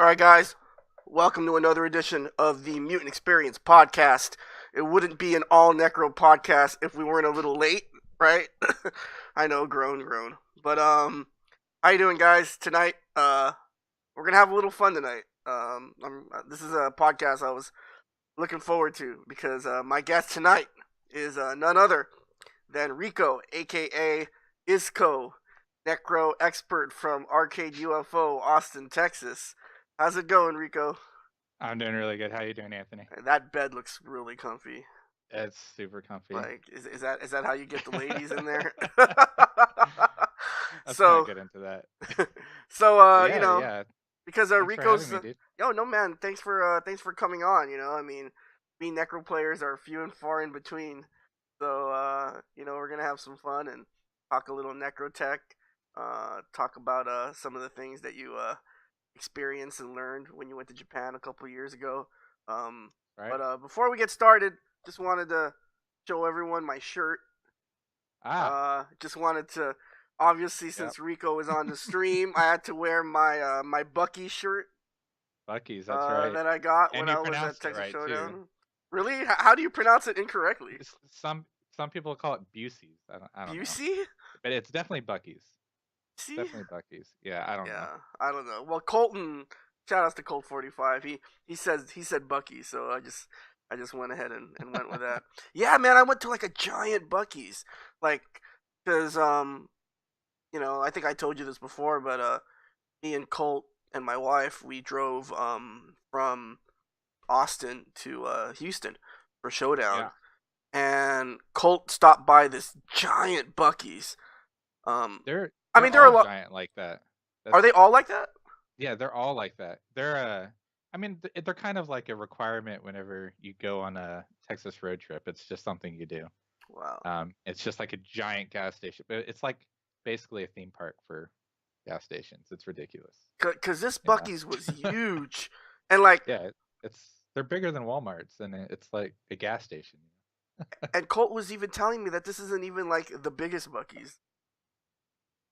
All right, guys, welcome to another edition of the Mutant XPerience podcast. It wouldn't be an all necro podcast if we weren't a little late, right? I know, groan. But how you doing, guys? Tonight, we're gonna have a little fun tonight. This is a podcast I was looking forward to because my guest tonight is none other than Rico, aka Izco, necro expert from Arcade UFO, Austin, Texas. How's it going, Rico? I'm doing really good. How you doing, Anthony? That bed looks really comfy. It's super comfy. Like, is that how you get the ladies in there? Let's not so, get into that. so But you yeah, know, yeah. because Thanks for having Rico's me, dude. yo, no man, thanks for coming on. I mean, we necro players are few and far in between. So we're gonna have some fun and talk a little necro tech. Talk about some of the things that you experienced and learned when you went to Japan a couple of years ago. Right? But before we get started, just wanted to show everyone my shirt. Ah, Just wanted to, obviously, yep. since Rico was on the stream, I had to wear my Bucky shirt Bucky's, that's right. that I got And when you I was at pronounced it Texas right too. Showdown. Really? How do you pronounce it incorrectly? Some people call it Busey's. I don't know. Busey? But it's definitely Bucky's. See? Definitely Bucky's. Yeah, I don't know. Yeah, I don't know. Well, Colton, shout outs to Colt 45. He said Bucky, so I just went ahead and went with that. Yeah, man, I went to like a giant Bucky's, like, cause I think I told you this before, but me and Colt and my wife, we drove from Austin to Houston for Showdown, Yeah. and Colt stopped by this giant Bucky's. Um, They're I they're mean, there are a all lot. giant like that. Are That's they all like that? Yeah, they're all like that. I mean, they're kind of like a requirement whenever you go on a Texas road trip. It's just something you do. Wow. It's just like a giant gas station, but it's like basically a theme park for gas stations. It's ridiculous. Cause this Yeah, Bucky's was huge, and like, yeah. They're bigger than Walmart's, and it's like a gas station. and Colt was even telling me that this isn't even like the biggest Bucky's,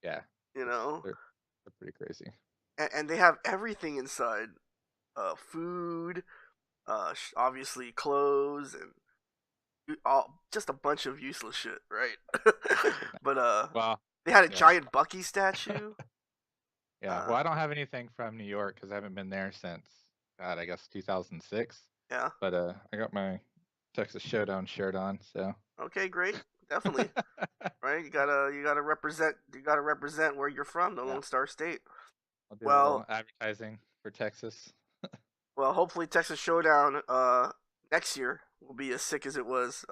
Yeah, you it's know, they're pretty crazy. and they have everything inside, food, obviously clothes, and all just a bunch of useless shit, right? but Well, they had a yeah, giant Bucky statue. yeah. Uh, Well, I don't have anything from New York because I haven't been there since God, I guess 2006. yeah. But I got my Texas Showdown shirt on, so Okay, great. Definitely. Right. You gotta represent where you're from, the yeah, Lone Star State. I'll do a little Well, advertising for Texas. Well, hopefully Texas Showdown next year will be as sick as it was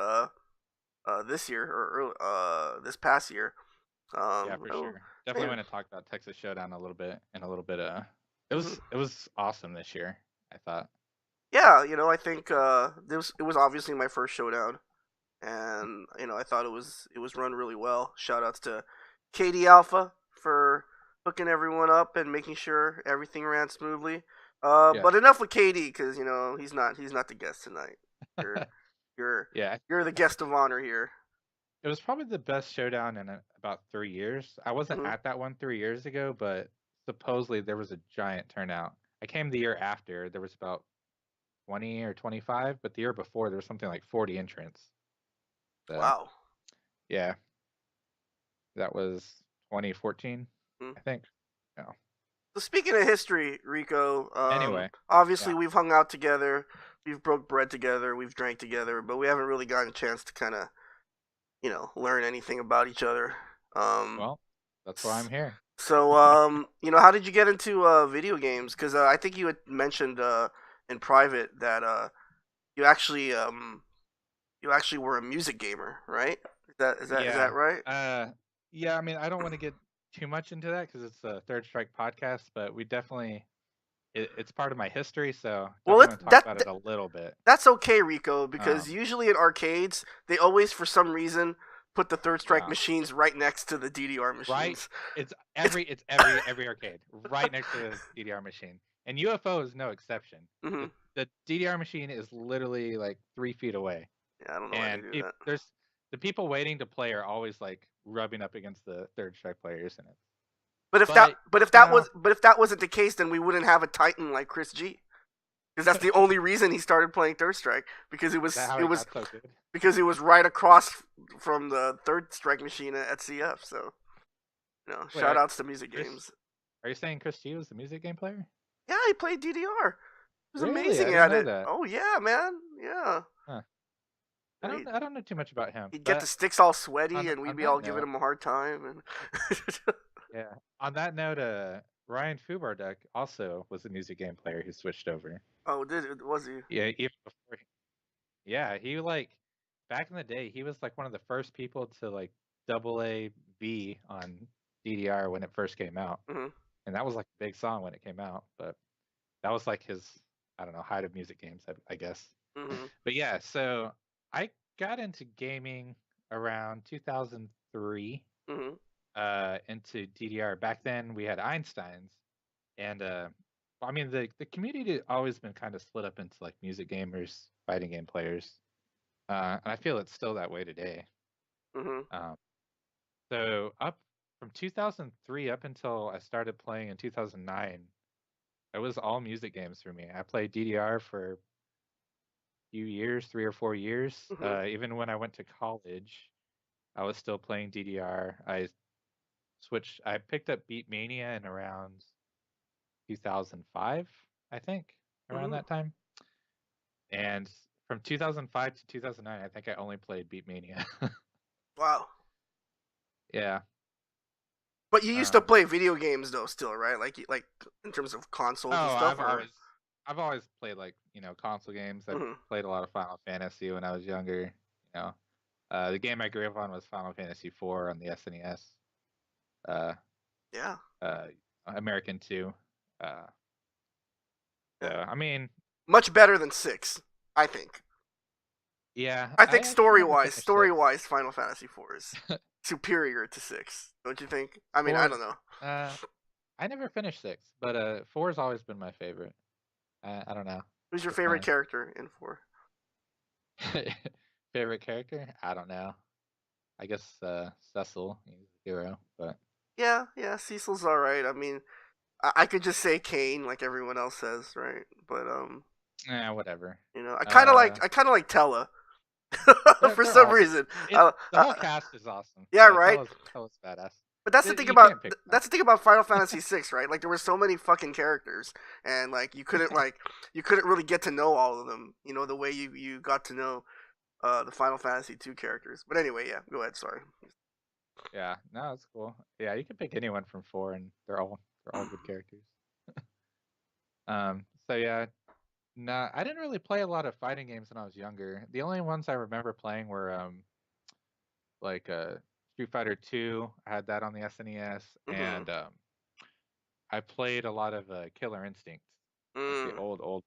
this year or this past year. Yeah, for Oh, sure. Definitely man. want to talk about Texas Showdown a little bit and a little bit. It Mhm. was awesome this year. I thought. Yeah, I think it was obviously my first Showdown, and I thought it was run really well. Shout outs to Katie Alpha for hooking everyone up and making sure everything ran smoothly. Yeah, But enough with Katie because he's not the guest tonight. You're you're yeah. you're the guest of honor here. It was probably the best showdown in about 3 years. I wasn't Hmm. at that one 3 years ago, but supposedly there was a giant turnout. I came the year after. There was about 20 or 25, but the year before there was something like 40 entrants. So Wow. yeah, that was 2014, Mm. I think. Yeah. So speaking of history, Rico, Anyway, obviously yeah, we've hung out together, we've broke bread together, we've drank together, but we haven't really gotten a chance to kind of learn anything about each other. Um, well, that's why I'm here. so how did you get into video games? Because I think you had mentioned in private that you actually were a music gamer, right? Is that Yeah. right? Yeah, I mean, I don't want to get too much into that because it's a Third Strike podcast, but it's part of my history, so Well, definitely want to talk about it a little bit. that's okay, Rico, because Um, usually in arcades they always, for some reason, put the third strike yeah, machines right next to the DDR right. machines. It's It's every arcade right next to the DDR machine, and UFO is no exception. hmm The DDR machine is literally like 3 feet away, Yeah, I don't know why they and do that. there's the people waiting to play are always like rubbing up against the Third Strike players in it. But if that But but if you that know, was but if that wasn't the case, then we wouldn't have a Titan like Chris G. Because that's the only reason he started playing Third Strike, because it that was how it he was got so good? because it was right across from the Third Strike machine at CF. So Wait, shout outs to Music Chris, Games. are you saying Chris G was the music game player? Yeah, he played DDR. He was Really? I amazing didn't at know it. that. Oh yeah, man. Yeah. Huh. He'd, I don't know too much about him, he'd get the but sticks all sweaty, and we'd on be that all giving note, him a hard time. And yeah, on that note, Ryan Fubarduk also was a music game player who switched over. oh, was he? Yeah, even before. Yeah, he like back in the day, he was like one of the first people to like double A V on DDR when it first came out, Mm-hmm. and that was like a big song when it came out. But that was like his, I don't know, height of music games, I guess. Mm-hmm. But yeah, so I got into gaming around 2003, Mm-hmm. into DDR. Back then we had Einsteins, and I mean the community had always been kind of split up into like music gamers, fighting game players, and I feel it's still that way today. Mm-hmm. Um, so up from 2003 up until I started playing in 2009, it was all music games for me. I played DDR for a few years, 3 or 4 years. Mm-hmm. Even when I went to college, I was still playing DDR. I picked up Beat Mania in around 2005, I think, around Mm-hmm. that time. And from 2005 to 2009, I think I only played Beat Mania. Wow. Yeah. But you used to Um, play video games though, still, right? Like in terms of consoles and oh, stuff, or. I've always played like, console games. I Mm-hmm. played a lot of Final Fantasy when I was younger, know. The game I grew up on was Final Fantasy 4 on the SNES. Uh, Yeah. uh, American 2. Uh, so Yeah. I mean, Much better than 6, I think. yeah, I I think actually story never wise, finished 6. Final Fantasy 4 is superior to 6. Don't you think? I mean, I 4, don't know. uh, I never finished 6, but 4 has always been my favorite. I don't know. Who's your Just favorite my character in 4? favorite character. I don't know. I guess Cecil, he's a hero, but Yeah, yeah, Cecil's all right. I mean, I could just say Kane like everyone else says, right? But whatever. I kind of Uh, like Tella for they're some all reason. the whole cast is awesome. Yeah, Yeah, right. Tella's badass. But that's the thing You about can't pick them. Final Fantasy VI, right? Like there were so many fucking characters, and like you couldn't really get to know all of them. The way you got to know the Final Fantasy II characters. But anyway, yeah, go ahead. Sorry. Yeah, no, that's cool. Yeah, you can pick anyone from 4, and they're all good characters. So yeah, nah, I didn't really play a lot of fighting games when I was younger. The only ones I remember playing were like Street Fighter 2. I had that on the SNES, Mm-hmm. and I played a lot of Killer Instinct, like the Mm, old.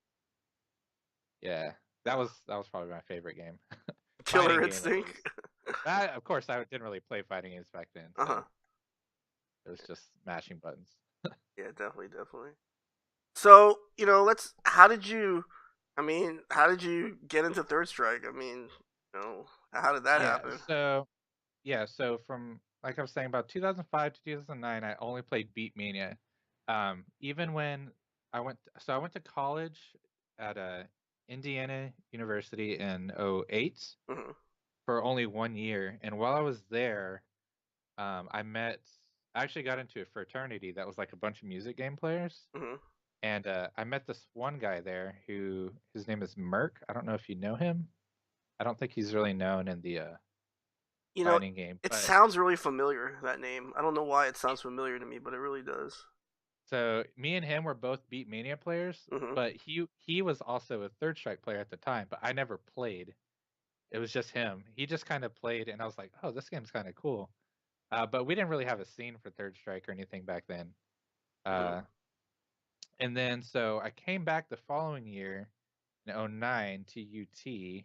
Yeah, yeah. that was probably my favorite game, Killer fighting game at Instinct. least. Of course, I didn't really play fighting games back then, Uh huh. so it was just mashing buttons. Yeah, definitely, definitely. So let's. How did you? I mean, how did you get into Third Strike? I mean, how did that Yeah, happen? so from like I was saying about 2005 to 2009, I only played Beat Mania. Even when I went to college at Indiana University in '08 Mm-hmm. for only 1 year, and while I was there, I actually got into a fraternity that was like a bunch of music game players, Mm-hmm. and I met this one guy there who his name is Merc. I don't know if you know him. I don't think he's really known in the You know, fighting game, it but sounds really familiar, that name. I don't know why it sounds familiar to me, but it really does. so me and him were both Beat Mania players, Mm-hmm. but he was also a Third Strike player at the time, but I never played. It was just him. He just kind of played, and I was like, oh, this game's kind of cool. But we didn't really have a scene for Third Strike or anything back then. Mm-hmm. Uh, and then so I came back the following year in '09 to UT,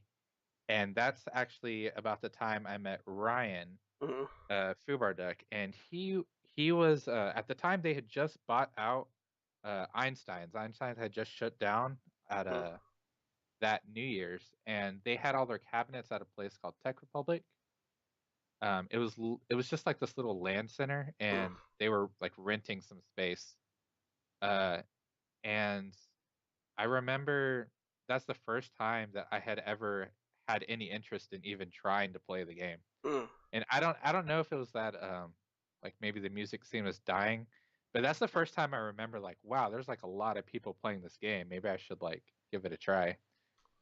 and that's actually about the time I met Ryan Mm-hmm. Fubarduk, and he was at the time they had just bought out Einstein's. Einstein's had just shut down at Mm-hmm. that New Year's, and they had all their cabinets at a place called Tech Republic. It was just like this little land center, Mm, and they were like renting some space. Uh, and I remember that's the first time that I had ever had any interest in even trying to play the game. mm. And I don't know if it was that like maybe the music scene was dying, but that's the first time I remember like, wow, there's like a lot of people playing this game. Maybe I should like give it a try.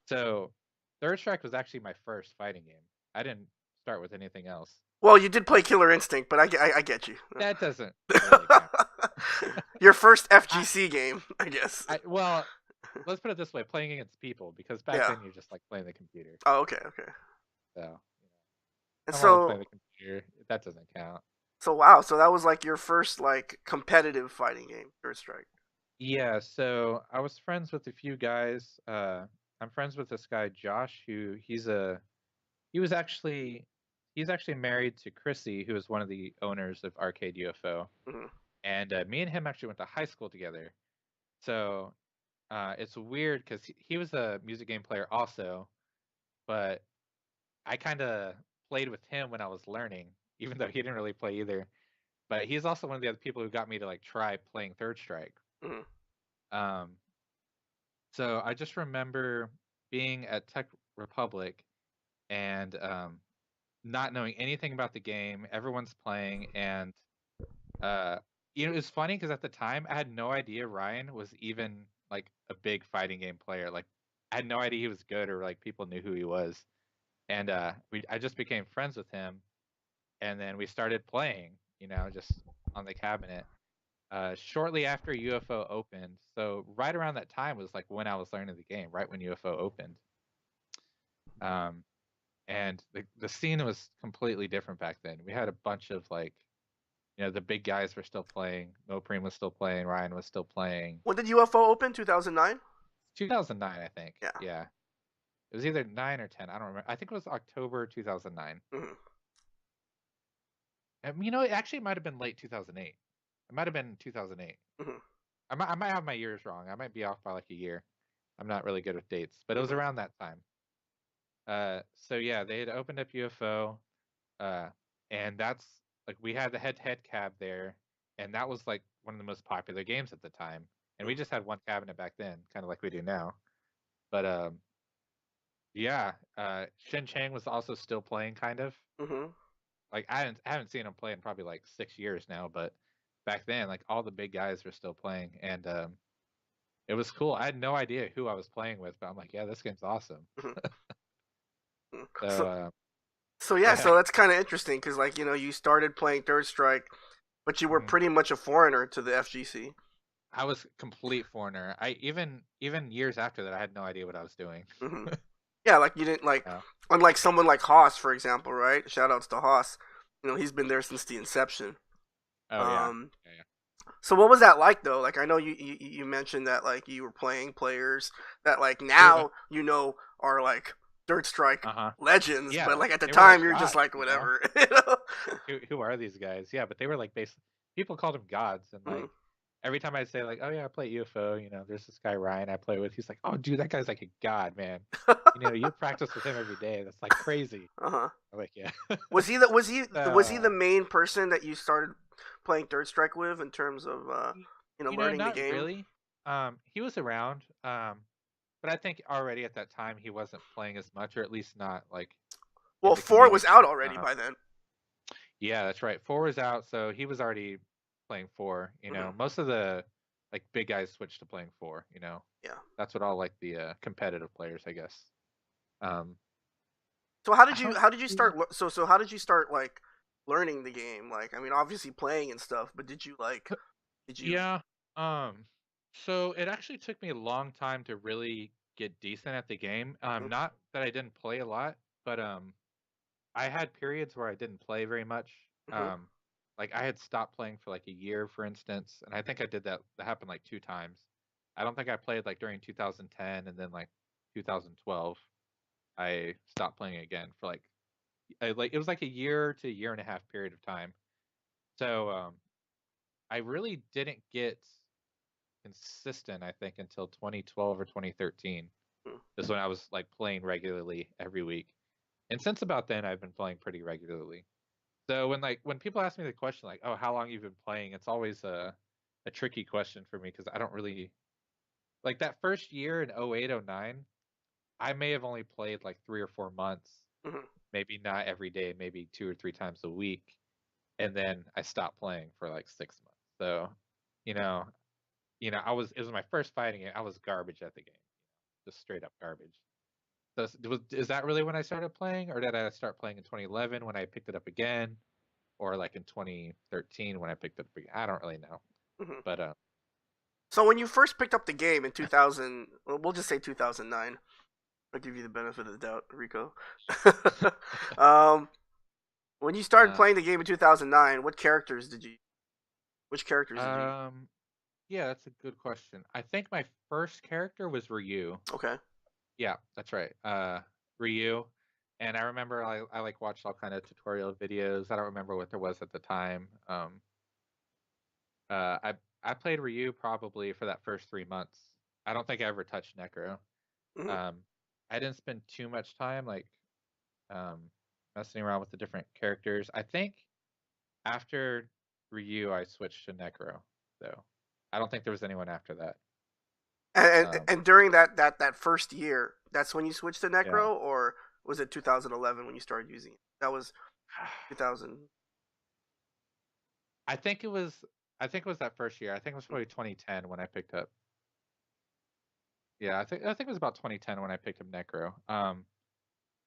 So Third Strike was actually my first fighting game. I didn't start with anything else. Well, you did Uh, play Killer Instinct, but I get you. that doesn't really count. Your first I, FGC game, I guess. well, let's put it this way: playing against people, because back Yeah. then you're just like playing the computer. Oh, okay, okay. So you know, And I'm only playing so, the computer. That doesn't count. wow, so that was like your first like competitive fighting game, Third Strike. Yeah, so I was friends with a few guys. I'm friends with this guy Josh, who he was actually he's actually married to Chrissy, who is one of the owners of Arcade UFO, Hmm. and me and him actually went to high school together. So it's weird because he was a music game player also, but I kind of played with him when I was learning, even though he didn't really play either. But he's also one of the other people who got me to like try playing Third Strike. Hmm. Um, So I just remember being at Tech Republic and not knowing anything about the game. Everyone's playing, and uh, it's funny because at the time I had no idea Ryan was even like a big fighting game player. Like I had no idea he was good or like people knew who he was. And I just became friends with him, and then we started playing. Just on the cabinet. Shortly after UFO opened, so right around that time was like when I was learning the game, right when UFO opened. Um, and the scene was completely different back then. We had a bunch of like, the big guys were still playing. Mopreme was still playing. Ryan was still playing. When did UFO open? 2009. 2009, I think. Yeah. Yeah, it was either 9 or 10. I don't remember. I think it was October 2009. Hmm. It actually might have been late 2008. It might have been 2008. Hmm. I might have my years wrong. I might be off by like a year. I'm not really good with dates, but it was Hmm. around that time. So yeah, they had opened up UFO. Uh, and that's like we had the head-to-head cab there, and that was like one of the most popular games at the time. And we just had one cabinet back then, kind of like we do now. But yeah, Shin Chang was also still playing, kind of. Hmm. Like I haven't seen him play in probably like 6 years now, but back then, like all the big guys were still playing, and it was cool. I had no idea who I was playing with, but I'm like, yeah, this game's awesome. Hmm. So So, yeah, yeah. so that's kind of interesting because like you started playing Third Strike, but you were Mhm. pretty much a foreigner to the FGC. I was complete foreigner. I even years after that, I had no idea what I was doing. Hmm. Yeah, like you didn't like, Yeah. unlike someone like Haas, for example, right? Shout outs to Haas. He's been there since the inception. Oh yeah. Um, Yeah. so what was that like though? Like I know you mentioned that like you were playing players that like Yeah. now are like Third Strike Uh-huh. legends, but Yeah. like at the They were like time you're just gods, like whatever, you know? Who are these guys? Yeah, but they were like basically people called them gods, and Mhm. like every time I say like, oh yeah, I play UFO, there's this guy Ryan I play with. He's like, oh dude, that guy's like a god, man. You practice with him every day. That's like crazy. Uh-huh. I'm like, yeah. Was he the uh, main person that you started playing Third Strike with in terms of y- learning the not game? really. He was around. But I think already at that time he wasn't playing as much, or at least not like in Well, the 4 was out community. already by then. Yeah, that's right. Four was out, so he was already playing four. Hmm. Most of the like big guys switched to playing four. Yeah. That's what all like the competitive players, I guess. Um, So how I did you don't. how did you really- start so how did you start like learning the game? Like I mean obviously playing and stuff, but did you Yeah. Um. So it actually took me a long time to really get decent at the game. Not that I didn't play a lot, but I had periods where I didn't play very much. mm-hmm. Like I had stopped playing for like a year, for instance, and I think I did that. That happened like two times. I don't think I played like during 2010 and then like 2012. I stopped playing again for like it was like a year to a year and a half period of time. So I really didn't get consistent. I think until 2012 or 2013 is when I was like playing regularly every week. And since about then, I've been playing pretty regularly. So when people ask me the question like, "Oh, how long you've been playing?" It's always a tricky question for me because I don't really like that first year in 08, 09. I may have only played like 3 or 4 months, Hmm. maybe not every day, maybe 2 or 3 times a week, and then I stopped playing for like 6 months. So, you know, it was my first fighting game. I was garbage at the game, just straight up garbage. So is that really when I started playing, or did I start playing in 2011 when I picked it up again, or like in 2013 when I picked it up again? I don't really know, Hmm. but So when you first picked up the game in 2000, well, we'll just say 2009. I'll give you the benefit of the doubt, Rico. um, when you started uh, playing the game in 2009, what characters did you? Which characters did you? um, yeah, that's a good question. I think my first character was Ryu. Okay. Yeah, that's right. Ryu. And I remember I like watched all kind of tutorial videos. I don't remember what there was at the time. Uh, I I played Ryu probably for that first 3 months. I don't think I ever touched Necro. Hmm. Um, I didn't spend too much time like um, messing around with the different characters. I think after Ryu, I switched to Necro. So I don't think there was anyone after that. Um, And during that first year, that's when you switched to yeah. Necro, or was it 2011 when you started using it? That was 2000. I think it was I think it was that first year. I think it was probably 2010 when I picked up. Yeah, I think it was about 2010 when I picked up Necro.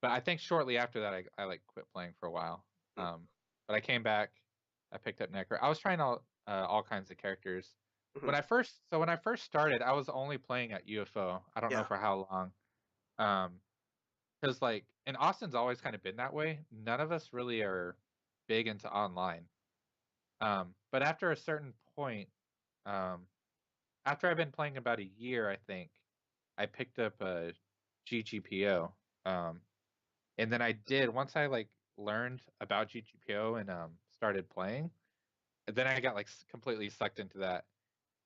But I think shortly after that I like quit playing for a while. Um, but I came back, I picked up Necro. I was trying all kinds of characters. Mm-hmm. When I first started, I was only playing at UFO. I don't know Yeah. for how long. Because like and Austin's always kind of been that way. None of us really are big into online. But after a certain point, um, after I've been playing about a year, I think I picked up a GGPO. Um, and then I did once I like learned about GGPO and started playing. Then I got like completely sucked into that,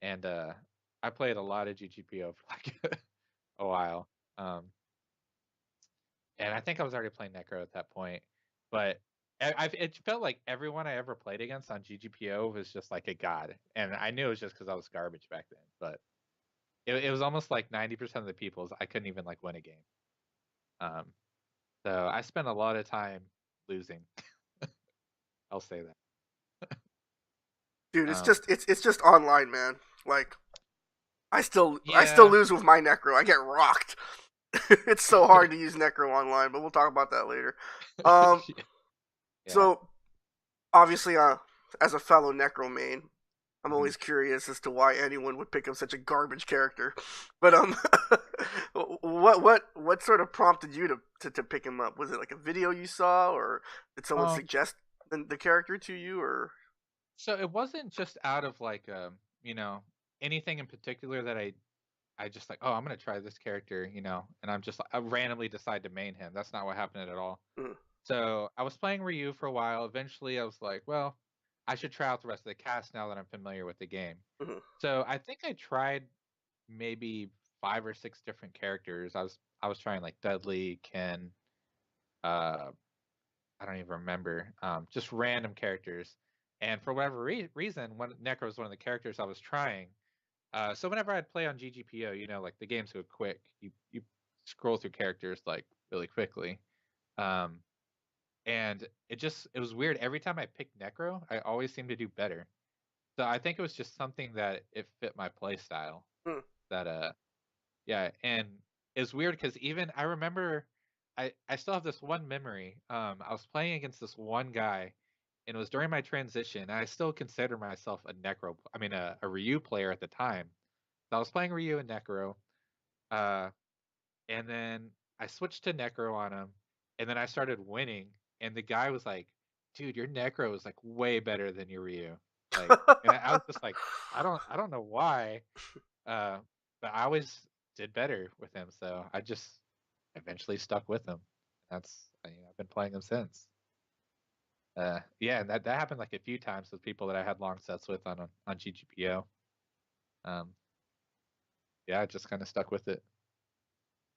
and I played a lot of GGPO for like a while. Um, and I think I was already playing Necro at that point, but it felt like everyone I ever played against on GGPO was just like a god, and I knew it was just because I was garbage back then. But it was almost like 90% of the people's I couldn't even like win a game. Um, so I spent a lot of time losing. I'll say that. Dude, Um, it's just online, man. Like I still yeah, lose with my Necro. I get rocked. It's so hard to use Necro online, but we'll talk about that later. Um, yeah. so obviously, as a fellow Necro main, I'm Mhm. always curious as to why anyone would pick up such a garbage character. But what sort of prompted you to pick him up? Was it like a video you saw, or did someone Um, suggest the character to you, or? so it wasn't just out of like you know, anything in particular that I just like, oh, I'm gonna try this character, and I'm just I randomly decide to main him. That's not what happened at all. Mm, So I was playing Ryu for a while. Eventually, I was like, well, I should try out the rest of the cast now that I'm familiar with the game. mhm. So I think I tried maybe 5 or 6 different characters. I was trying like Dudley, Ken, uh, I don't even remember, just random characters. And for whatever reason, when Necro was one of the characters I was trying, so whenever I'd play on GGPO, like the game's so quick, you scroll through characters like really quickly. Um, and it was weird. Every time I picked Necro, I always seemed to do better. So I think it was just something that it fit my play style. Mm. That yeah, and it's weird because even I remember I still have this one memory. I was playing against this one guy, and it was during my transition. And I still consider myself a Ryu player at the time. So I was playing Ryu and Necro. Uh, and then I switched to Necro on him, and then I started winning. And the guy was like, "Dude, your Necro is like way better than your Ryu." Like, and I was just like, I don't know why, uh, but I always did better with him, so I just eventually stuck with him. I've been playing him since. Yeah, and that happened like a few times with people that I had long sets with on GGPO. Um, yeah, I just kind of stuck with it.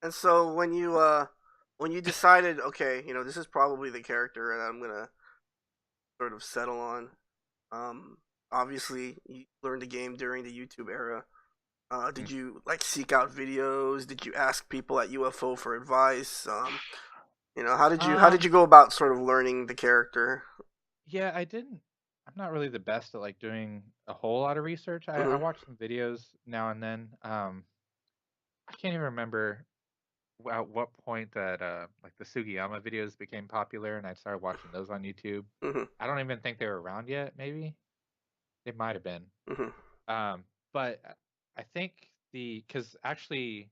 And so when you decided, okay, this is probably the character, and sort of settle on. Um, Obviously, you learned the game during the YouTube era. Did Mm. you like seek out videos? Did you ask people at UFO for advice? How did you Um, go about sort of learning the character? yeah, I didn't. I'm not really the best at like doing a whole lot of research. I Hmm. watch some videos now and then. I can't even remember at what point that like the Sugiyama videos became popular, and I started watching those on YouTube. Hmm. I don't even think they were around yet. Maybe they might have been. Hmm. But I think because actually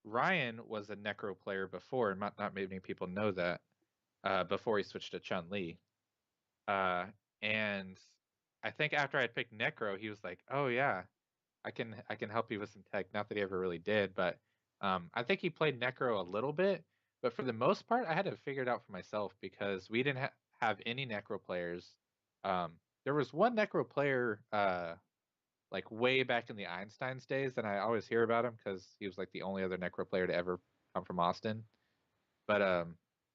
Ryan was a Necro player before, and not many people know that. Before he switched to Chun Li, uh, and I think after I picked Necro, he was like, "Oh yeah, I can help you with some tech." Not that he ever really did, but I think he played Necro a little bit. But for the most part, I had to figure it out for myself because we didn't have any Necro players. Um, there was one Necro player, like way back in the Einstein's days, and I always hear about him because he was like the only other Necro player to ever come from Austin. But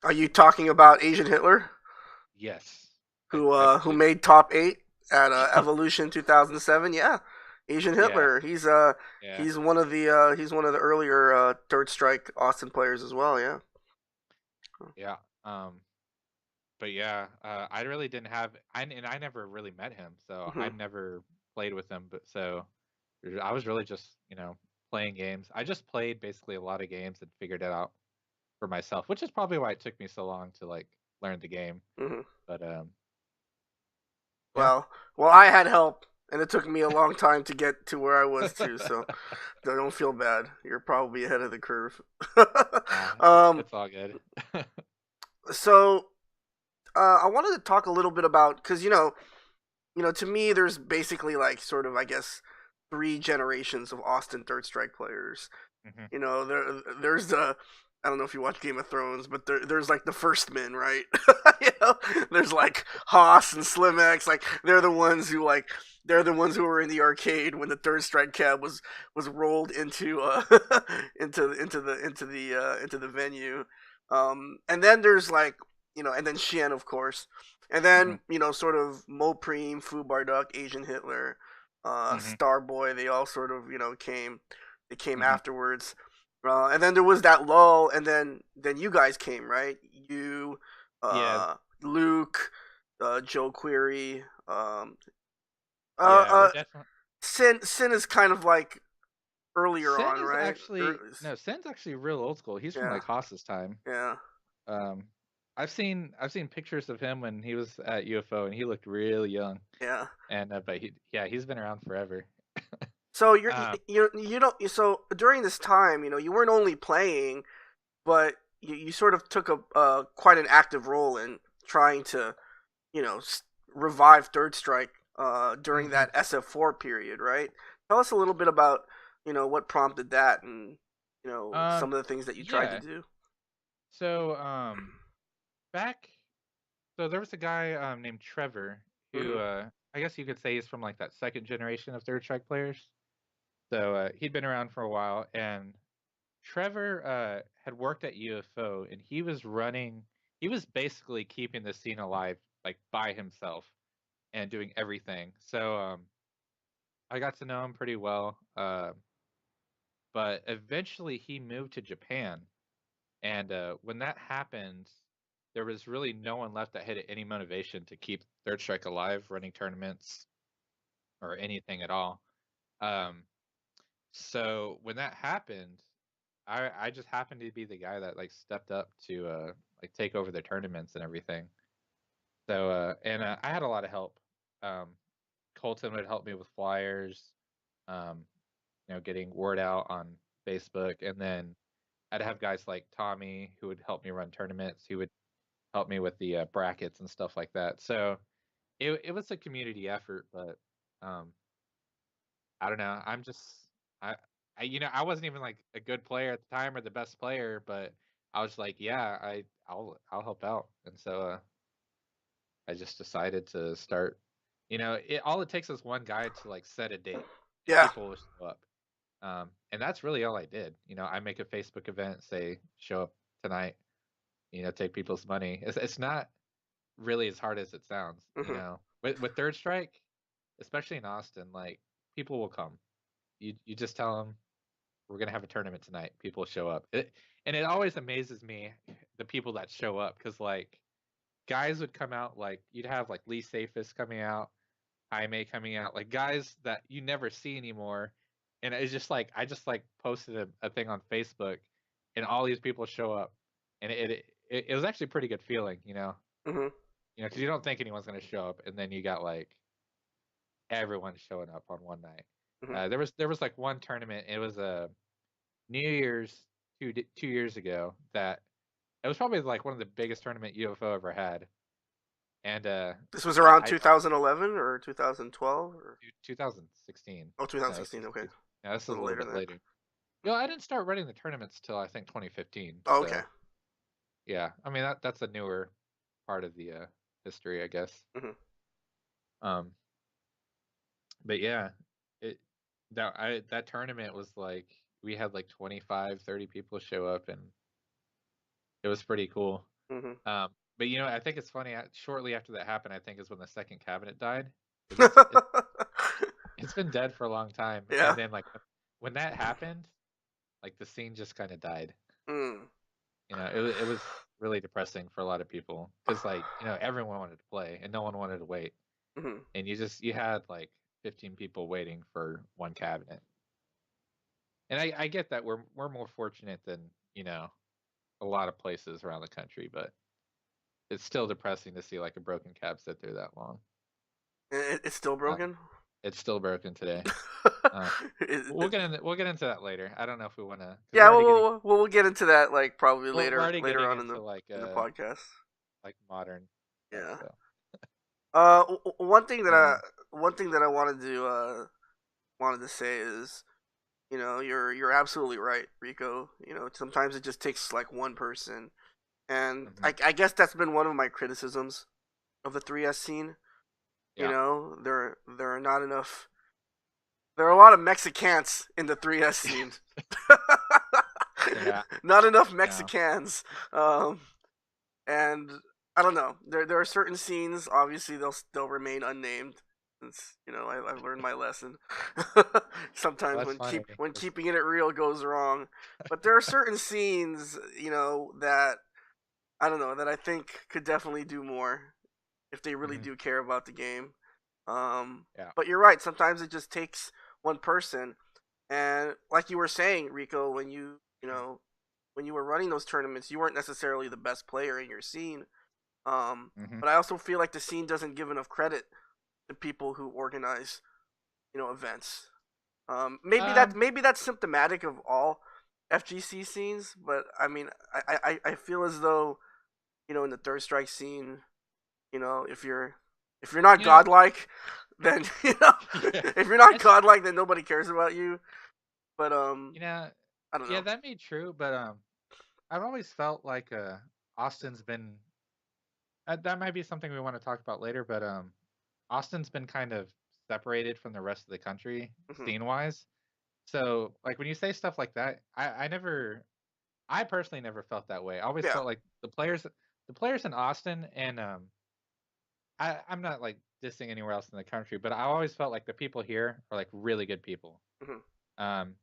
Are you talking about Asian Hitler, yes, I who believe. made top eight at Evolution 2007? Yeah, Asian Yeah, Hitler. yeah, He's one of the earlier Third Strike Austin players as well. Yeah. yeah. But yeah, I really didn't have, and I never really met him, so I Hmm. never played with him. But so I was really just playing games. I just played basically a lot of games and figured it out for myself, which is probably why it took me so long to like learn the game. Hmm. But yeah. Well, I had help, and it took me a long time to get to where I was too. So don't feel bad. You're probably ahead of the curve. Nah, it's um, it's all good. so I wanted to talk a little bit about because to me, there's basically like sort of, I guess, three generations of Austin Third Strike players. Hmm. There's the, I don't know if you watch Game of Thrones, but there's like the first men, right? There's like Haas and Slim X, like they're the ones who were in the arcade when the Third Strike cab was rolled into into the venue. And then there's like and then Shen, of course, and Hmm. then sort of Mopreme, Fu Barduck, Asian Hitler, Hmm. Starboy. They all sort of came. They came Hmm. afterwards, and then there was that lull, and then you guys came, right? You, Yeah, Luke, Joe Query, uh, yeah, we're uh, definitely. Sin is kind of like earlier Sin on, is right? actually no, Sin's actually real old school. He's from Yeah, like Haas's time. yeah, Um, I've seen pictures of him when he was at UFO, and he looked really young. yeah. And but he's been around forever. So Um, you don't so during this time, you weren't only playing, but you sort of took a quite an active role in trying to you know revive Third Strike during hmm that SF4 period, right? Tell us a little bit about what prompted that and some of the things that you tried to yeah. do. So back so there was a guy named Trevor who Hmm. I guess you could say he's from like that second generation of Third Strike players. So he'd been around for a while, and Trevor had worked at UFO, and he was running. He was basically keeping the scene alive, like by himself and doing everything. So I got to know him pretty well. But eventually he moved to Japan, and when that happened, there was really no one left that had any motivation to keep Third Strike alive, running tournaments or anything at all. Um, so when that happened, I just happened to be the guy that like stepped up to like take over the tournaments and everything. So and I had a lot of help. Um, Colton would help me with flyers, um, getting word out on Facebook, and then I'd have guys like Tommy who would help me run tournaments. He would help me with the brackets and stuff like that. So it was a community effort, but um, I don't know. I, I wasn't even like a good player at the time or the best player, but I was like, yeah, I'll help out, and so I just decided to start. All it takes is one guy to like set a date, and Yeah, people will show up. And that's really all I did. I make a Facebook event, say show up tonight. Take people's money. It's not. really as hard as it sounds. Mhm. With Third Strike, especially in Austin, like people will come. You just tell them we're gonna have a tournament tonight. People show up. And it always amazes me the people that show up because like guys would come out like you'd have like Lee Safest coming out, Jaime coming out, like guys that you never see anymore. And it's just like I just like posted a thing on Facebook, and all these people show up, and it was actually a pretty good feeling, Mhm. because you don't think anyone's gonna show up, and then you got like everyone showing up on one night. Mhm. There was like one tournament. It was a New Year's 2 years ago that it was probably like one of the biggest tournament UFO ever had, and This was I, around I 2011 or 2012 or 2016. oh No, this 2016. is Okay, yeah, this is a a little little later bit than that. later. I didn't start running the tournaments till I think 2015. Oh, okay. So yeah, I mean that's a newer part of the history, I guess. Mhm. Um, but yeah, it that tournament was like we had like 25, 30 people show up, and it was pretty cool. Mhm. Um, but I think it's funny. Shortly after that happened, I think is when the second cabinet died, because it's been dead for a long time. Yeah. And then like when that happened, like the scene just kind of died. Mm. It was really depressing for a lot of people because like everyone wanted to play and no one wanted to wait, Mhm. and you had like 15 people waiting for one cabinet. And I get that we're more fortunate than a lot of places around the country, but it's still depressing to see like a broken cab sit there that long. It's still Um, broken. it's still broken today. Uh, It- we'll get into that later. I don't know if we want to, because we're yeah, already getting we'll get into that like probably we're already later getting on into in the podcast. like modern stuff. Yeah. So One thing that um, I wanted to say is, you're absolutely right, Rico. Sometimes it just takes like one person, and mhm. I guess that's been one of my criticisms of the 3S scene. Yeah, There are not enough. There are a lot of Mexicans in the 3S scene. yeah, Not enough yeah. Mexicans. Um, and I don't know. There are certain scenes. Obviously, they'll remain unnamed. Since I've learned my lesson. Well, Sometimes that's funny. when keeping it real goes wrong, but there are certain scenes that I don't know that I think could definitely do more if they really Mhm. do care about the game. Um, Yeah. but you're right. Sometimes it just takes one person, and like you were saying, Rico, when Mhm. when you were running those tournaments, you weren't necessarily the best player in your scene. Mhm. But I also feel like the scene doesn't give enough credit to people who organize, events. Um. Maybe that's symptomatic of all FGC scenes, but I mean, I feel as though in the Third Strike scene, if you're not You know. godlike, then Yeah. if you're not That's. godlike, then nobody cares about you. But You know. I don't Yeah, know. that may be true, but I've always felt like Austin's been. That might be something we want to talk about later, but Austin's been kind of separated from the rest of the country Hmm. scene wise. So like when you say stuff like that, I personally never felt that way. I always Yeah. felt like the players in Austin, and I'm not like dissing anywhere else in the country, but I always felt like the people here are like really good people. Hmm. Um,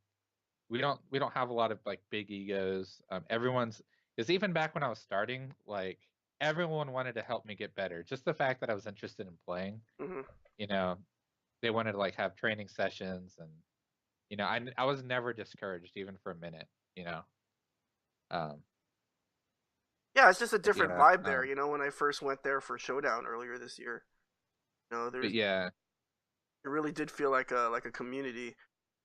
we don't have a lot of like big egos. Everyone's because even back when I was starting, like everyone wanted to help me get better. Just the fact that I was interested in playing, Hmm. you know, they wanted to like have training sessions, and I was never discouraged even for a minute. You know, um, Yeah, it's just a but different yeah, vibe there. When I first went there for Showdown earlier this year, but there's yeah, it really did feel like a community.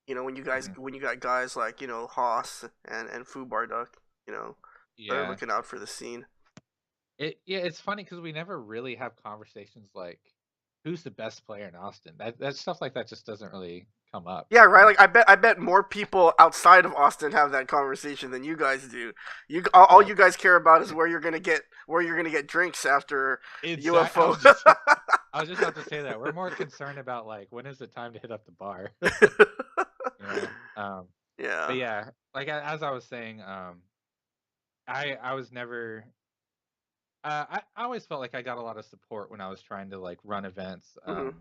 mhm, When you got guys like Haas and Foo Barduck, they're yeah. looking out for the scene. It's funny because we never really have conversations like who's the best player in Austin. That stuff like that just doesn't really come up. Yeah, right. Like I bet more people outside of Austin have that conversation than you guys do. All Well, you guys care about is where you're gonna get drinks after exactly. I UFO. was just I was just about to say that we're more concerned about like when is the time to hit up the bar. you know. Um, but Yeah. yeah, like as I was saying, I was never. I always felt like I got a lot of support when I was trying to like run events. Mhm.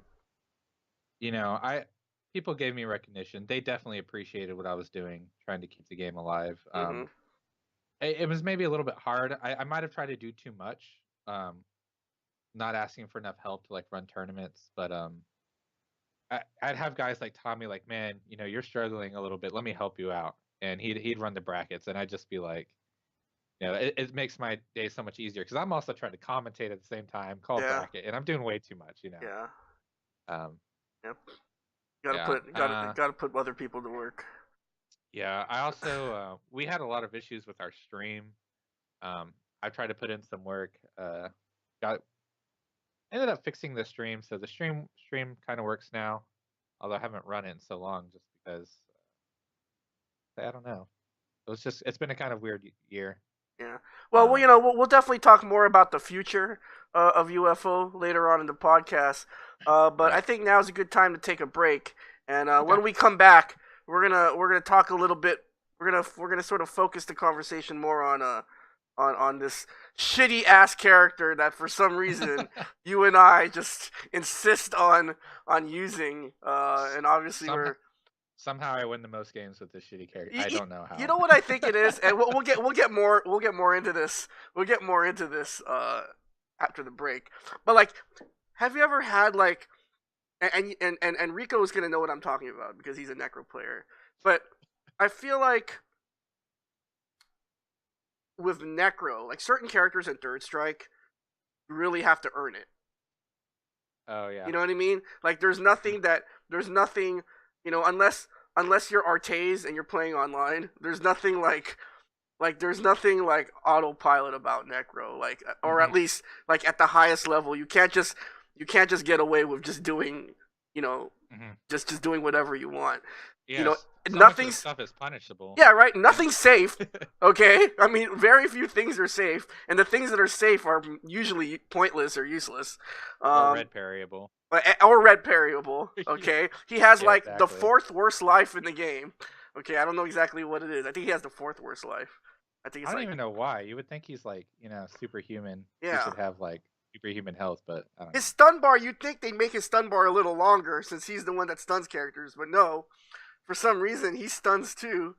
You know, I people gave me recognition. They definitely appreciated what I was doing, trying to keep the game alive. Mhm. It was maybe a little bit hard. I might have tried to do too much. Not asking for enough help to like run tournaments, but I'd have guys like Tommy, like, man, you know, you're struggling a little bit. Let me help you out, and he'd run the brackets, and I'd just be like, you know, it makes my day so much easier because I'm also trying to commentate at the same time, call Yeah. bracket, and I'm doing way too much, you know. Yeah. Um, Yep. Got to yeah, put other people to work. yeah. I also we had a lot of issues with our stream. Um, I tried to put in some work. Got ended up fixing the stream, so the stream kind of works now. Although I haven't run it in so long, just because I don't know. It's been a kind of weird year. Yeah. Well, Um, we'll definitely talk more about the future of UFO later on in the podcast. But I right. think now is a good time to take a break. And Okay. when we come back, we're gonna talk a little bit. We're gonna sort of focus the conversation more on this shitty ass character that for some reason you and I just insist on using. And obviously Somehow somehow I win the most games with this shitty character. you, I you, don't know you how. know what I think it is, and we'll get more into this. We'll get more into this after the break. But like, have you ever had like, and Rico is gonna know what I'm talking about because he's a Necro player. But I feel like with Necro, like certain characters in Third Strike, you really have to earn it. Oh yeah. You know what I mean? Like there's nothing, unless you're Artaze and you're playing online, there's nothing like there's nothing like autopilot about Necro, like or Mm-hmm. at least like at the highest level, you can't just get away with just doing, you know, Mm-hmm. just doing whatever you want. You know, Yes. So much of the nothing's stuff is punishable. yeah, right. And Nothing's safe. Okay, I mean, very few things are safe, and the things that are safe are usually pointless or useless. or Um, red variable. or red variable. Okay, he has Yeah, like the exactly. fourth worst life in the game. Okay, I don't know exactly what it is. I think he has the fourth worst life. I think I it's don't like even know why. You would think he's like, you know, superhuman. He yeah. should have like superhuman health, but I don't His know. stun bar, you'd think they'd make his stun bar a little longer since he's the one that stuns characters, but no. For some reason, he stuns too.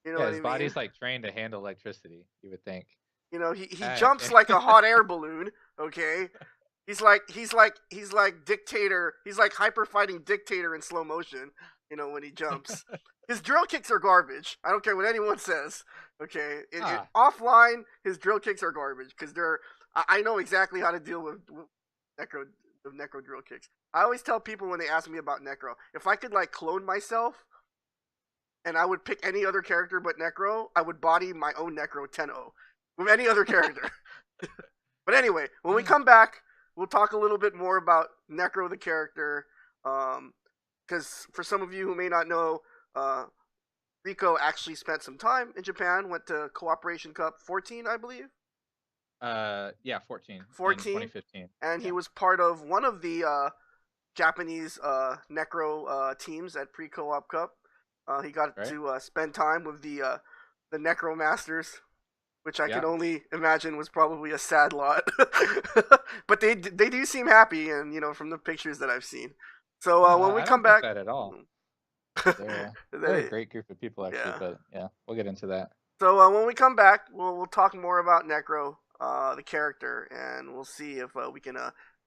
You know Yeah, what his I mean? body's like trained to handle electricity, you would think. He Uh, jumps like a hot air balloon. Okay, he's like dictator. He's like hyper fighting dictator in slow motion. When he jumps, his drill kicks are garbage. I don't care what anyone says. Okay, ah, offline, his drill kicks are garbage because they're. I know exactly how to deal with necro necro drill kicks. I always tell people when they ask me about necro, if I could like clone myself and I would pick any other character but necro, I would body my own necro 10-0 with any other character. But anyway, when we come back, we'll talk a little bit more about Necro the character. Because for some of you who may not know, uh, Rico actually spent some time in Japan. Went to Cooperation Cup 14, I believe. yeah, 14 in 14, 2015. and he Yeah, was part of one of the Japanese Necro teams at Pre Co-op Cup. He got right? to spend time with the Necro Masters, which I can Yeah. only imagine was probably a sad lot. But they do seem happy, and from the pictures that I've seen. So No, when we I come don't think back, that at all. They're a they, great group of people actually, yeah. but yeah, we'll get into that. So when we come back, we'll talk more about Necro, the character, and we'll see if we can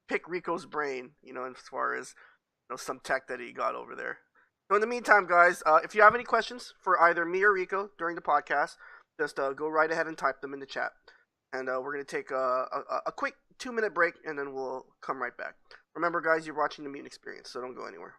pick Rico's brain, as far as some tech that he got over there. So in the meantime, guys, if you have any questions for either me or Rico during the podcast, just go right ahead and type them in the chat. And we're going to take a quick 2-minute break, and then we'll come right back. Remember, guys, you're watching the Mutant Experience, so don't go anywhere.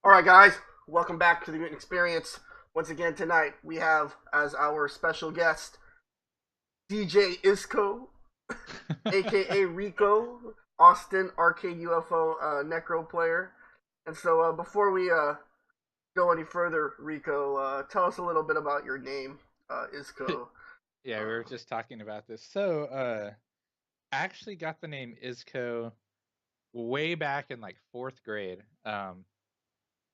All right, guys, welcome back to the Mutant XPerience. Once again tonight, we have as our special guest DJ Izco, aka Rico, Austin Arcade UFO Necro player. And so, before we go any further, Rico, tell us a little bit about your name, Izco. Yeah, we were Um, just talking about this. So, I actually got the name Izco way back in like fourth grade.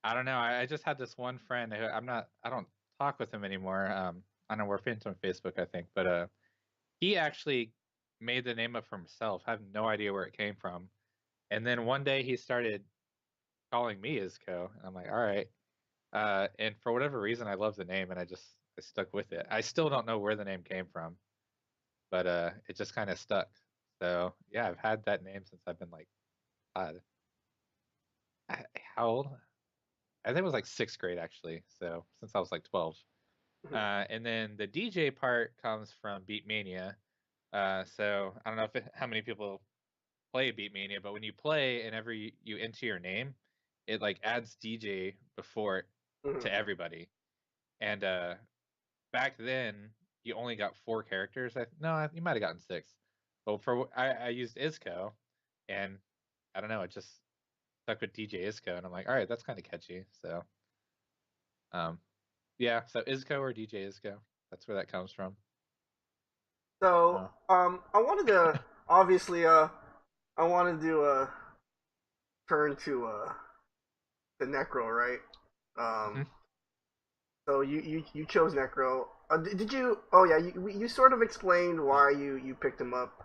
I don't know. I just had this one friend who I don't talk with him anymore. I know we're friends on Facebook, I think, but he actually made the name up for himself. I have no idea where it came from. And then one day he started calling me Izco, and I'm like, all right. And for whatever reason, I love the name, and I stuck with it. I still don't know where the name came from, but it just kind of stuck. So yeah, I've had that name since I've been like, uh, how old? I think it was like sixth grade actually. So since I was like 12. And then the DJ part comes from Beat Mania. So I don't know how many people play Beat Mania, but when you play and every you enter your name, it like adds DJ before it to everybody. And back then you only got four characters. No, you might have gotten six. But I used Izco, and I don't know, it just stuck with DJ Izco, and I'm like, all right, that's kind of catchy. So, um, yeah, so Izco or DJ Izco, that's where that comes from. so, Uh, I wanted to obviously, I wanted to turn to the Necro, right? mhm. Um, So you chose Necro. Did you? Oh yeah, you sort of explained why you picked him up.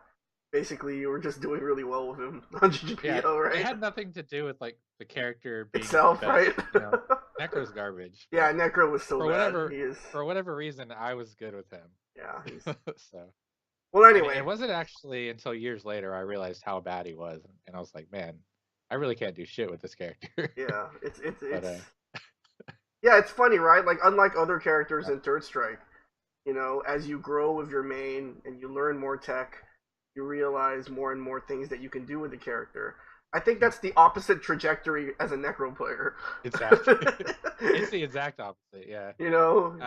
Basically, you were just doing really well with him on Yeah, GGPO, it right? had nothing to do with like the character being the Itself, best. right? Necro's garbage, Yeah, but Necro was so for bad. whatever He is. for whatever reason, I was good with him. Yeah, he's. So, Well, and anyway. it wasn't actually until years later I realized how bad he was, and I was like, man, I really can't do shit with this character. Yeah, But it's. Yeah, it's funny, right? Like unlike other characters yeah, in Third Strike, as you grow with your main and you learn more tech, you realize more and more things that you can do with the character. I think mhm, that's the opposite trajectory as a Necro player. exactly. It's the exact opposite. Yeah.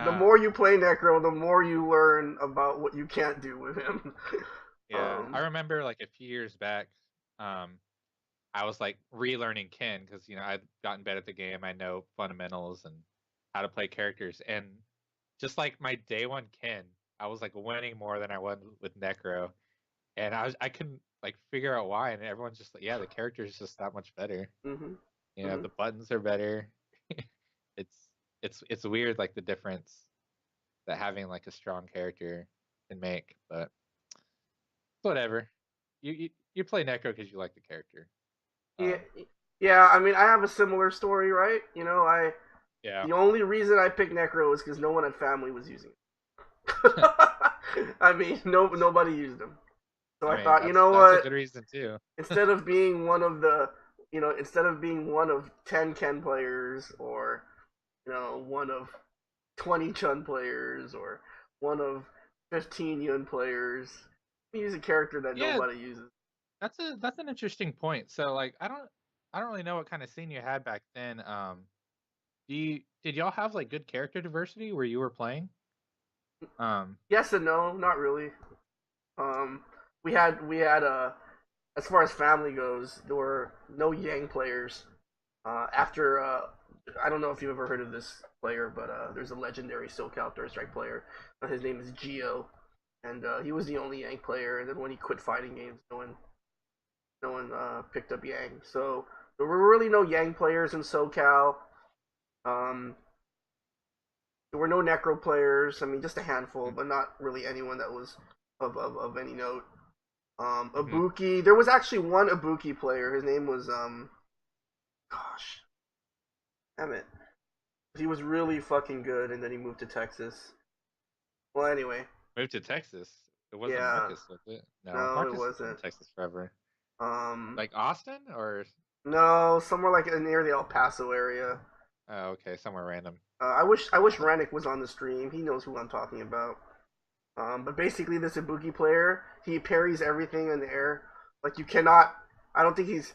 The Um, more you play Necro, the more you learn about what you can't do with him. yeah. I um, remember like a few years back, um, I was like relearning Ken because I'd gotten better at the game. I know fundamentals and how to play characters, and just like my day one Ken, I was like winning more than I won with Necro, and I couldn't like figure out why. And everyone's just like, yeah, the character is just that much better. hmm hmm The buttons are better. it's it's weird like the difference that having like a strong character can make, but whatever. You play Necro because you like the character. Yeah, Um, yeah. I mean, I have a similar story, right? I yeah. the only reason I picked Necro is because no one at family was using it. I mean, nobody used them. So I I mean, thought, you know that's a what? good reason too. Instead of being one of the, instead of being one of 10 Ken players or, one of 20 Chun players or one of 15 Yun players, use a character that Yeah, nobody uses. that's an interesting point. So like I don't really know what kind of scene you had back then. Did y'all have like good character diversity where you were playing? Um, Yes and no, not really. Um, we had as far as family goes, there were no Yang players. After I don't know if you've ever heard of this player, but there's a legendary SoCal Third Strike player. His name is Geo, and he was the only Yang player. And then when he quit fighting games, no one picked up Yang. So there were really no Yang players in SoCal. Um, there were no Necro players. I mean, just a handful, but not really anyone that was of any note. mm-hmm. Ibuki. There was actually one Ibuki player. His name was gosh, damn it. He was really fucking good, and then he moved to Texas. Well, anyway, Moved to Texas. It wasn't yeah, Marcus, was it? No, no, it Marcus has been in wasn't. Texas forever. Um, Like Austin or no, somewhere like near the El Paso area. oh, okay, somewhere random. I wish Rennick was on the stream. He knows who I'm talking about. But basically, this Ibuki player, he parries everything in the air. Like you cannot. I don't think he's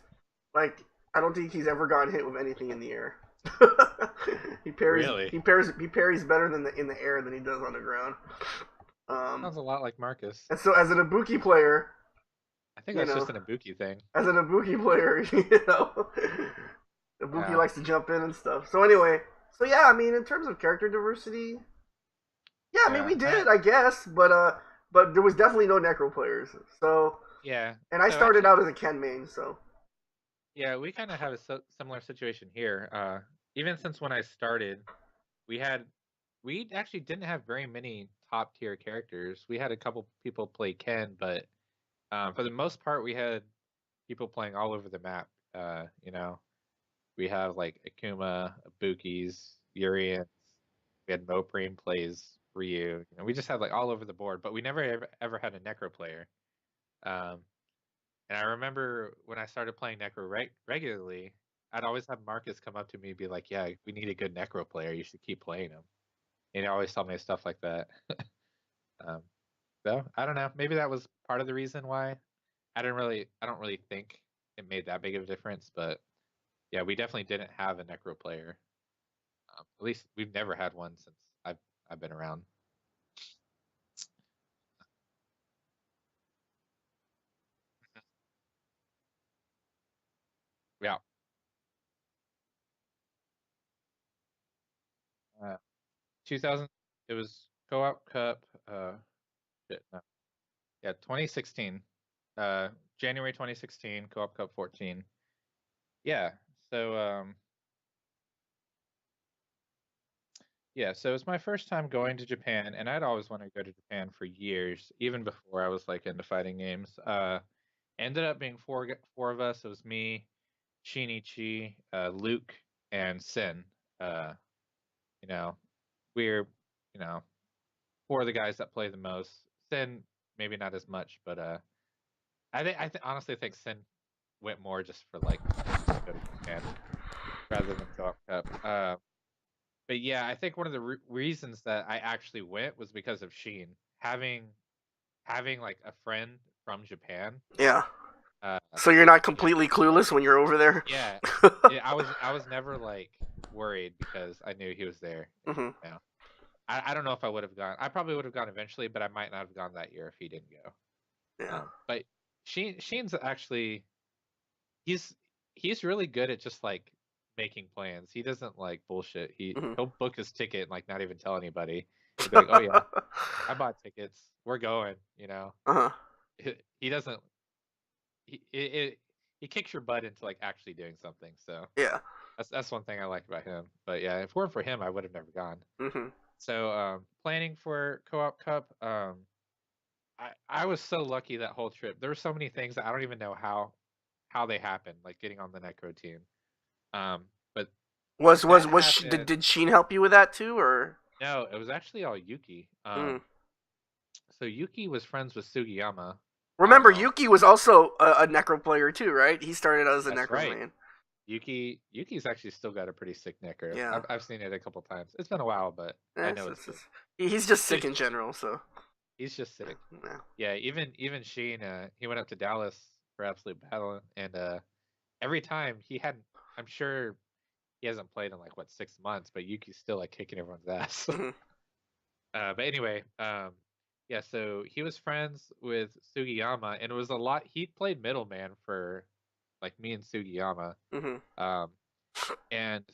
like. I don't think he's ever gotten hit with anything in the air. he parries. Really? He parries better than in the air than he does on the ground. Um, Sounds a lot like Marcus. and so as an Ibuki player, I think you that's know, just an Ibuki thing. as an Ibuki player, you know, Ibuki Yeah. likes to jump in and stuff. So anyway, so yeah, I mean, in terms of character diversity, yeah, I mean, Yeah. we did, I guess, but there was definitely no Necro players. So, Yeah. and I So started actually, out as a Ken main, so yeah, we kind of have a similar situation here. Even since when I started, we had we actually didn't have very many top tier characters. We had a couple people play Ken, but for the most part, we had people playing all over the map. You know, we have like Akuma, Ibukis, Urians. We had Mopreme plays Ryu. You know, we just had like all over the board, but we never ever had a Necro player. Um, and I remember when I started playing Necro regularly, I'd always have Marcus come up to me and be like, "Yeah, we need a good Necro player. You should keep playing him." And he always tell me stuff like that. Um, so I don't know. Maybe that was part of the reason why I don't really think it made that big of a difference. But yeah, we definitely didn't have a Necro player. At least we've never had one since I've been around. Yeah. 2000. It was Co-op Cup. Shit, no. Yeah, 2016. Uh, January 2016, Co-op Cup 14. Yeah. So yeah, so it's my first time going to Japan, and I'd always wanted to go to Japan for years, even before I was like into fighting games. Ended up being four of us. It was me, Shinichi, Luke, and Sin. Uh, you know, we're you know four of the guys that play the most. Sin maybe not as much, but honestly think Sin went more just for like just to go to Japan rather than Co-op Cup. But yeah, I think one of the reasons that I actually went was because of Sheen having like a friend from Japan. yeah. Uh, So you're not yeah, completely clueless when you're over there. yeah. I was never like worried because I knew he was there. hmm You know, I don't know if I would have gone. I probably would have gone eventually, but I might not have gone that year if he didn't go. Yeah. But Sheen's actually he's he's really good at just like making plans. He doesn't like bullshit. hmm He'll book his ticket and like not even tell anybody. He'll be like, "Oh yeah, I bought tickets. We're going." You know, uh-huh. he doesn't. He kicks your butt into like actually doing something. So Yeah. that's one thing I like about him. But yeah, if it weren't for him, I would have never gone. hmm So planning for Co-op Cup, I was so lucky that whole trip. There were so many things that I don't even know how they happened, like getting on the Necro team. But that happened. Did Sheen help you with that too, or? No, it was actually all Yuki. Mm. So Yuki was friends with Sugiyama. I don't Remember, know. Yuki was also a Necro player too, right? He started out as a That's Necro right. main. Yuki's actually still got a pretty sick Necro. Yeah. I've seen it a couple times. It's been a while, but I Eh, know it's sick. he's just sick in general, so. He's just sick. Yeah. Yeah, even Sheen, he went up to Dallas for absolute battle, and every time he hadn't. I'm sure he hasn't played in like what 6 months, but Yuki's still like kicking everyone's ass. hmm But anyway, yeah, so he was friends with Sugiyama, and it was a lot. He played middleman for like me and Sugiyama, hmm um, and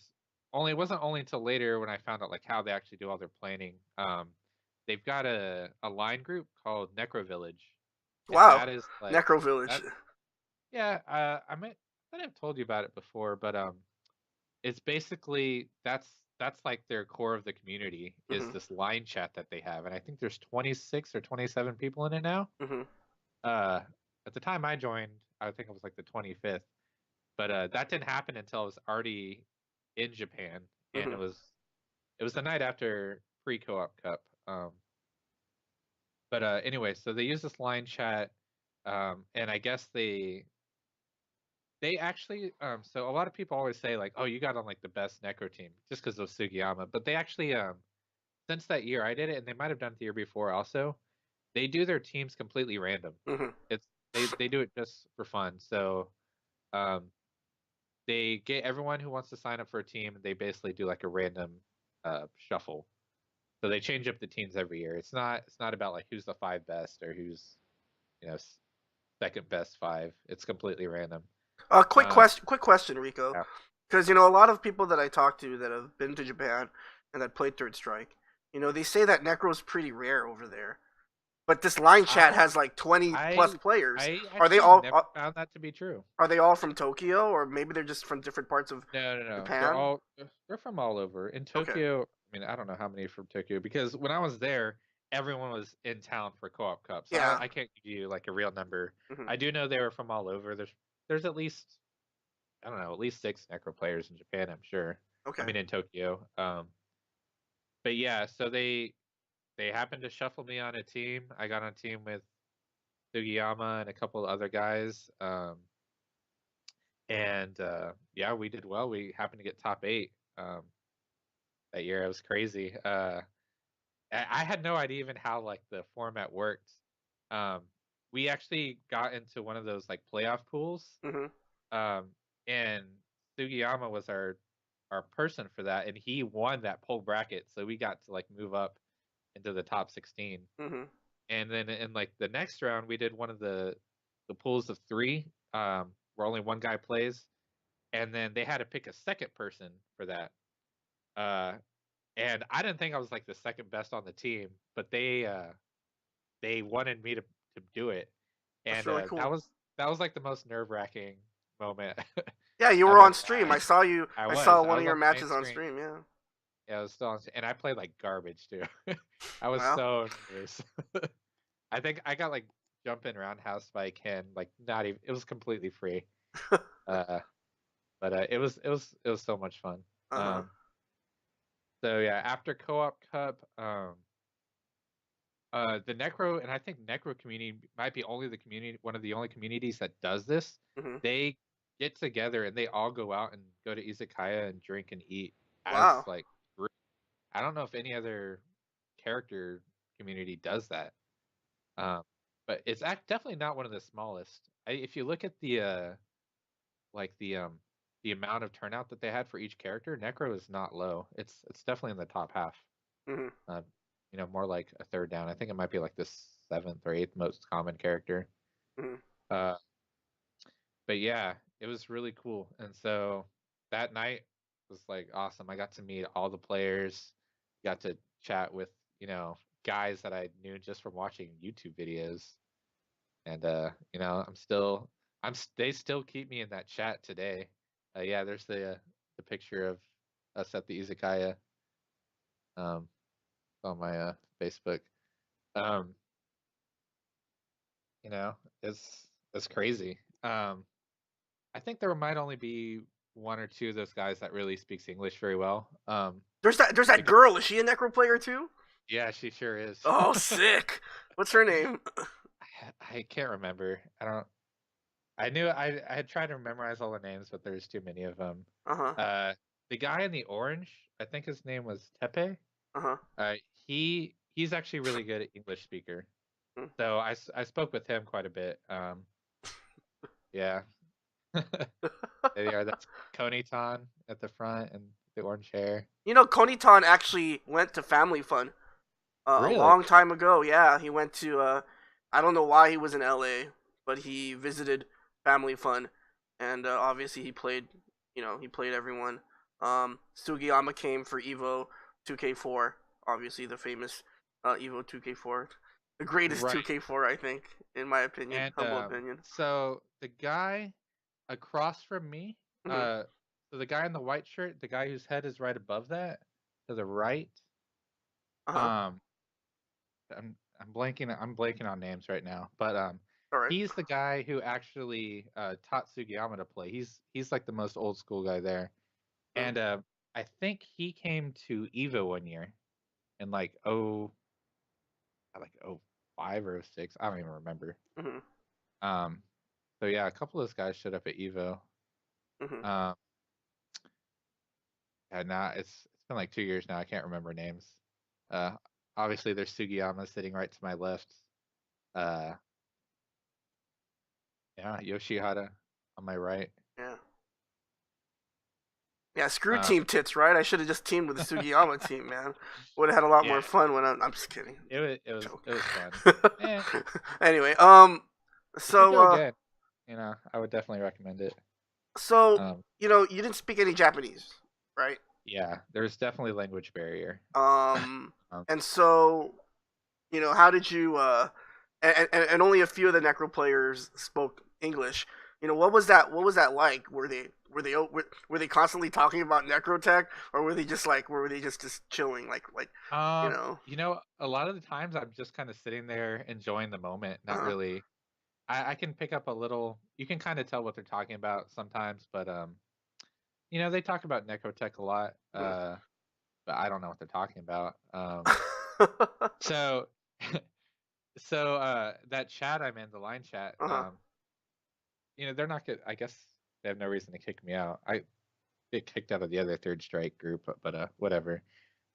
only it wasn't only until later when I found out like how they actually do all their planning. They've got a line group called Necro Village, and Wow. that is like Necro Village. that. Yeah, I might have told you about it before, but it's basically that's like their core of the community is hmm this line chat that they have, and I think there's 26 or 27 people in it now. hmm uh at the time I joined, I think it was like the 25th, but that didn't happen until I was already in Japan, and hmm it was the night after pre co-op cup. But anyway, so they use this line chat, and I guess they actually so a lot of people always say like, oh, you got on like the best Necro team just because of Sugiyama, but they actually since that year I did it, and they might have done it the year before also. They do their teams completely random. hmm It's they do it just for fun. So um they get everyone who wants to sign up for a team. They basically do like a random shuffle. So they change up the teams every year. It's not about like who's the five best or who's you know second best five. It's completely random. Uh, Quick question, Rico. yeah. Because a lot of people that I talk to that have been to Japan and that played Third Strike, they say that Necro's pretty rare over there. But this line chat I has like 20 plus I players. I Are they actually all never found that to be true. are they all from Tokyo, or maybe they're just from different parts of No, no, no. They're Japan? all they're from all over. In Okay. Tokyo, I mean, I don't know how many from Tokyo because when I was there, everyone was in town for Co-op Cup. So Yeah. I can't give you like a real number. Hmm. I do know they were from all over. There's at least I don't know, at least 6 Necro players in Japan, I'm sure. I Okay. mean in Tokyo. But yeah, so they happened to shuffle me on a team. I got on a team with Sugiyama and a couple of other guys. And yeah, we did well. We happened to get top 8 that year. It was crazy. I had no idea even how like the format worked. Um, we actually got into one of those like playoff pools, Hmm. um, and Sugiyama was our person for that, and he won that pool bracket, so we got to like move up into the top 16. Hmm. And then in like the next round, we did one of the pools of 3, where only one guy plays, and then they had to pick a second person for that. Uh, and I didn't think I was like the second best on the team, but they wanted me to do it, That's and really cool. that was like the most nerve wracking moment Yeah, you were I've on ever stream. had. I saw I one of was your on the main matches on screen. stream. Yeah. Yeah, I was still on, and I played like garbage too. I was Wow. so nervous. I think I got like jumping roundhouse by Ken, like not even. It was completely free. Uh, but it was so much fun. Uh huh. Um, so yeah, after Co-op Cup, the Necro and I think Necro community might be only the community, one of the only communities that does this. Hmm. They get together and they all go out and go to izakaya and drink and eat as Wow. like group. I don't know if any other character community does that. Um, but it's definitely not one of the smallest. If you look at like the amount of turnout that they had for each character, Necro is not low. It's definitely in the top half. Hmm. Uh, more like a third down. I think it might be like the seventh or eighth most common character. Hmm. Uh, but yeah, it was really cool. And so that night was like awesome. I got to meet all the players, got to chat with, guys that I knew just from watching YouTube videos. And they still keep me in that chat today. Yeah, there's the picture of us at the izakaya um on my Facebook. Um, you know, it's crazy. I think there might only be one or two of those guys that really speaks English very well. There's that Because girl. Is she a Necro player too? yeah, she sure is. Oh, sick. What's her name? I can't remember. I don't. I knew I had tried to memorize all the names, but there's too many of them. Uh huh. Uh, the guy in the orange, I think his name was Tepe. Uh huh. Uh, he's actually really good at English speaker. So I spoke with him quite a bit. Yeah. There they are. That's Konitan at the front and the orange hair. Konitan actually went to Family Fun a Really? long time ago. Yeah, he went to. I don't know why he was in LA, but he visited Family Fun, and obviously he played. He played everyone. Sugiyama came for Evo 2K4. Obviously, the famous Evo 2K4, the greatest Right. 2K4, I think, in my opinion, And humble opinion. so the guy across from me, Hmm. uh, so the guy in the white shirt, the guy whose head is right above that, to the right, Uh huh. um, I'm blanking on names right now, but All right. he's the guy who actually taught Sugiyama to play. He's like the most old school guy there, and I think he came to Evo one year in like oh 05 or 06. I don't even remember. Mm-hmm. Um, so yeah, a couple of those guys showed up at Evo. Mm-hmm. Um, and now it's been like 2 years now. I can't remember names. Uh, obviously there's Sugiyama sitting right to my left. Uh, yeah, Yoshihara on my right. Yeah. Yeah, screw Um, Team Tits, right? I should have just teamed with the Sugiyama team, man. Would have had a lot more yeah, fun when I'm just kidding. it was fun. Eh, Anyway, if you so go again, I would definitely recommend it. so Um, you didn't speak any Japanese, right? yeah, there's definitely language barrier. Um, Um, and so how did you and only a few of the Necro players spoke English. What was that like? Were they constantly talking about Necrotech, or were they just chilling, like you um, know a lot of the times I'm just kind of sitting there enjoying the moment, not uh, really. I can pick up a little. You can kind of tell what they're talking about sometimes, but they talk about Necrotech a lot. But I don't know what they're talking about. So that chat I'm in, the line chat, uh-huh. they're not good. I guess they have no reason to kick me out. I get kicked out of the other third strike group, but whatever.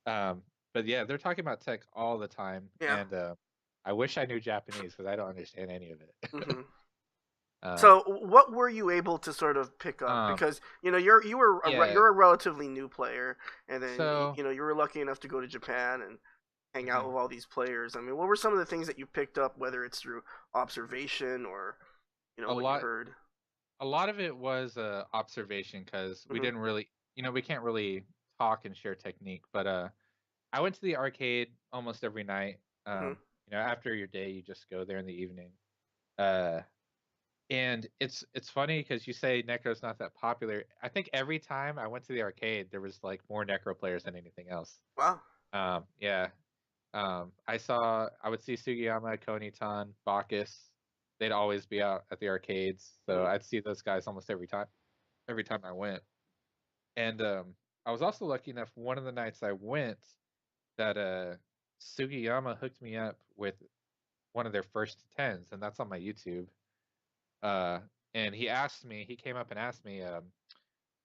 Um, but yeah, they're talking about tech all the time, Yeah. and I wish I knew Japanese because I don't understand any of it. Hmm. um, So, what were you able to sort of pick up? um, Because yeah. you're a relatively new player, and then So you were lucky enough to go to Japan and hang out mhm. with all these players. I mean, what were some of the things that you picked up, whether it's through observation or a what you lot, heard? a lot of it was observation because we Hmm. didn't really, we can't really talk and share technique. But I went to the arcade almost every night. Hmm. After your day, you just go there in the evening. Uh, and it's funny because you say Necro's not that popular. I think every time I went to the arcade, there was like more Necro players than anything else. Wow. Yeah. I would see Sugiyama, Konitan, Bacchus. They'd always be out at the arcades, so Hmm. I'd see those guys almost every time. Every time I went, and I was also lucky enough. One of the nights I went, that Sugiyama hooked me up with one of their first tens, and that's on my YouTube. Uh, and he came up and asked me,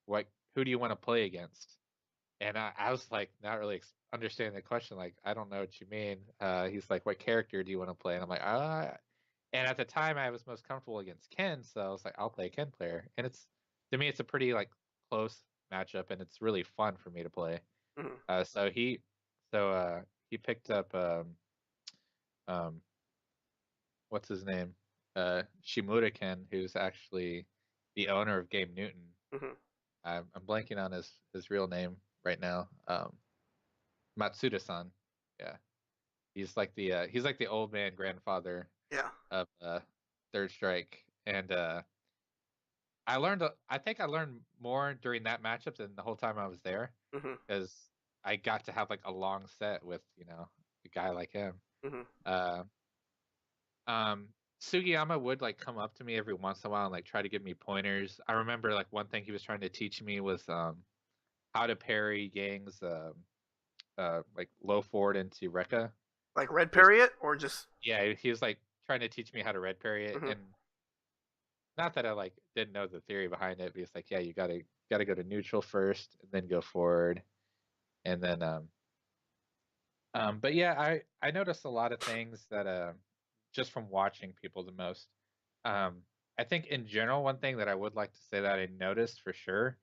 what, who do you want to play against? And I was like, not really understanding the question. Like, I don't know what you mean. He's like, what character do you want to play? And I'm like, And at the time, I was most comfortable against Ken, so I was like, I'll play a Ken player. And to me, it's a pretty like close matchup, and it's really fun for me to play. Hmm. Uh, so he, so he picked up um, what's his name? Shimura Ken, who's actually the owner of Game Newton. Hmm. I'm blanking on his real name right now. Matsuda-san. Yeah, he's like the old man grandfather Yeah. of Third Strike, and I think I learned more during that matchup than the whole time I was there, Hmm. because I got to have like a long set with a guy like him. Hmm. Uh, um, Sugiyama would like come up to me every once in a while and like try to give me pointers. I remember like one thing he was trying to teach me was how to parry Yang's like low forward into Rekka. Like Red There's Parry it, or just. Yeah, he was like trying to teach me how to red parry it, Hmm. and not that I like didn't know the theory behind it, but it's like, yeah, you gotta go to neutral first and then go forward, and then but yeah, I noticed a lot of things that just from watching people the most. Um, I think in general, one thing that I would like to say that I noticed for sure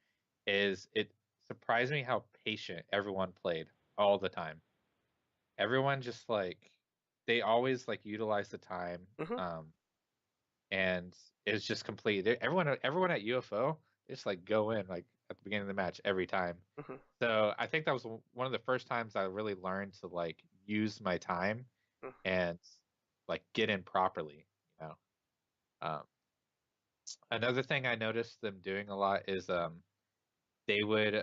is it surprised me how patient everyone played all the time. Everyone just like they always like utilize the time. Hmm. Um, and it's just complete. Everyone at UFO, they just like go in like at the beginning of the match every time. Hmm. So I think that was one of the first times I really learned to like use my time and like get in properly. You know, um, another thing I noticed them doing a lot is they would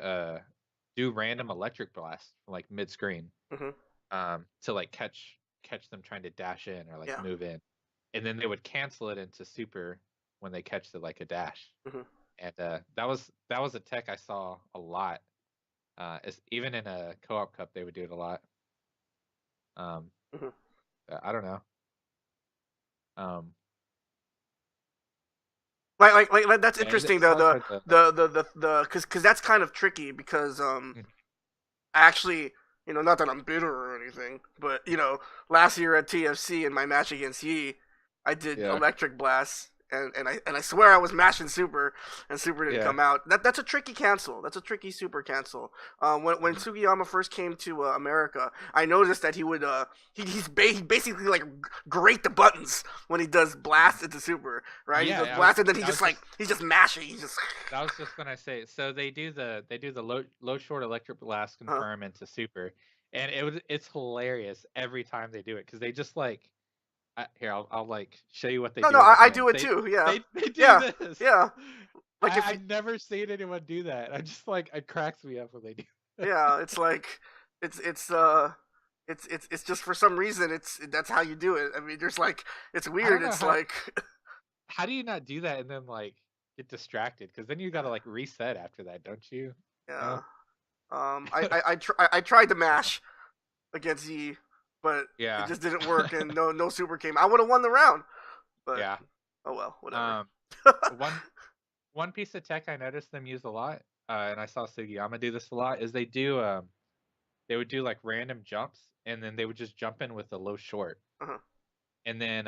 do random electric blasts from like mid screen Hmm. to like catch them trying to dash in or like Yeah. move in, and then they would cancel it into super when they catch the like a dash. Hmm. And that was a tech I saw a lot. Even in a co-op cup, they would do it a lot. Um, Hmm. I don't know. Um, Like that's yeah, interesting it's though, always hard to like. the because that's kind of tricky because Mm, I actually, not that I'm bitter or anything, but last year at TFC in my match against Yi, I did yeah. electric blasts, and I swear I was mashing super, and super didn't Yeah. come out. That's a tricky cancel. That's a tricky super cancel. When Mhm. Sugiyama first came to America, I noticed that he would he basically like grate the buttons when he does blast into super, right? He Yeah, does blast, and then I was he's just mashing. He's just I was just gonna say, so they do the low short electric blast uh, confirm into super, and it's hilarious every time they do it because they just like here I'll like show you what they no, do no, with the I do fans. it too. Yeah, They do yeah, this. yeah. Like if you, I've never seen anyone do that. I just like it cracks me up when they do. yeah, it's like it's it's uh it's just for some reason it's that's how you do it. I mean, there's like it's I don't weird. know It's like how do you not do that and then like get distracted because then you got to like reset after that, don't you? yeah. No. I tried to mash against Z, but it Yeah. just didn't work, and no super came. I would have won the round, but Yeah. oh well, whatever. Um. One one piece of tech I noticed them use a lot, and I saw Sugiyama do this a lot, is they would do like random jumps and then they would just jump in with a low short Uh-huh. and then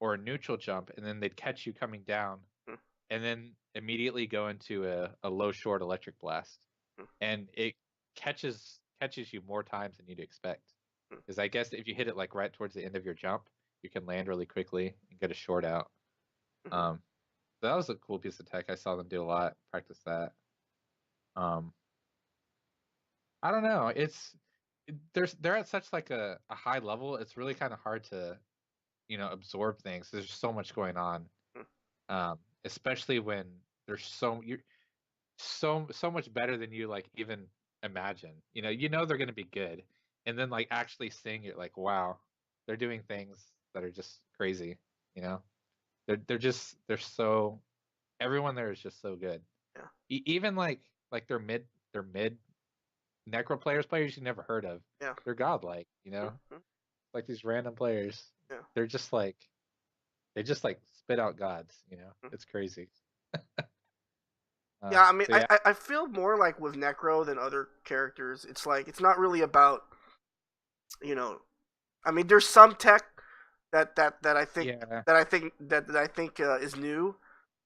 or a neutral jump and then they'd catch you coming down Hmm. and then immediately go into a low short electric blast Hmm. and it catches you more times than you'd expect Hmm. because I guess if you hit it like right towards the end of your jump you can land really quickly and get a short out. Hmm. um so that was a cool piece of tech. I saw them do a lot, practice that. um I don't know. They're at such like a high level. It's really kind of hard to absorb things. There's so much going on, Hmm. especially when there's you're so much better than you like even imagine. They're gonna be good, and then like actually seeing it, like wow, they're doing things that are just crazy. You know, they're so everyone there is just so good. Yeah. Even like their mid necro players you never heard of. Yeah. They're godlike, Hmm. like these random players. Yeah. They're just like they just like spit out gods. Hmm. It's crazy. Yeah, I mean, So yeah, I feel more like with Necro than other characters. It's like it's not really about you know. I mean, there's some tech that I think yeah, that I think is new,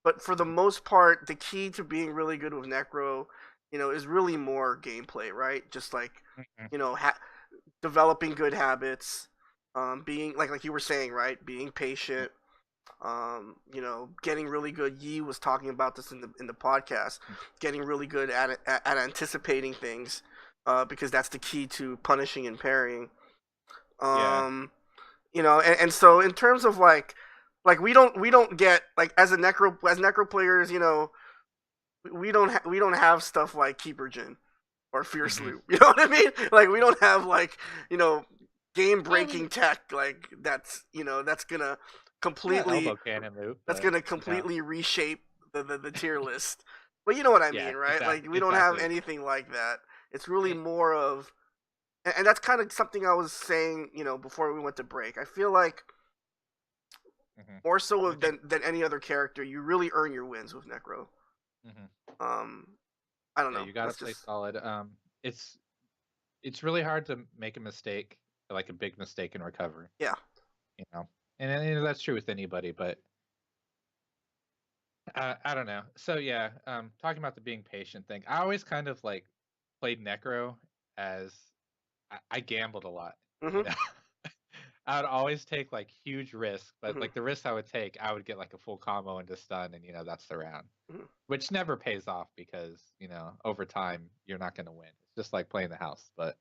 but for the most part, the key to being really good with Necro, is really more gameplay, right? Just like mhm, you know, developing good habits, being like you were saying, right? Being patient, getting really good. Yi was talking about this in the podcast. mhm. Getting really good at anticipating things, because that's the key to punishing and parrying. Yeah, And so in terms of like we don't get like as necro players, we don't have stuff like keeper Jin or fierce hmm loop. You know what I mean? Like we don't have like you know game I mean, breaking tech like that's gonna yeah, completely elbow cannon loop, that's but gonna completely reshape the tier list. But you know what I yeah, mean, right? exactly, Like we don't have exactly. anything like that. It's really And, more of and that's kind of something I was saying, before we went to break. I feel like mhm. more so When you, than any other character, you really earn your wins with Necro. mhm. Um, I don't Yeah, know. you gotta That's play just solid. It's it's really hard to make a mistake, like a big mistake in recovery. yeah. You know, and that's true with anybody, but I don't know. So yeah, talking about the being patient thing, I always kind of like played Necro as I gambled a lot. You Mhm. know, I would always take like huge risks, but Mhm. like the risks I would take, I would get like a full combo into stun, and that's the round, Mhm. which never pays off because over time you're not going to win. It's just like playing the house, but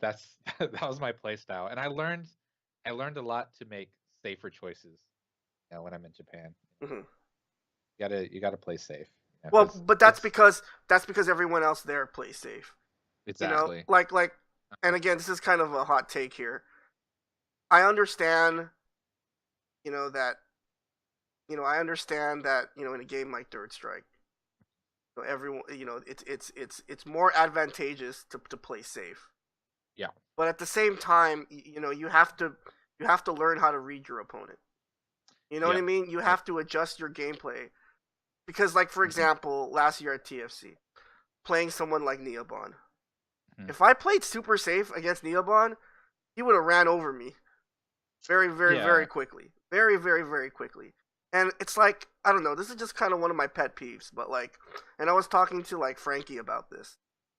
that's that was my play style, and I learned a lot to make safer choices. When I'm in Japan, Mhm. you gotta play safe, Well, because but it's that's because everyone else there plays safe. exactly. And again, this is kind of a hot take here. I understand, that I understand that in a game like Third Strike, everyone, it's more advantageous to play safe. Yeah. But at the same time, you have to learn how to read your opponent. You know what I Yep. mean? You Yep. have to adjust your gameplay because, like for Mhm, example, last year at TFC, playing someone like Neobon. mhm. If I played super safe against Neobon, he would have ran over me very, very, very Yeah. quickly, very, very, very quickly. And it's like, I don't know, this is just kind of one of my pet peeves, but like, and I was talking to like Frankie about this,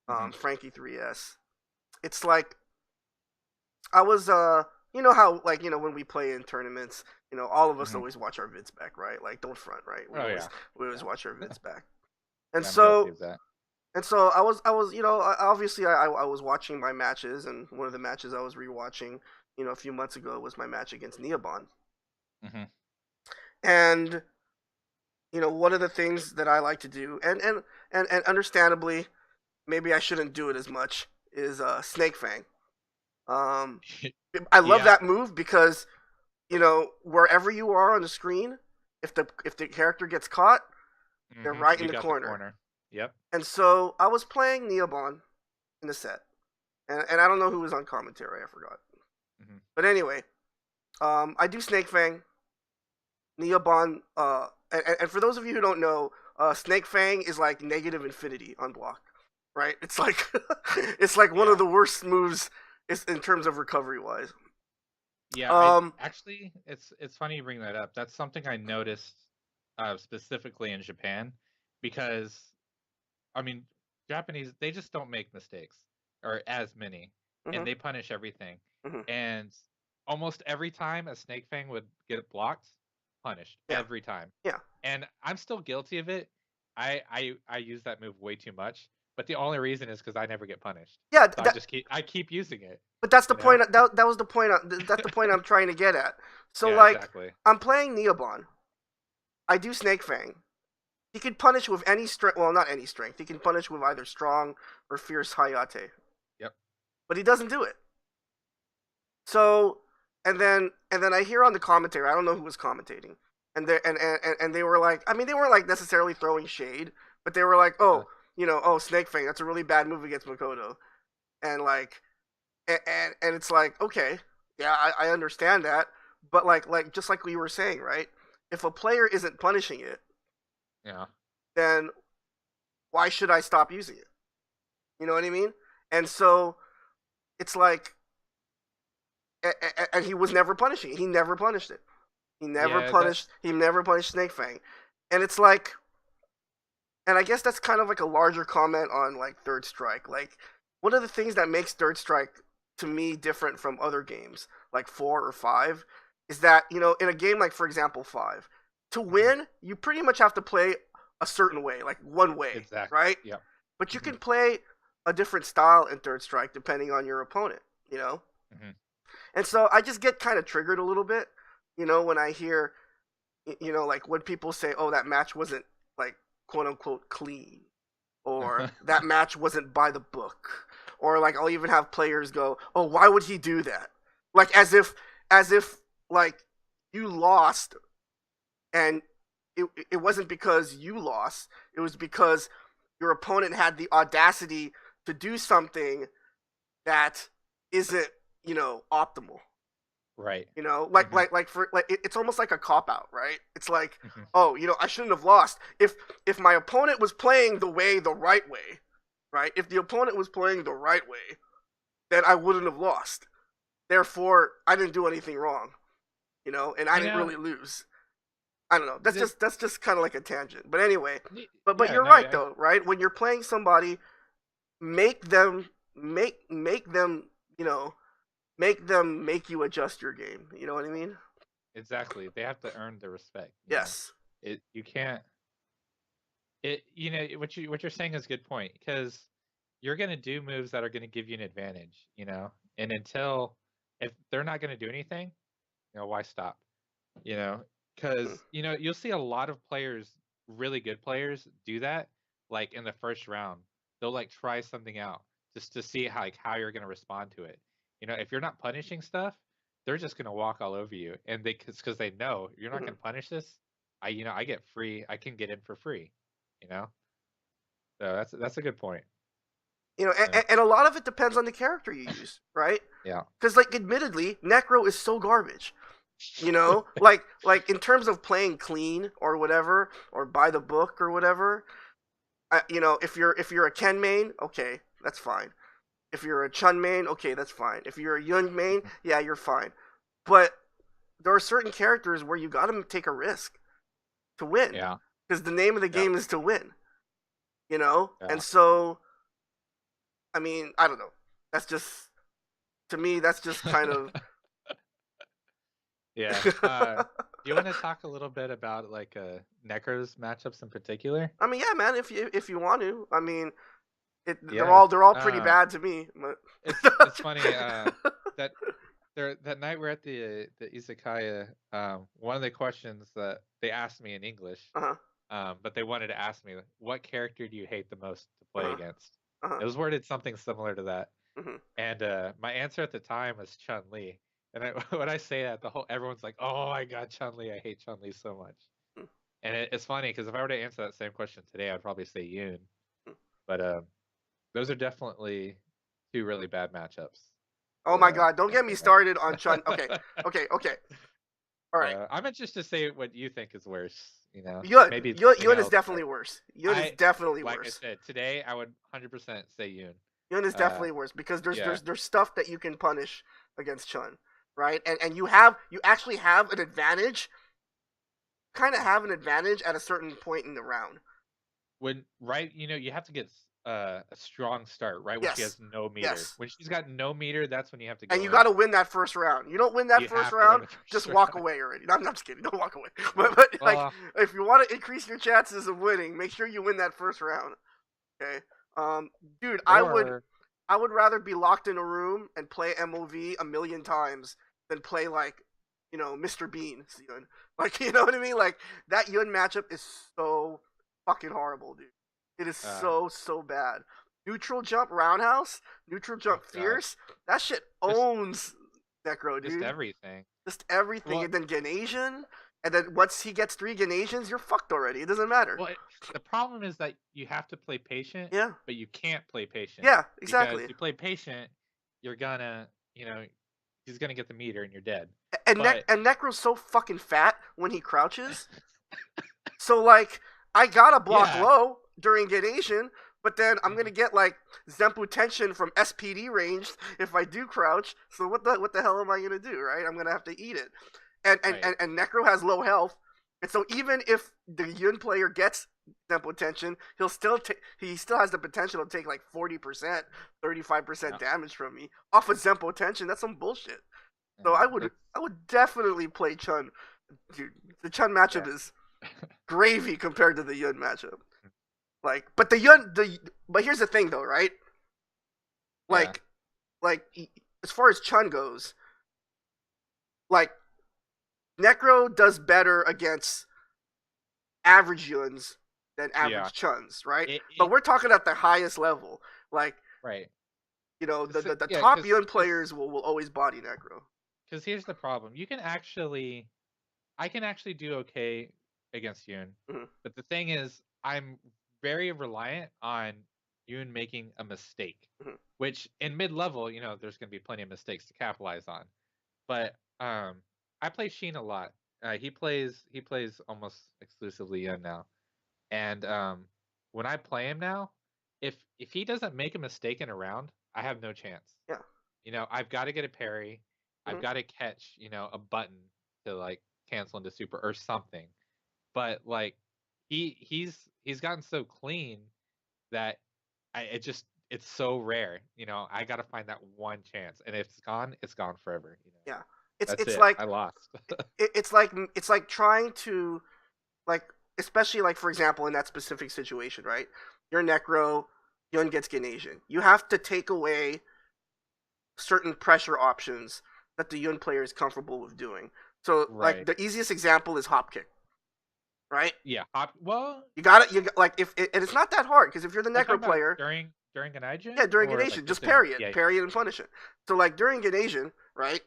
Hmm. Frankie 3S. It's like, I was, you know how, like, when we play in tournaments, all of us Hmm. always watch our vids back, right? Like, don't front, right? We Oh always, yeah, we always yeah, watch our vids back. And yeah. I'm guilty so, of that. I was, obviously I was watching my matches, and one of the matches I was rewatching, a few months ago was my match against Neobon. Hmm. And one of the things that I like to do, and understandably, maybe I shouldn't do it as much, is Snake Fang. Um, I love Yeah. that move because wherever you are on the screen, if the character gets caught, they're Hmm. right in You the got the corner. corner. Yep. And so I was playing Neobon in the set, and I don't know who was on commentary. I forgot. Hmm. But anyway, I do Snake Fang, Neobon, and for those of you who don't know, Snake Fang is like negative infinity on block, right? It's like it's like one of Yeah. the worst moves in terms of recovery wise. Yeah. I Um, actually, it's funny you bring that up. That's something I noticed specifically in Japan, because I mean, Japanese, they just don't make mistakes or as many, and mhm, they punish everything. mhm, And almost every time a snake fang would get blocked, punished yeah, every time. yeah, And I'm still guilty of it. I use that move way too much, but the only reason is because I never get punished. yeah. So I keep using it, But that's the you know? point. That was the point. That's the point I'm trying to get at. So Yeah, like, exactly. I'm playing Neobon. I do Snake Fang. He can punish with any strength. Well, not any strength. He can punish with either strong or fierce Hayate. Yep. But he doesn't do it. So, and then I hear on the commentary. I don't know who was commentating, and they were like, I mean, they weren't like necessarily throwing shade, but they were like, Uh-huh. oh, Snake Fang. That's a really bad move against Makoto, and like, and it's like, okay, yeah, I understand that, but like just like we were saying, right? If a player isn't punishing it, Yeah. then why should I stop using it? You know what I mean? And so it's like, and he was never punishing it. He never punished it. He never Yeah, punished. He never punished Snake Fang, and it's like, and I guess that's kind of like a larger comment on like Third Strike. Like, one of the things that makes Third Strike to me different from other games like 4 or 5 is that in a game like, for example, 5, to mhm, win you pretty much have to play a certain way, like one way, exactly. right? Yep. But you Hmm. can play a different style in Third Strike depending on your opponent, you know. Hmm. And so I just get kind of triggered a little bit, when I hear, like when people say, "Oh, that match wasn't like quote unquote clean," or "That match wasn't by the book," or like I'll even have players go, "Oh, why would he do that?" Like as if like you lost, and it wasn't because you lost. It was because your opponent had the audacity to do something that isn't, optimal. Right. Like Hmm. for like it's almost like a cop out, right? It's like, Hmm. oh, I shouldn't have lost if my opponent was playing the right way, right? If the opponent was playing the right way, then I wouldn't have lost. Therefore, I didn't do anything wrong, and I You didn't know, really lose. I don't know. That's the, just kind of like a tangent. But anyway, but yeah, you're no, right though, right? When you're playing somebody, make them, you know, make them make you adjust your game. You know what I mean? exactly. They have to earn the respect, you know. Yes. You can't what you're saying is a good point, because you're going to do moves that are going to give you an advantage, you know. And until if they're not going to do anything, why stop? You know, Mm. because you'll see a lot of players, really good players, do that. Like in the first round, they'll like try something out just to see how you're going to respond to it. If you're not punishing stuff, they're just going to walk all over you, and because they know you're not Mhm. going to punish this. I get free. I can get in for free. You know, so that's a good point. Yeah. And a lot of it depends on the character you use, right? Yeah. Because, like, admittedly, Necro is so garbage. Like in terms of playing clean or whatever, or by the book or whatever. If you're a Ken main, okay, that's fine. If you're a Chun main, okay, that's fine. If you're a Yun main, Mhm. yeah, you're fine. But there are certain characters where you got to take a risk. to win, Yeah. because the name of the Yep. game is to win. You know, Yeah. and so I mean, I don't know. That's just to me. That's just kind of. Yeah. Do you want to talk a little bit about like Necros matchups in particular? I mean, yeah, man. If you want to, I mean, Yeah. they're all pretty Uh, bad to me. But it's funny that that night we're at the izakaya. One of the questions that they asked me in English, uh-huh, but they wanted to ask me, what character do you hate the most to play uh-huh, against? uh-huh. It was worded something similar to that, Mm-hmm. and my answer at the time was Chun Li. And when I say that, everyone's like, "Oh my God, Chun Li! I hate Chun Li so much." And it's funny because if I were to answer that same question today, I'd probably say Yoon. But those are definitely two really bad matchups. Oh my God! Don't get me started on Chun. Okay, okay, okay. All right. I'm anxious to say what you think is worse. You know, Yun, maybe it's something Yun is else. But definitely worse. Yun is I, definitely like I worse. said, today I would 100% say Yoon. Yun is Uh, definitely worse because there's yeah, there's there's stuff that you can punish against Chun, right? And you actually have an advantage, kind of have an advantage at a certain point in the round. when right, you have to get a strong start right when she Yes, has no meter. yes. When she's got no meter, that's when you have to And go you in. got to win that first round. You don't win that You first have to win round, the first just walk round. away already. No, I'm just kidding. Don't walk away. Yeah. But like, Well, if you want to increase your chances of winning, make sure you win that first round. Okay. Dude, or I would rather be locked in a room and play MOV a million times than play like, Mr. Bean. Like, you know what I mean? Like that Yun matchup is so fucking horrible, dude. It is uh, so bad. Neutral jump roundhouse, neutral oh jump God, fierce. That shit just owns Necro, just dude. everything. Just everything. Well, And then Ganasian. And then once he gets 3 Ganasians, you're fucked already. It doesn't matter. the problem is that you have to play patient, Yeah. but you can't play patient Yeah, because exactly. you play patient, you're gonna, he's gonna get the meter and you're dead. And But Necro's so fucking fat when he crouches. So like I gotta block yeah, low during Ganation, but then I'm mhm, gonna get like Zempu tension from SPD range if I do crouch. So what the hell am I gonna do, right? I'm gonna have to eat it. And and, right. and, and Necro has low health. And so even if the Yun player gets Zempu tension, he still has the potential to take like 40%, 35% Yeah, damage from me off of Zempo tension. That's some bullshit. So yeah, I would definitely play Chun. Dude, the Chun matchup yeah, is gravy compared to the Yun matchup. Like, but but here's the thing though, right? yeah, Like, like as far as Chun goes, like Necro does better against average Yuns than yeah. average Chuns, right? It, But it we're talking at the highest level. Like, right. the Yeah, top Yun players will always body Necro. because here's the problem. I can actually do okay against Yoon, Mm-hmm. but the thing is, I'm very reliant on Yoon making a mistake, Mm-hmm. which in mid level, there's going to be plenty of mistakes to capitalize on. But I play Sheen a lot. He plays almost exclusively Yoon now, and when I play him now, if he doesn't make a mistake in a round, I have no chance. Yeah. I've got to get a parry. I've Mm-hmm. got to catch, a button to like cancel into super or something. But like he's gotten so clean that it's so rare. I got to find that one chance, and if it's gone forever. Yeah. It's That's it's it. like I lost. it's like trying to like especially like for example in that specific situation, right? You're Necro, Yun gets Ganasian. You have to take away certain pressure options that the Yun player is comfortable with doing. So like Right. the easiest example is hop kick, right? Yeah. Well, You got it. Like if and it's not that hard because if you're the are you talking Necro about player, during an yeah, IGN during or like Ganasian, just just in parry it, yeah. parry it and punish it. So like during Ganasian, right?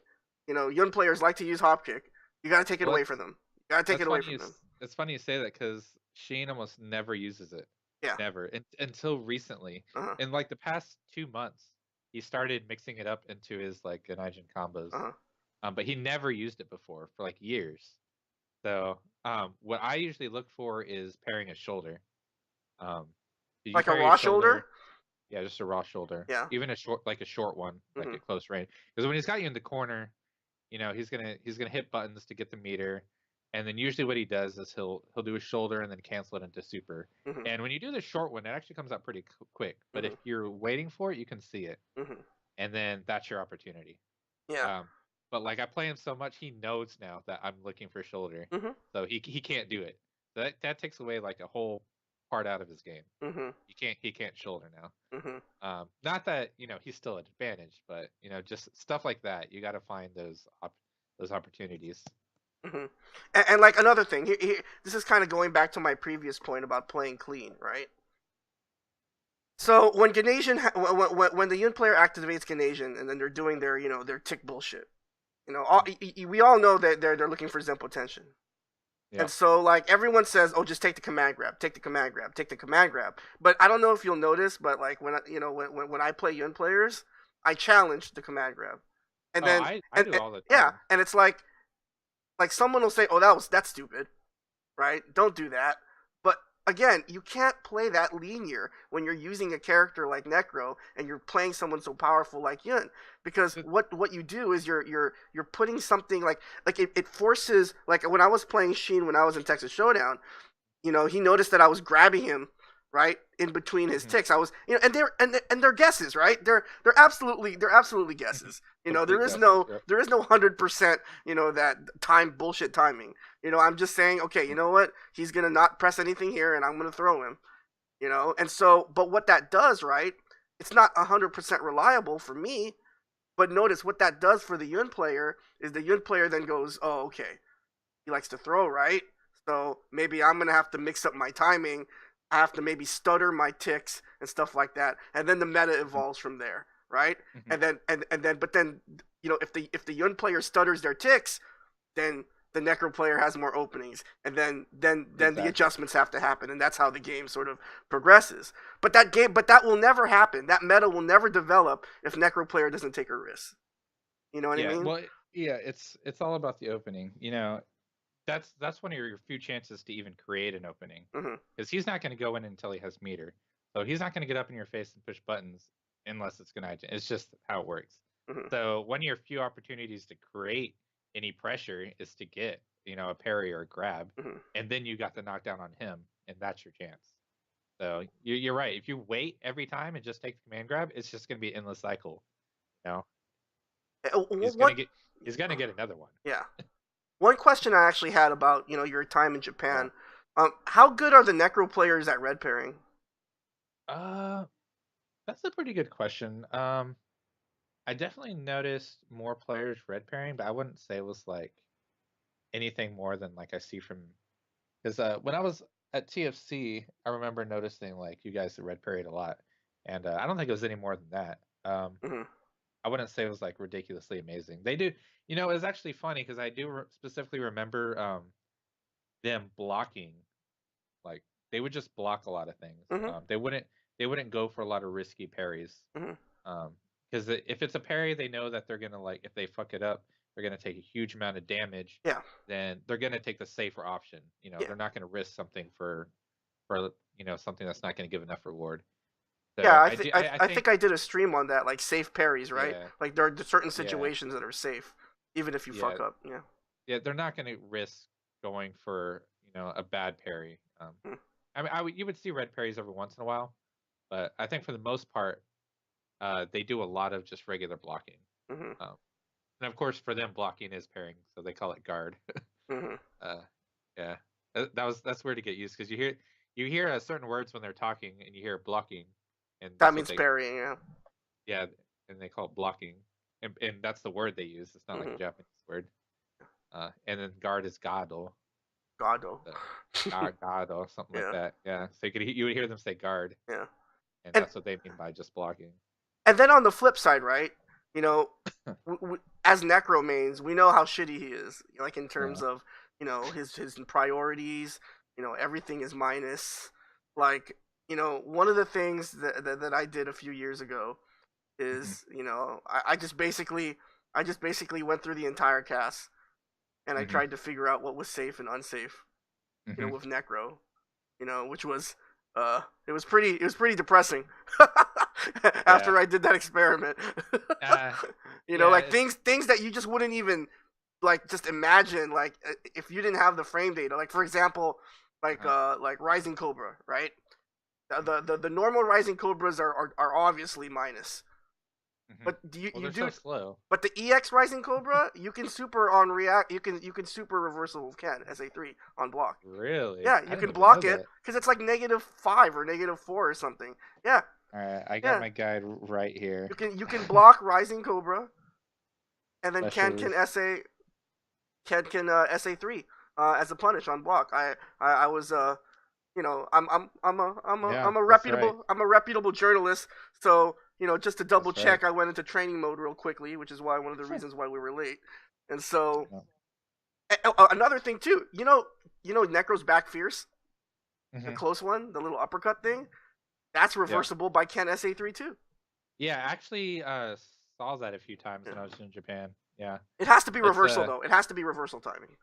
Yun players like to use hop kick. You got to take it Well, away from them. You got to take that's it away funny. from them. It's funny you say that because Shane almost never uses it, Yeah. never until recently. Uh huh. In like the past 2 months, he started mixing it up into his like Gaijin combos. Uh huh. But he never used it before for like years. So what I usually look for is pairing a shoulder. Um, you Like a pair your raw shoulder. shoulder, yeah, just a raw shoulder, Yeah. even a short one, like Mhm. at close range. Because when he's got you in the corner, he's gonna hit buttons to get the meter. and then usually what he does is he'll do a shoulder and then cancel it into super. Mhm. And when you do the short one, it actually comes out pretty quick. But if Mhm. you're waiting for it, you can see it, Mhm. and then that's your opportunity. Yeah. Um, but like I play him so much, he knows now that I'm looking for shoulder, Mhm. so he can't do it. So that takes away like a whole part out of his game. Mhm. He can't shoulder now. Mhm. Not that he's still at advantage, but just stuff like that. You got to find those opportunities. Mhm. And like another thing, this is kind of going back to my previous point about playing clean, right? So when Ganasian, when the Yun player activates Ganasian, and then they're doing their their tick bullshit, we all know that they're looking for Zen potential. And Yep. so, like, everyone says, "Oh, just take the command grab, take the command grab, take the command grab." But I don't know if you'll notice, but like when I play Yun players, I challenge the command grab, and Oh, then I do all the yeah, time. and it's like someone will say, "Oh, that's stupid," right? Don't do that. But again, you can't play that linear when you're using a character like Necro and you're playing someone so powerful like Yun, because The- what you do is you're putting something like it forces, like when I was playing Sheen when I was in Texas Showdown, he noticed that I was grabbing him right in between his mhm, ticks. I was, and they're guesses, right? They're absolutely guesses. Complete guesses. Yep. There is no 100%, that time bullshit timing. I'm just saying, okay, you Mhm, know what? He's gonna not press anything here, and I'm gonna throw him. And so, but what that does, right? It's not 100% reliable for me. But notice what that does for the Yun player is the Yun player then goes, oh, okay, he likes to throw, right? So maybe I'm gonna have to mix up my timing. I have to maybe stutter my ticks and stuff like that, and then the meta mhm, evolves from there, right? mhm. But then if the Yun player stutters their ticks, then the Necro player has more openings, and then the Exactly. adjustments have to happen, and that's how the game sort of progresses. But that will never happen. That meta will never develop if Necro player doesn't take a risk. You know what I Yeah. mean? Well, yeah. It's all about the opening. That's one of your few chances to even create an opening, Mm-hmm. because he's not going to go in until he has meter. So he's not going to get up in your face and push buttons unless it's going to. It's just how it works. Mm-hmm. So one of your few opportunities to create any pressure is to get a parry or a grab, Mm-hmm. and then you got the knockdown on him, and that's your chance. So you're right. If you wait every time and just take the command grab, it's just going to be an endless cycle. You know, he's going to What? get he's going to get another one. Yeah. One question I actually had about your time in Yeah. Japan. How good are the Necro players at red pairing? Uh, that's a pretty good question. I definitely noticed more players red pairing, but I wouldn't say it was like anything more than like I see from because when I was at TFC, I remember noticing like you guys red parried a lot, and I don't think it was any more than that. Hmm. I wouldn't say it was like ridiculously amazing. They do, it's actually funny because I do specifically remember them blocking. Like they would just block a lot of things. Hmm. They wouldn't go for a lot of risky parries. Hmm. Um, because if it's a parry, they know that they're gonna like if they fuck it up, they're gonna take a huge amount of damage. Yeah. Then they're gonna take the safer option. Yeah. They're not gonna risk something for something that's not gonna give enough reward. Yeah. So I I think do I, I I think think I did a stream on that, like safe parries, right? yeah, Like there are certain yeah, situations that are safe, even if you yeah, fuck up. Yeah. yeah. They're not gonna risk going for a bad parry. Mm-hmm. I mean you would see red parries every once in a while, but I think for the most part, they do a lot of just regular blocking. Mm-hmm. Um, and of course, for them, blocking is pairing, so they call it guard. Mm-hmm. uh, yeah, that's where to get used because you hear certain words when they're talking, and you hear blocking, and That that's what means they parrying. Yeah. yeah, and they call it blocking, and that's the word they use. It's not like Mm-hmm. a Japanese word. And then guard is gado, Gado. uh, gado, something like Yeah. that. Yeah, so you would hear them say guard, Yeah. and And that's what they mean by just blocking. and then on the flip side, right? You know, as Necro mains, we know how shitty he is. Like in terms Yeah. of his priorities. Everything is minus. Like one of the things that I did a few years ago Hmm. is I just basically went through the entire cast and I Hmm. tried to figure out what was safe and unsafe. Hmm. With Necro. Which was it was pretty depressing Yeah. after I did that experiment. Uh, yeah, Like it's things that you just wouldn't even like just imagine like if you didn't have the frame data, like for example, Uh-huh. like Rising Cobra, right? The normal Rising Cobras are obviously minus, Hmm. but do you Well, you they're do so slow. but the EX Rising Cobra, you can super on react. You can super reversal Ken SA3 on block. Really? Yeah, I you didn't can even know block it that. because it's like -5 or -4 or something. Yeah, All right, I got yeah. my guide right here. You can block Rising Cobra, and then Ken Special. can SA3 as a punish on block. I was Yeah, I'm a that's right. reputable journalist. So just to double That's right. check, I went into training mode real quickly, which is why one of the reasons why we were late. And so Yeah. another thing too, Necro's back fierce, the Hmm. close one, the little uppercut thing, that's Yeah. reversible by Ken SA3 too. Yeah, I actually saw that a few times Yeah. when I was in Japan. Yeah. It has to be It's reversal though. It has to be reversal timing.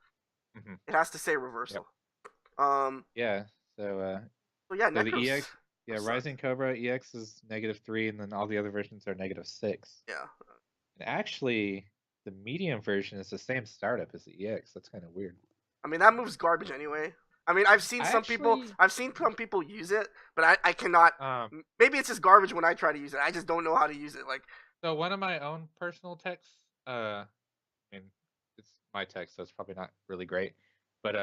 mhm. It has to say Yep. reversal. Um. Yeah. So So yeah, so the Necros EX, yeah, suck. Rising Cobra EX is -3, and then all the other versions are -6. Yeah. And actually, the medium version is the same startup as the EX. That's kind of weird. I mean that move's garbage anyway. I mean I've seen I some people actually, I've seen some people use it, but I cannot. um, Maybe it's just garbage when I try to use it. I just don't know how to use it. Like so one of my own personal techs, I mean, it's my tech, so it's probably not really great, but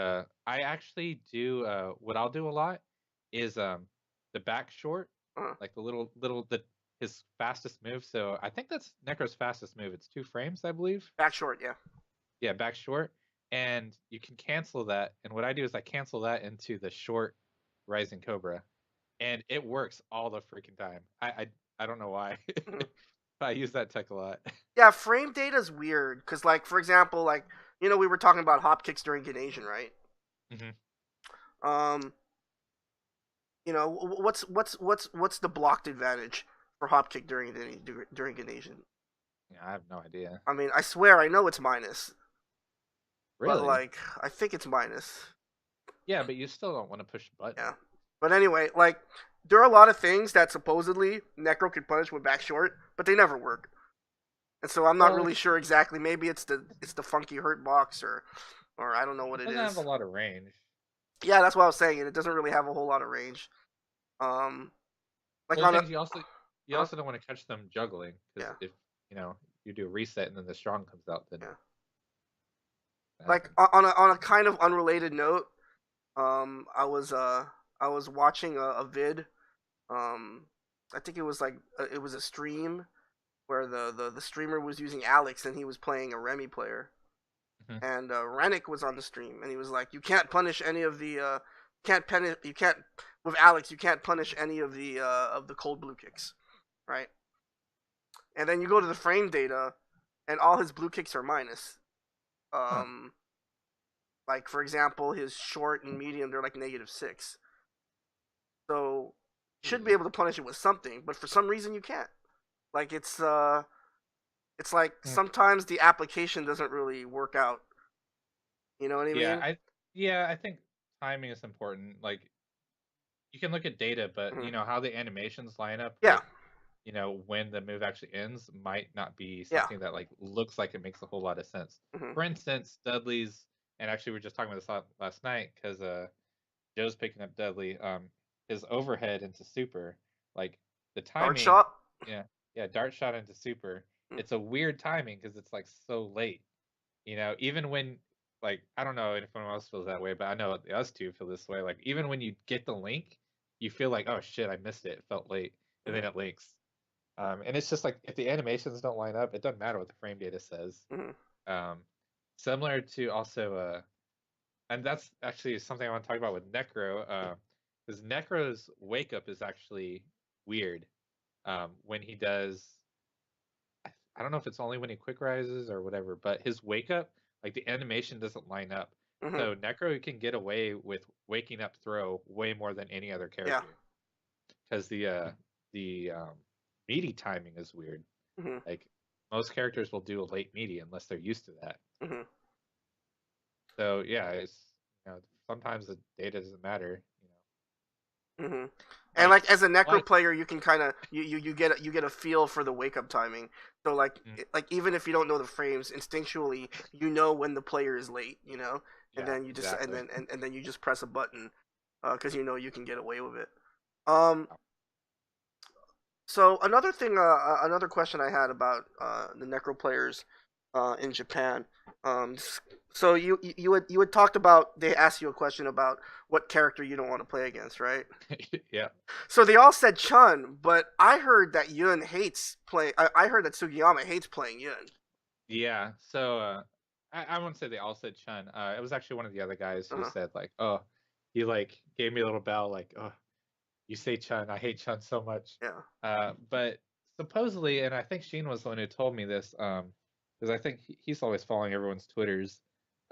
I actually do what I'll do a lot is the back short, uh, like the little the his fastest move. So I think that's Necro's fastest move. It's 2 frames, I believe. back short. Yeah. Yeah, back short, and you can cancel that. And what I do is I cancel that into the short Rising Cobra, and it works all the freaking time. I don't know why. Mhm. I use that tech a lot. Yeah, frame data is weird because, like, for example, like we were talking about hop kicks during Ganasian, right? Hmm. Um, what's the blocked advantage for hop kick during Ganasian? Yeah, I have no idea. I mean, I swear I know it's minus, but Really? like I think it's minus. Yeah, but you still don't want to push the button. Yeah. But anyway, like there are a lot of things that supposedly Necro could punish with back short, but they never work. And so I'm not Well, really sure exactly. Maybe it's the funky hurt box or I don't know what it it doesn't have a is. lot of range. Yeah, that's what I was saying. It doesn't really have a whole lot of range. Um, like Well, the on a thing is, you uh, also don't want to catch them juggling because yeah, if you know you do a reset and then the strong comes out, then yeah. it Like happens. on a kind of unrelated note, um, I was uh I was watching a vid. Um, I think it was like it was a stream where the streamer was using Alex and he was playing a Remy player. Hmm. And Rennick was on the stream, and he was like, "You can't punish any of the you can't with Alex, you can't punish any of the cold blue kicks, right?" And then you go to the frame data, and all his blue kicks are minus. Huh. Um, like for example, his short and medium, they're like -6. So you should be Jeez. able to punish it with something, but for some reason you can't. Like it's like Hmm. sometimes the application doesn't really work out. You know what I Yeah, mean? I think timing is important. Like you can look at data, but Mm-hmm. how the animations line up, Yeah, like when the move actually ends, might not be yeah. something that like looks like it makes a whole lot of sense. Mm-hmm. For instance, Dudley's, and actually we were just talking about this last night because Joe's picking up Dudley. His overhead into super, like the Dart timing, shot. yeah, yeah, dart shot into super. Mm-hmm. It's a weird timing because it's like so late. Even when like I don't know if anyone else feels that way, but I know us two feel this way. Like even when you get the link, you feel like, oh shit, I missed it. It felt late, and then Mm-hmm. it links. And it's just like if the animations don't line up, it doesn't matter what the frame data says. Mm-hmm. Um, Similar to also, and that's actually something I want to talk about with Necro, because Necro's wake up is actually weird. When he does, I don't know if it's only when he quick rises or whatever, but his wake up, like the animation doesn't line up. Mm-hmm. So Necro can get away with waking up throw way more than any other Yeah. character because the meaty timing is weird. Mm-hmm. Like most characters will do a late meaty unless they're used to that. Mm-hmm. So yeah, it's sometimes the data doesn't matter. Hmm. And Like like as a a lot necro of player, you can kind of you get a feel for the wake up timing. So like mm, like even if you don't know the frames, instinctually you know when the player is late, you know, and yeah, then you just exactly. and then you just press a button because you know you can get away with it. Um, so another question I had about the necro players in Japan. Um, so you had talked about they asked you a question about what character you don't want to play against, right? Yeah. So they all said Chun, but I heard that Yun hates play. I heard that Sugiyama hates playing Yun. Yeah. So I wouldn't say they all said Chun. It was actually one of the other guys who Uh-huh. said like, oh, he like gave me a little bell like, oh, you say Chun, I hate Chun so much. Yeah. But supposedly, and I think Sheen was the one who told me this, because I think he's always following everyone's Twitters.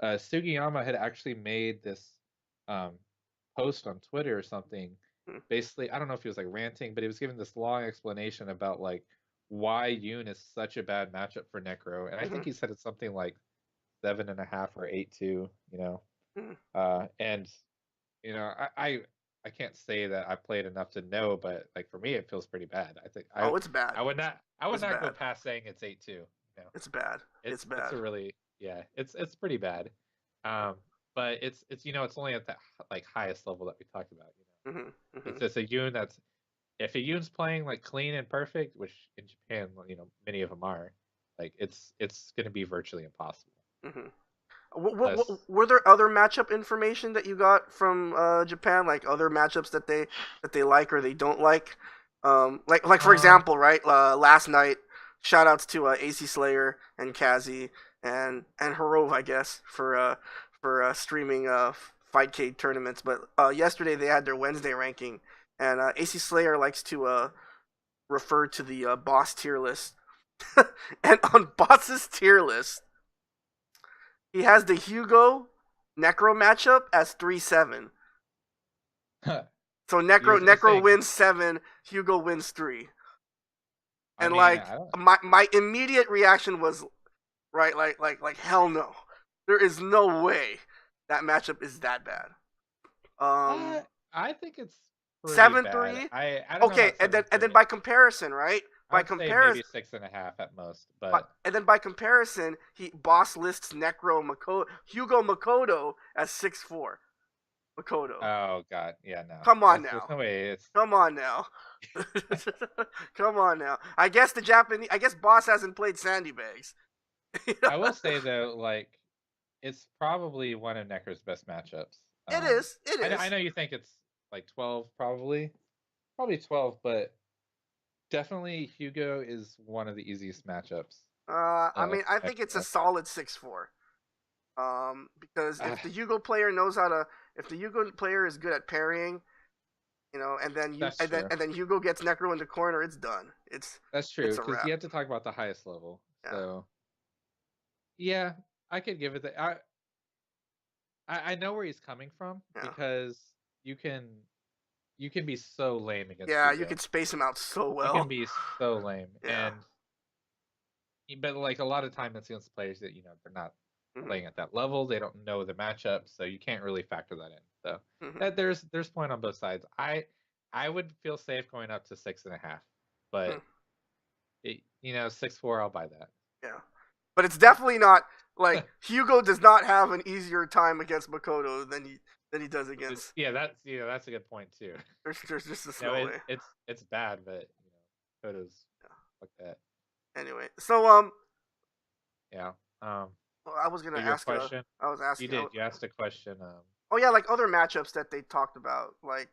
Sugiyama had actually made this um post on Twitter or something. Basically, I don't know if he was like ranting, but he was giving this long explanation about like why Yoon is such a bad matchup for Necro. And I Mm-hmm. think he said it's something like 7.5 or 8-2, Mm-hmm. and I can't say that I played enough to know, but like for me, it feels pretty bad. I think Oh, it's bad. I would It's not go bad. past saying it's 8-2. It's bad. It's It's bad. a really yeah, it's pretty bad. Um, but it's it's only at that like highest level that we talked about. Mm-hmm. Mm-hmm. It's a Yoon that's if a Yoon's playing like clean and perfect, which in Japan many of them are, like it's going to be virtually impossible. Mm-hmm. Unless Were there other matchup information that you got from Japan, like other matchups that they like or they don't like? Like for um example, right? Last night, shout outs to AC Slayer and Kazi and Hirove, I guess, for streaming Fightcade tournaments. But yesterday they had their Wednesday ranking, and AC Slayer likes to refer to the boss tier list, and on boss's tier list he has the Hugo Necro matchup as 3-7. So you're Necro saying wins 7, Hugo wins 3. I And mean, like I don't my immediate reaction was right like hell no. There is no way that matchup is that bad. Um uh, I think it's pretty seven bad. three. I don't know Okay, about 7 and then 3. by comparison, right? I By would say maybe comparison 6.5 at most, but and then by comparison, he boss lists Necro Makoto Hugo Makoto as 6-4. Makoto. oh god, yeah, no. Come on There's now. no way it's Come on now. Come on now. I guess the Japanese. I guess Boss hasn't played Sandybags. I will say though, like it's probably one of Necro's best matchups. It is. It I is. know you think it's like 12 probably 12, but definitely Hugo is one of the easiest matchups I mean, I for think it's a Necro. solid 6-4. Because Uh, if the Yugo player is good at parrying, and then that's true. and then Hugo gets Necro in the corner, it's done. That's true It's a because you wrap. have to talk about the highest level. Yeah. So yeah, I could give it that. I know where he's coming from Yeah. because you can you can be so lame against Yeah. You Hugo. could space him out so You can well. be so lame, Yeah. and but like a lot of time that's against players that they're not Hmm. playing at that level. They don't know the matchup, so you can't really factor that in. So Hmm. that there's point on both sides. I would feel safe going up to 6.5, Hmm. but 6-4, I'll buy that. Yeah. But it's definitely not like Hugo does not have an easier time against Makoto than he does against. That's a good point too. There's just No, no way. it's bad, but Koto's like that. Anyway, so Yeah. Um, I was gonna but your ask question, I was you asking did. You asked a question. oh yeah, like other matchups that they talked about, like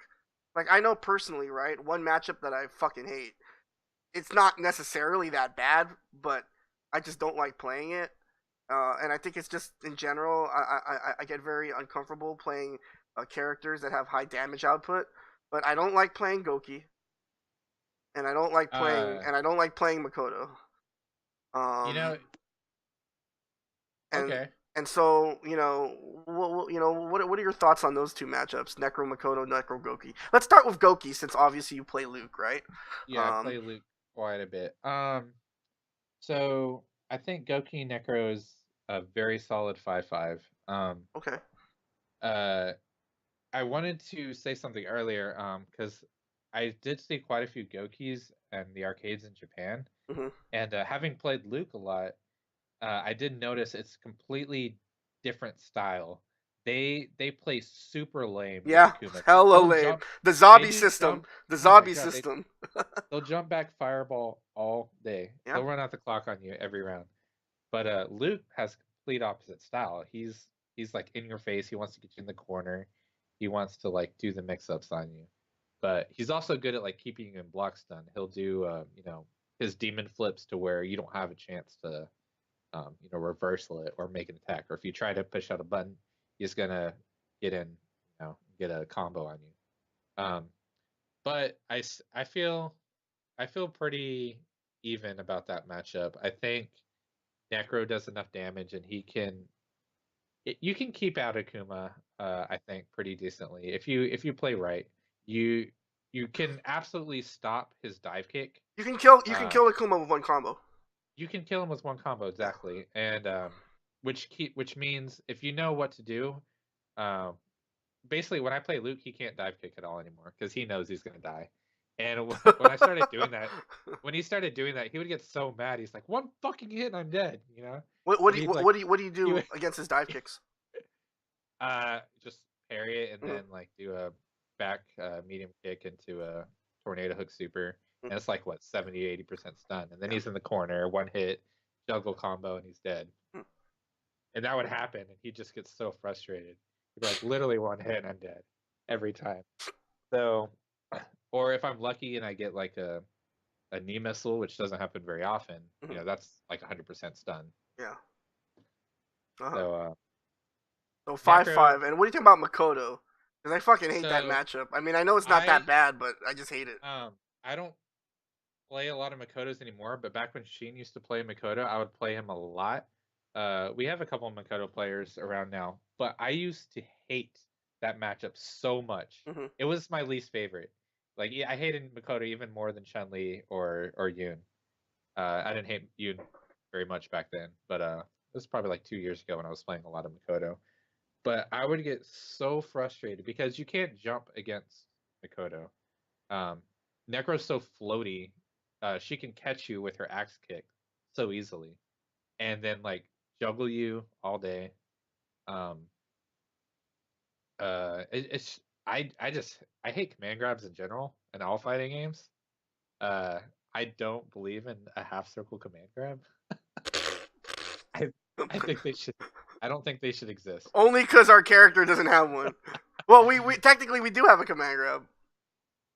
I know personally, right? One matchup that I fucking hate. It's not necessarily that bad, but I just don't like playing it. And I think it's just in general, I get very uncomfortable playing characters that have high damage output. But I don't like playing Goki, uh, and I don't like playing Makoto. you know, Um, and okay. and so what are your thoughts on those two matchups, Necro Makoto, Necro Goki? Let's start with Goki since obviously you play Luke, right? Yeah, I Um, play Luke quite a bit. So I think Goki Necro is a very solid 5-5. okay. Uh, I wanted to say something earlier, because I did see quite a few Gokis and the arcades in Japan, Hmm. and having played Luke a lot, I did notice it's completely different style. They play super lame with Yeah, Akuma. hella They'll lame. jump. The They zombie do system. jump. The Oh my zombie god, system. they'll jump back fireball all day. Yeah. They'll run out the clock on you every round. But Luke has complete opposite style. He's like in your face. He wants to get you in the corner. He wants to like do the mix ups on you. But he's also good at like keeping you in block stun. He'll do his demon flips to where you don't have a chance to reversal it or make an attack. Or if you try to push out a button, he's gonna get in, get a combo on you. But I feel pretty even about that matchup. I think Necro does enough damage, and you can keep out Akuma. I think pretty decently if you play right. You you can absolutely stop his dive kick. You can kill Akuma with one combo. You can kill him with one combo Yeah. exactly, and which means if you know what to do, um, basically when I play Luke, he can't dive kick at all anymore because he knows he's gonna die. And when I started doing that, when he started doing that, he would get so mad. He's like, "One fucking hit, and I'm dead," you know. what what And do you he'd what, like what do you what do you he do would against his dive kicks? just parry it and Hmm. then like do a back medium kick into a tornado hook super, Hmm. and it's like what 70-80% stun, and then Yeah. he's in the corner, one hit, juggle combo, and he's dead. Hmm. And that would happen, and he just gets so frustrated. He'd be like, literally one hit, and I'm dead every time. So, or if I'm lucky and I get like a knee missile, which doesn't happen very often, Hmm. that's like 100% stun. Yeah. Uh-huh. So, So five Necro. five. And what do you think about Makoto? Because I fucking hate that So matchup. I mean, I know it's not that I bad, but I just hate it. I don't play a lot of Makotos anymore, but back when Sheen used to play Makoto, I would play him a lot. We have a couple of Makoto players around now, but I used to hate that matchup so much. Hmm. It was my least favorite. Like I hated Makoto even more than Chun Li or Yoon. I didn't hate Yoon very much back then, but it was probably like 2 years ago when I was playing a lot of Makoto. But I would get so frustrated because you can't jump against Makoto. Um, Necro's so floaty. She can catch you with her axe kick so easily, and then like juggle you all day. Um, it's I hate command grabs in general in all fighting games. Uh, I don't believe in a half circle command grab. I I think they should. I don't think they should exist. Only because our character doesn't have one. Well, we technically we do have a command grab.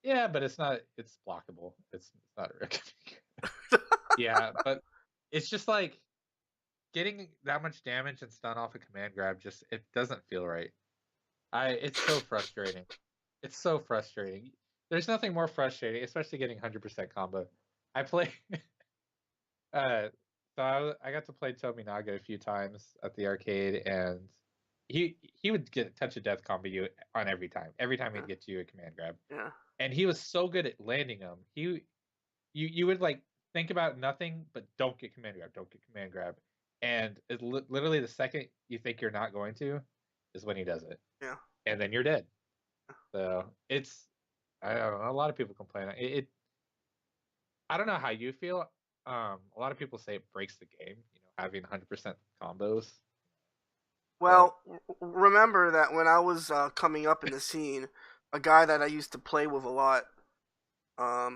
Yeah, but it's not. It's blockable. It's not a yeah, but it's just like getting that much damage and stun off a command grab. Just it doesn't feel right. It's so frustrating. It's so frustrating. There's nothing more frustrating, especially getting 100% combo. I play. uh, so I got to play Tominaga a few times at the arcade, and he would get a touch of death combo you on every time. Every time Yeah. he'd get to you a command grab, Yeah. and he was so good at landing them. You would like think about nothing but don't get command grab, don't get command grab, and literally the second you think you're not going to is when he does it, Yeah. and then you're dead. So it's I don't know. A lot of people complain. I don't know how you feel. A lot of people say it breaks the game. Having 100% combos, but Well, remember that when I was coming up in the scene, a guy that I used to play with a lot,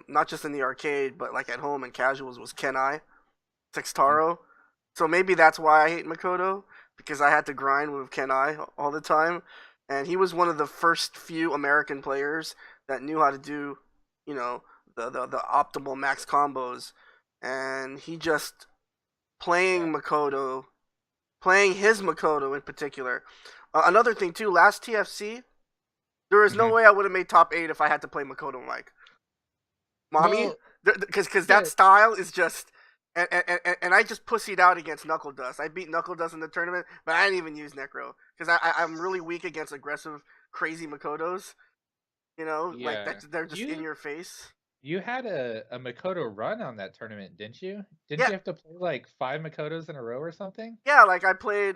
not just in the arcade, but like at home and casuals, was Kenai mm, Textaro. So maybe that's why I hate Makoto, because I had to grind with Kenai all the time, and he was one of the first few American players that knew how to do, you know, the optimal max combos, and he just yeah, playing Makoto, playing his Makoto in particular. Another thing too, last TFC, there is no hmm way I would have made top 8 if I had to play Makoto Mike. Mommy, well, because that yeah, style is just. And I just pussied out against Knuckle Dust. I beat Knuckle Dust in the tournament, but I didn't even use Necro because I'm really weak against aggressive, crazy Makotos. Like yeah. that they're just in You your face. you had a Makoto run on that tournament, didn't you? Didn't Yeah, you have to play like 5 Makotos in a row or something? yeah. Like I played,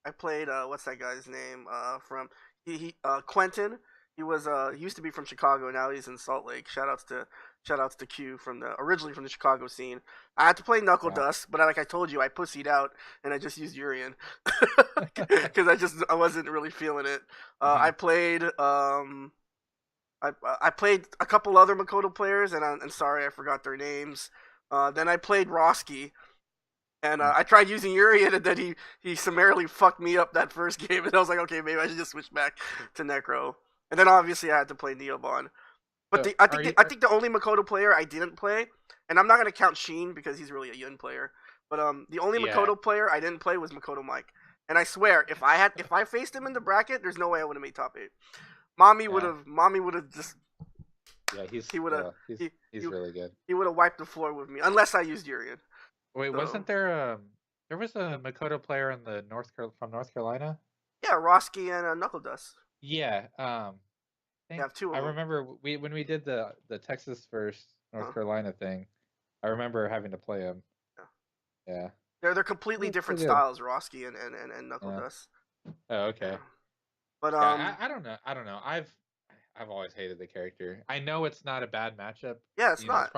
I played what's that guy's name? From he Quentin. He used to be from Chicago. Now he's in Salt Lake. Shout outs to Q from the originally from the Chicago scene. I had to play Knuckle Yeah. Dust, but like I told you, I pussied out and I just used Urian because I wasn't really feeling it. Hmm. I played I played a couple other Makoto players, and sorry I forgot their names. Then I played Roski, and I tried using Urian, and then he summarily fucked me up that first game, and I was like, okay, maybe I should just switch back to Necro. And then obviously I had to play Neobon. But So are you? I think the only Makoto player I didn't play, and I'm not gonna count Sheen because he's really a Yun player. But the only Yeah. Makoto player I didn't play was Makoto Mike. And I swear, if I faced him in the bracket, there's no way I would have made top eight. Yeah. Mommy would have just Yeah. He's he would have he he's he, really good. he would have wiped the floor with me unless I used Urian. Wait, So wasn't there there was a Makoto player in the from North Carolina? yeah, Roski and Knuckle Dust. Yeah. I You think have two I of them. remember we when we did the Texas versus North Huh? Carolina thing. I remember having to play him. Yeah. Yeah. They're completely They're different good. styles, Roski and Knuckle Yeah. Dust. Oh, Yeah. okay. But Yeah, I don't know. I don't know. I've always hated the character. I know it's not a bad matchup. yeah, it's You know, not.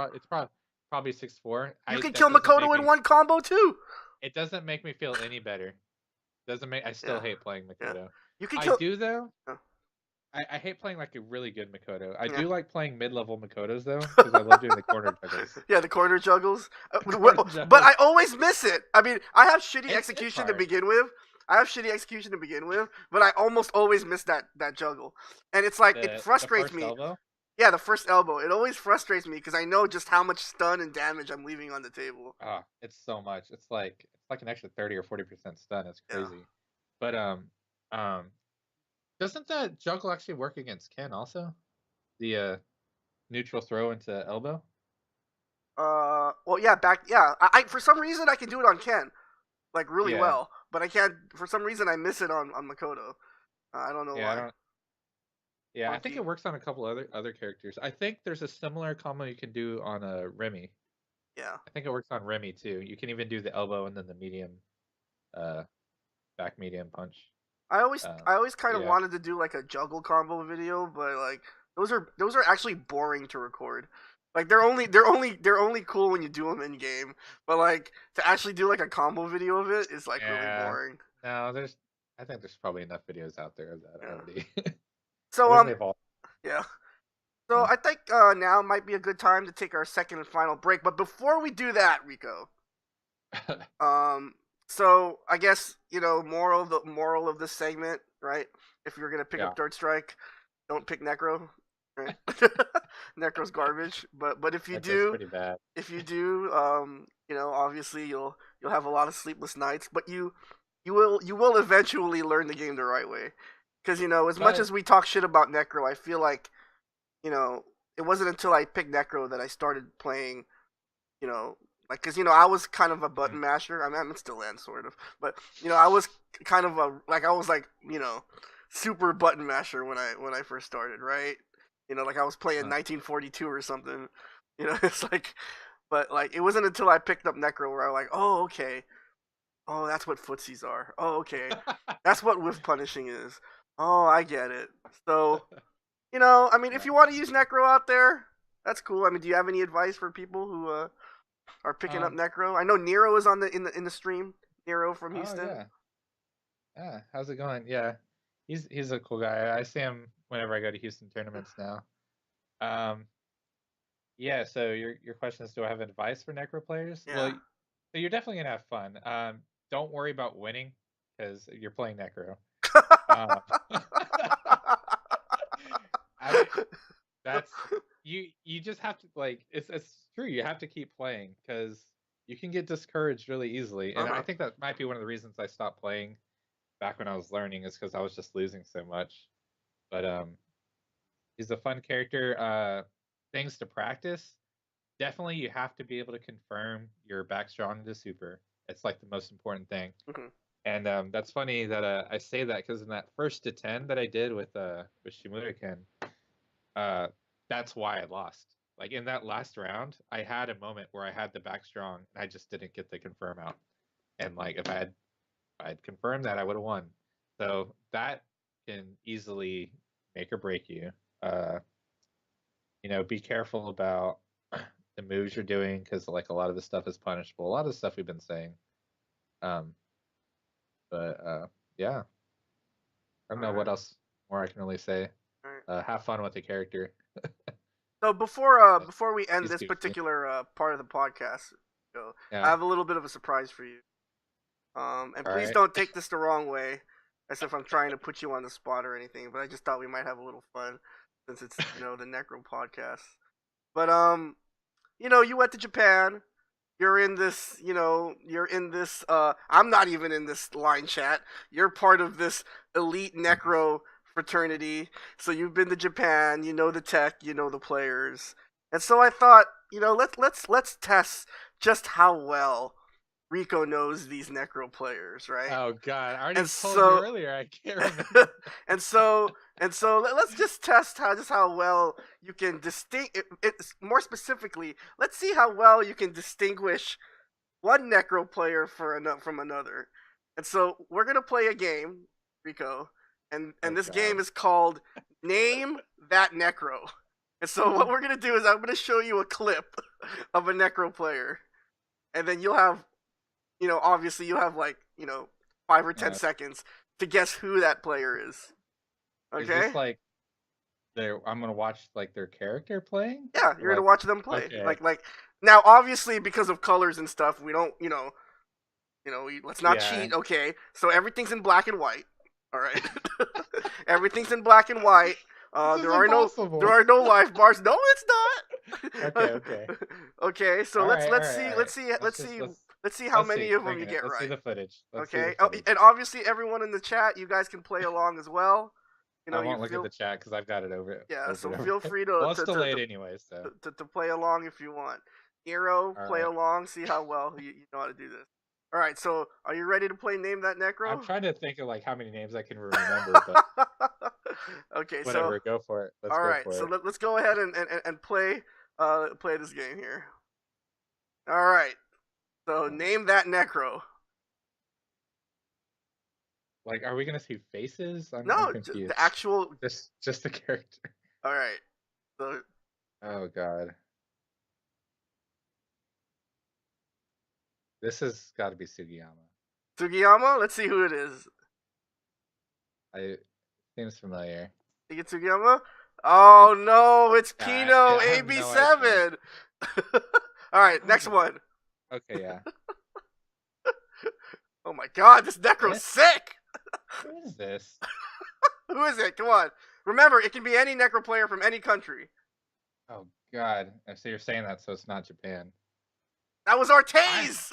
probably 6-4. You I can that kill doesn't make Makoto in me one combo too. it doesn't make me feel any better. Doesn't make I still Yeah, hate playing yeah. Makoto. You can I kill. do though. Uh, I hate playing like a really good Makoto. I yeah. do like playing mid-level Makotos though, because I love doing the corner juggles. yeah, the corner juggles. Corner But juggles. I always miss it. I mean, I have shitty It's execution to hard. begin with. But I almost always miss that juggle, and it's like it The frustrates first me. elbow. Yeah, the first elbow. It always frustrates me because I know just how much stun and damage I'm leaving on the table. Ah, it's so much. It's like an extra 30 or 40% stun. It's Yeah. crazy. But um doesn't that juggle actually work against Ken also? The neutral throw into elbow? Well, yeah, back. Yeah, I for some reason I can do it on Ken like really Yeah. well, but I can't. For some reason I miss it on Makoto. I don't know Yeah, I why. don't yeah, I think Monkey. it works on a couple other characters. I think there's a similar combo you can do on a Remy. Yeah. I think it works on Remy too. You can even do the elbow and then the medium uh back medium punch. I always kind of Yeah. wanted to do like a juggle combo video, but like those are actually boring to record. Like they're only cool when you do them in game, but like to actually do like a combo video of it is like really Yeah. boring. No, I think there's probably enough videos out there of that Yeah. already. I So think they've all yeah. So yeah. I think now might be a good time to take our second and final break. But before we do that, Rico, um, so I guess moral of this segment, right? If you're gonna pick Yeah. up Dirt Strike, don't pick Necro, right? Necro's garbage. But Necro's pretty bad. if you do, obviously you'll have a lot of sleepless nights. But you will eventually learn the game the right way. Because as much But as we talk shit about Necro, I feel like you know, it wasn't until I picked Necro that I started playing, like, because, I was kind of a mm, button masher. I mean, I'm still am, sort of. But, I was kind of I was like, super button masher when I first started, right? Like I was playing uh, 1942 or something. It's like, but, like, it wasn't until I picked up Necro where I was like, oh, okay. Oh, that's what footsies are. Oh, okay. That's what whiff punishing is. Oh, I get it. So, I mean, if yeah. you want to use Necro out there, that's cool. I mean, do you have any advice for people who are picking up Um. Necro? I know Nero is on the in the stream. Nero from Oh Houston. yeah. Yeah. How's it going? Yeah. He's a cool guy. I see him whenever I go to Houston tournaments now. Um. Yeah. So your question is, do I have advice for Necro players? Well, Yeah. so you're definitely gonna have fun. Don't worry about winning because you're playing Necro. Um. I mean, that's you just have to like it's true. You have to keep playing because you can get discouraged really easily. uh And I huh. think that might be one of the reasons I stopped playing back when I was learning is because I was just losing so much. But he's a fun character. Things to practice. Definitely you have to be able to confirm your back strong into super. It's like the most important thing. hmm And that's funny that I say that because in that first to 10 that I did with Shimura-ken, uh, that's why I lost. Like in that last round, I had a moment where I had the back strong and I just didn't get the confirm out. And like if I had I'd confirmed that, I would have won. So that can easily make or break you. Be careful about the moves you're doing because like a lot of the stuff is punishable. A lot of the stuff we've been saying. Um, but yeah, I don't know what else more I can really say. Have fun with the character. So before we end He's this goofy. particular part of the podcast, I Yeah. have a little bit of a surprise for you. And All please right. don't take this the wrong way, as if I'm trying to put you on the spot or anything. But I just thought we might have a little fun since it's the Necro podcast. But you went to Japan. You're in this, you're in this. I'm not even in this line chat. You're part of this elite Necro fraternity. So you've been to Japan. You know the tech. You know the players. And so I thought, let's test just how well Rico knows these Necro players, right? Oh God, I already And told you so earlier. I can't remember. and so let's just test how well you can more specifically, let's see how well you can distinguish one Necro player from another. And so we're gonna play a game, Rico, and Oh this game God. is called Name That Necro. And so what we're gonna do is I'm gonna show you a clip of a Necro player, and then you'll have, obviously you have like 5 or 10 seconds to guess who that player is. Is Okay? this like I'm gonna watch like their character playing? Yeah, Or you're gonna like watch them play. okay. Like now, obviously because of colors and stuff, we don't, let's not Yeah. cheat. Okay, so everything's in black and white. All right, everything's in black and white. This is There are no impossible. life bars. No, it's not. Okay. Okay, so All let's right, let's all see right, all let's right. see let's see let's see how Let's many see. of them Bring you it. get Let's see right. the footage. Let's see Okay. the Oh, footage. and obviously everyone in the chat, you guys can play along as well. I You won't look at feel, the chat because I've got it over. yeah. So Over. feel free Well, it's delayed anyway, so. to play along if you want. Hero, All play right. along. See how well you know how to do this. All right. So are you ready to play Name That I'm Necro? trying to think of like how many names I can remember, but Okay. So whatever. Go for it. Let's all go right. for So it. let's go ahead and play this game here. All right. So name that Necro. Like, are we gonna see faces? I'm No, confused. the actual. Just the character. All right. So Oh God. This has got to be Sugiyama. Sugiyama. Let's see who it is. Seems familiar. You get Sugiyama? Oh no, it's I Kino have no idea. AB7. All right, next one. Okay, yeah. Oh my god, this Necro's sick. Who is this? Who is it? Come on. Remember, it can be any Necro player from any country. Oh God. So you're saying that, so it's not Japan. That was Artaze.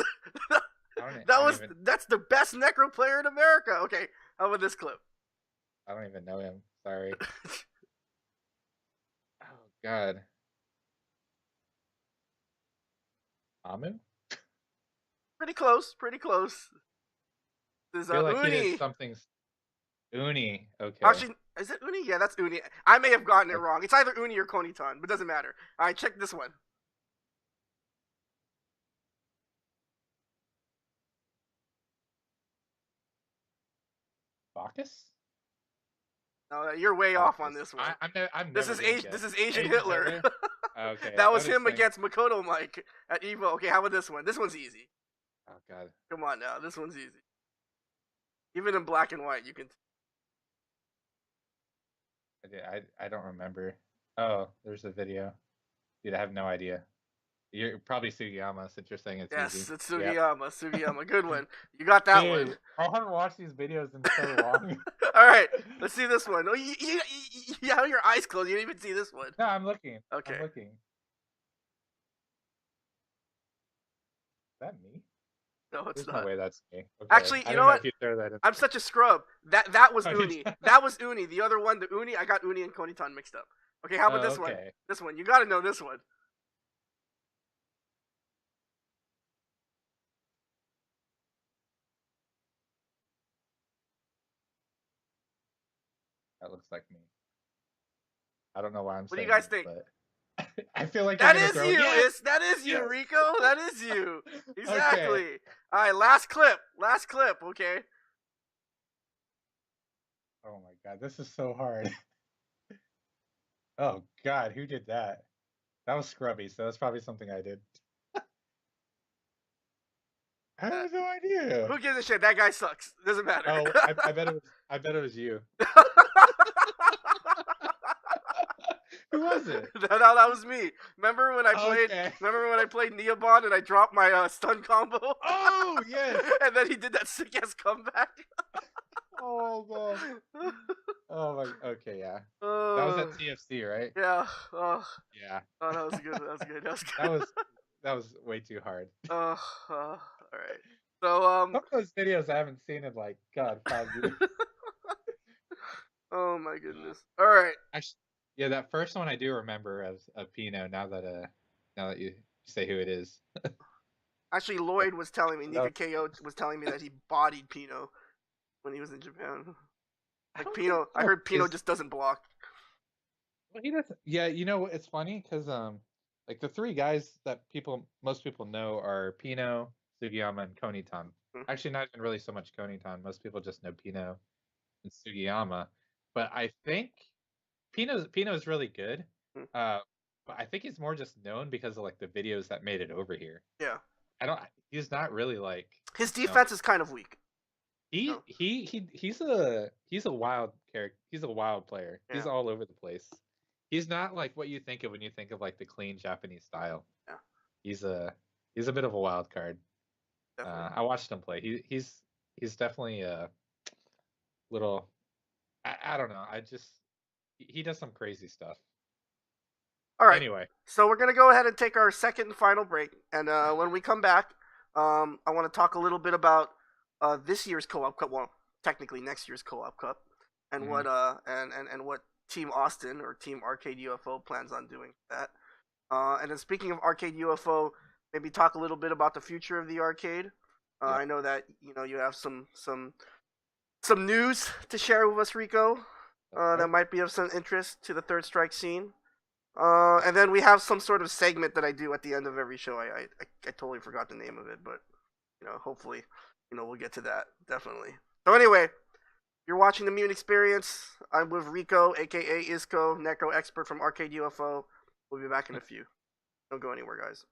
Even, that's the best Necro player in America. Okay, how about this clip? I don't even know him. Sorry. Oh God. Amu? Pretty close. Pretty close. This is I feel like Uni. he did something. Uni. Okay. Actually, is it Uni? Yeah, that's Uni. I may have gotten it wrong. It's either Uni or Konitan, but doesn't matter. All right, check this one. Bacchus? No, you're way off on this one. This is Asian Hitler. Okay. That was him against Makoto Mike at Evo. Okay, how about this one? This one's easy. Oh God. Come on now, this one's easy. Even in black and white, you can. I don't remember. Oh, there's a video. Dude, I have no idea. You're probably Sugiyama since you're saying it's easy. Yes, it's Sugiyama. Yep. Sugiyama, good one. You got that Dude, one. I haven't watched these videos in so long. All right, let's see this one. Oh, you have your eyes closed. You didn't even see this one. No, I'm looking. Okay. I'm looking. Is that me? No, it's There's not. No way that's me. Okay. Actually, you know what? I'm such a scrub. That was Uni. That was Uni. The other one, the Uni, I got Uni and Konitan mixed up. Okay, how about this one? This one. You got to know this one. That looks like me. I don't know why I'm What do saying you guys think? But I feel like that is you. Yes! That is you, yes! Rico. That is you. Exactly. Okay. All right, last clip. Okay. Oh my god, this is so hard. Oh god, who did that? That was Scrubby, so that's probably something I did. I Uh, have no idea. who gives a shit? That guy sucks. Doesn't matter. Oh, I bet it was you. Who was it? That was me. Remember when I played? Okay. Remember when I played Neobond and I dropped my stun combo? Oh yes. And then he did that sick ass comeback. Oh god. Oh my. Okay, yeah. That was uh, at TFC, right? yeah. Oh, Yeah. oh, that was good. That was good. That was That good. was that was way too hard. All right. So Some of those videos I haven't seen in like God 5 years. oh my Uh, goodness. All right. actually, yeah, that first one I do remember of Pino. Now that you say who it is. Actually, But Lloyd was telling me, that, Nika KO was telling me that he bodied Pino when he was in Japan. I Like don't think Pino, I Pino heard Pino is. just doesn't block. Well, he doesn't. Yeah, you know it's funny because like the three guys that most people know are Pino, Sugiyama, and Konitan. Hmm. Actually, not even really so much Konitan. Most people just know Pino and Sugiyama. But I think Pino's really good. Hmm. Uh, but I think he's more just known because of like the videos that made it over here. Yeah. I don't. He's not really like His you know. defense is kind of weak. No. He's a wild character. He's a wild player. He's Yeah. all over the place. He's not like what you think of when you think of like the clean Japanese style. Yeah. He's a he's a bit of a wild card. Definitely. I watched him play. He's definitely a little. I don't know. He does some crazy stuff. All right. Anyway, So we're gonna go ahead and take our second and final break, and when we come back, I want to talk a little bit about this year's Co-op Cup. Well, technically next year's Co-op Cup, and mhm, and what Team Austin or Team Arcade UFO plans on doing for that. And then speaking of Arcade UFO, maybe talk a little bit about the future of the arcade. yeah, I know that you have some news to share with us, Rico. that's That right. might be of some interest to the Third Strike scene. And then we have some sort of segment that I do at the end of every show. I totally forgot the name of it, but hopefully, we'll get to that definitely. So anyway, you're watching the Mutant XPerience. I'm with Rico, aka Izco, Necro expert from Arcade UFO. We'll be back in a few. Don't go anywhere, guys.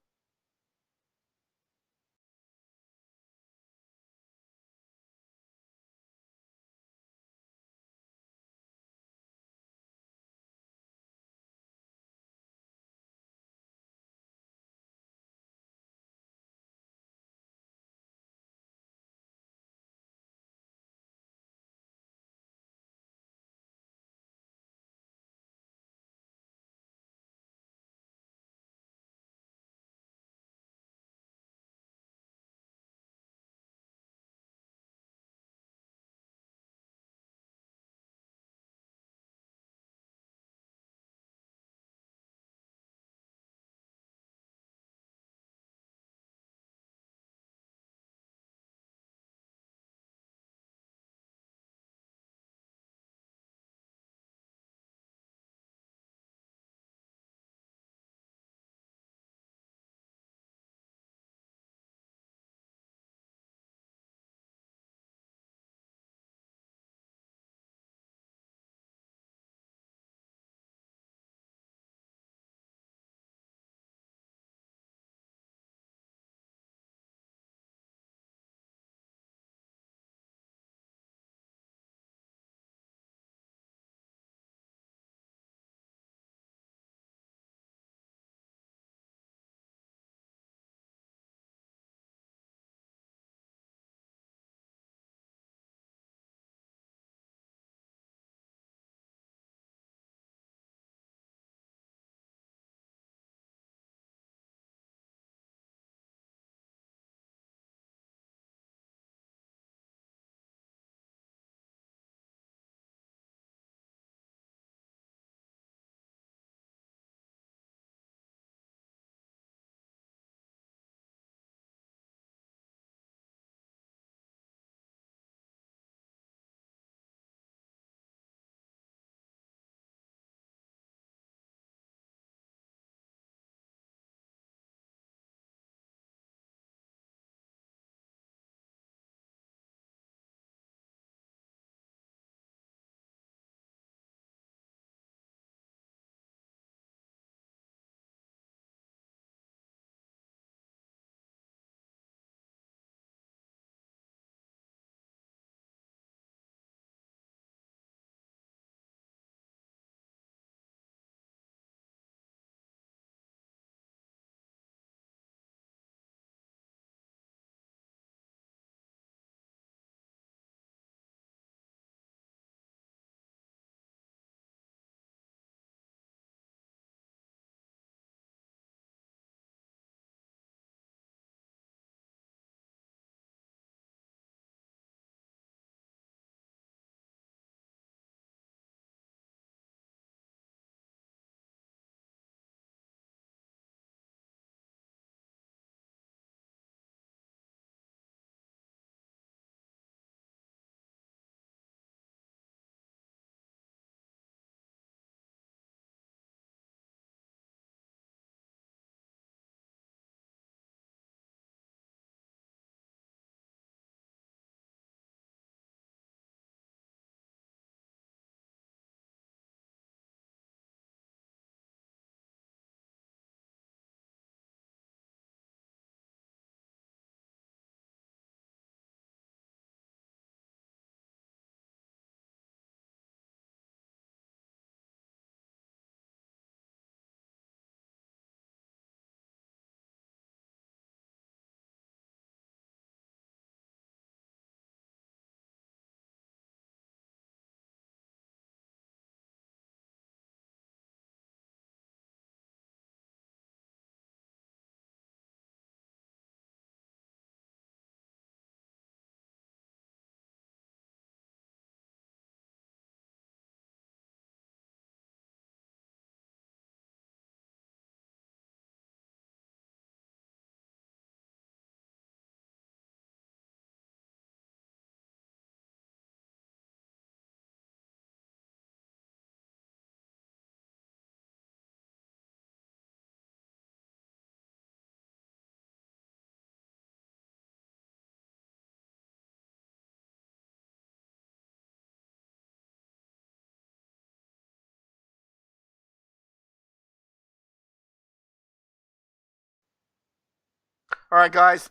All right, guys.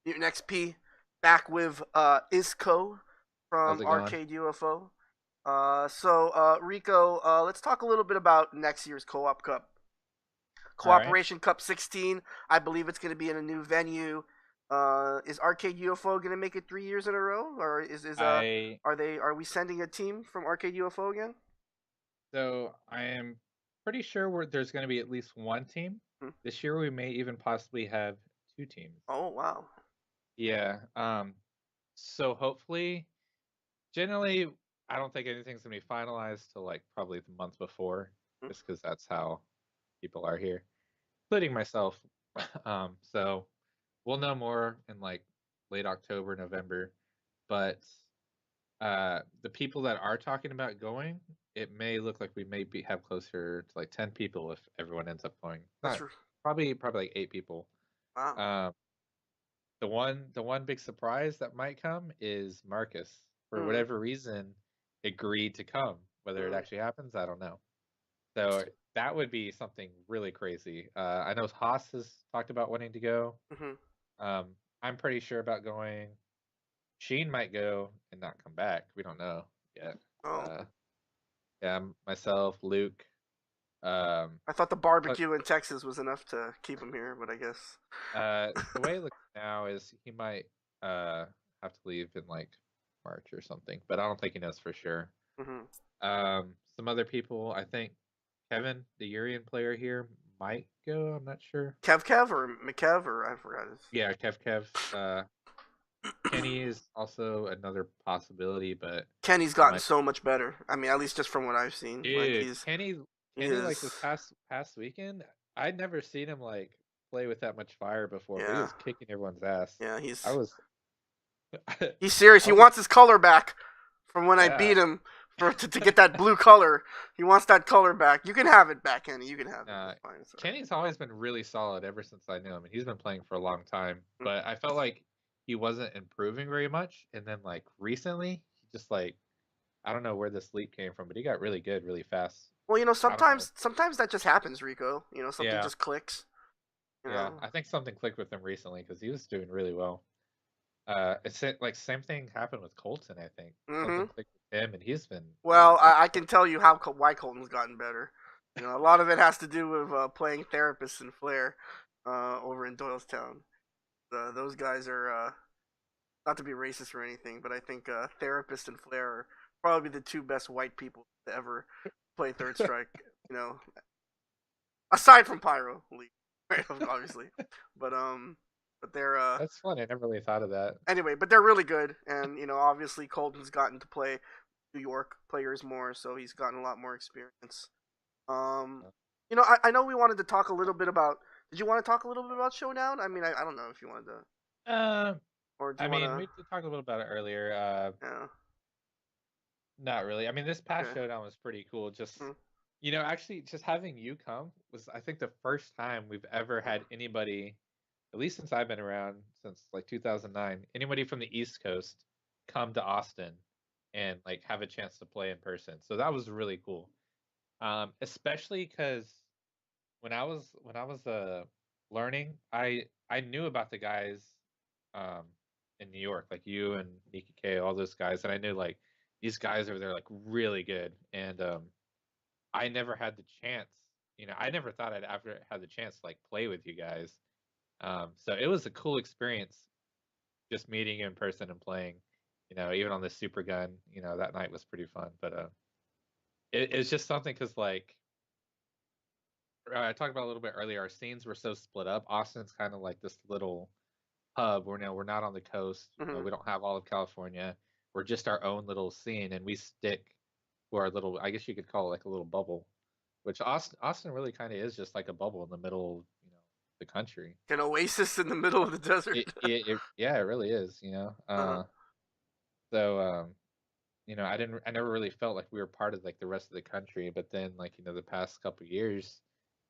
Mutant XP back with Izco How's from it going? Arcade UFO. Rico, let's talk a little bit about next year's Co-op Cup. All right. Cooperation Cup 16. I believe it's going to be in a new venue. Is Arcade UFO going to make it 3 years in a row, or I are we sending a team from Arcade UFO again? I am pretty sure there's going to be at least one team. Hmm. This year we may even possibly have two teams. Oh wow. Yeah. So hopefully, generally, I don't think anything's going to be finalized till like probably the month before, Hmm. just because that's how people are here, including myself. So we'll know more in like late October, November. But the people that are talking about going, it may look like we may have closer to like 10 people if everyone ends up going. That's Not probably like 8 people. wow. Um, the one big surprise that might come is Marcus, for Hmm. whatever reason, agreed to come. Whether it Hmm. actually happens, I don't know. So that would be something really crazy. I know Haas has talked about wanting to go. Hmm. Um, I'm pretty sure about going. Sheen might go and not come back. We don't know yet. Oh, Uh, yeah, myself, Luke. Um, I thought the but barbecue in Texas was enough to keep him here, but I guess. the way it looks now is he might uh have to leave in like March or something, but I don't think he knows for sure. Hmm. Some other people, I think Kevin, the Urian player here, might go. I'm not sure. Kev or McKev or I forgot his. Yeah, Kev. Kenny is also another possibility, but Kenny's he gotten might. so much better. I mean, at least just from what I've seen, like Dude, Kenny, he Kenny, like is. this past weekend, I'd never seen him like play with that much fire before, but he Yeah, was kicking everyone's ass. yeah, I was, he's serious. I He was, wants his color back from when I yeah. beat him to get that blue color. He wants that color back. You can have it back, Kenny. You can have it. Uh, It's fine. It's all Kenny's always been really solid ever since I knew him, and he's been playing for a long time. right. But I felt like he wasn't improving very much, and then like recently, he just like I don't know where this leap came from, but he got really good really fast. Well, I don't know. sometimes that just happens, Rico. Something Yeah, just clicks. You yeah. know. I think something clicked with him recently because he was doing really well. Like same thing happened with Colton. I think Hmm. something clicked with him, and he's Well, been kicking I butt. can tell you how why Colton's gotten better. A lot of it has to do with playing therapists and Flair over in Doylestown. Those guys are not to be racist or anything, but I think Therapist and Flair are probably the two best white people to ever play Third Strike. You know, aside from Pyro League, right? Obviously, but they're That's fun. I never really thought of that. anyway, but they're really good, and obviously Colton's gotten to play New York players more, so he's gotten a lot more experience. Um, I know we wanted to talk a little bit about. Did you want to talk a little bit about Showdown? I mean, I don't know if you wanted to, Uh, or do I you want mean, to? we did talk a little about it earlier. Yeah. Not really. I mean, this past Okay. showdown was pretty cool. Just, Mm-hmm. actually, just having you come was, I think, the first time we've ever had anybody, at least since I've been around, since like 2009, anybody from the East Coast come to Austin and like have a chance to play in person. So that was really cool. Especially because when I was learning, I knew about the guys um in New York, like you and Nika K, all those guys, and I knew like these guys over there like really good, and I never had the chance. I never thought I'd ever had the chance to like play with you guys. So it was a cool experience just meeting you in person and playing. Even on this super gun, that night was pretty fun. But it's just something because like I talked about a little bit earlier, our scenes were so split up. Austin's kind of like this little hub where we're not on the coast. Mm-hmm. We don't have all of California. We're just our own little scene, and we stick to our little. I guess you could call it like a little bubble, which Austin really kind of is just like a bubble in the middle, of, the country. An oasis in the middle of the desert. Yeah, it really is. Uh-huh. So I never really felt like we were part of like the rest of the country, but then like the past couple years,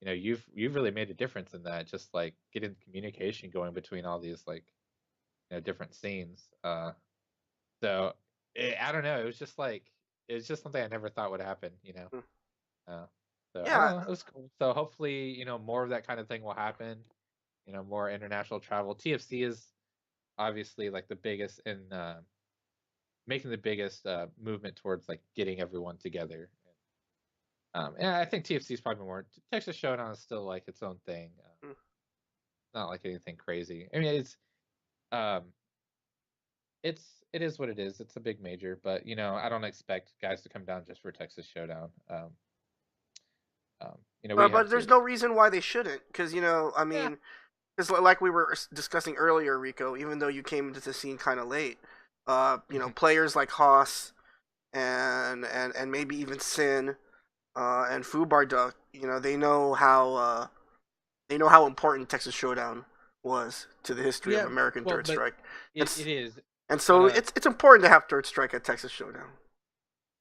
you've really made a difference in that, just like getting communication going between all these like different scenes. So I don't know, it was just something I never thought would happen. Mm. Uh, so I don't Yeah. know, it was cool. So hopefully more of that kind of thing will happen. more international travel. TFC is obviously like the biggest in making the biggest movement towards like getting everyone together. And I think TFC is probably more. Texas Showdown is still like its own thing. Mm. Not like anything crazy. I mean, um, it is what it is. It's a big major, but I don't expect guys to come down just for Texas Showdown. We have But there's good. no reason why they shouldn't, because I Yeah. mean, because like we were discussing earlier, Rico, even though you came into the scene kind of late, players like Haas and maybe even Sin and Fubar Duck, they know how important Texas Showdown was to the history of Yeah. American Well, Third but Strike. it It's is, and but so it's important to have Third Strike at Texas Showdown.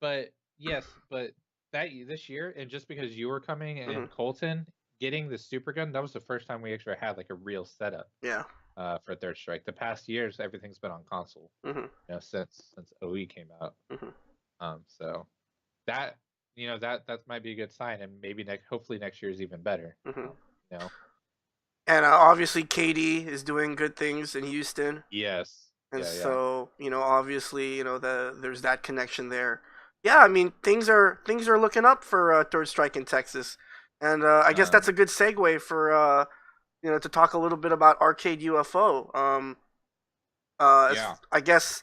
but yes, but this year, and just because you were coming Hmm. and Colton getting the super gun, that was the first time we actually had like a real setup Yeah. for Third Strike. The past years, everything's been on console, Hmm. since OE came out. Hmm. So that that might be a good sign, and maybe hopefully next year is even better. Hmm. You know, And obviously, KD is doing good things in Houston. yes, And yeah, so obviously there's that connection there. Yeah, I mean things are looking up for Third Strike in Texas, and I guess that's um, a good segue for to talk a little bit about Arcade UFO. yeah. I guess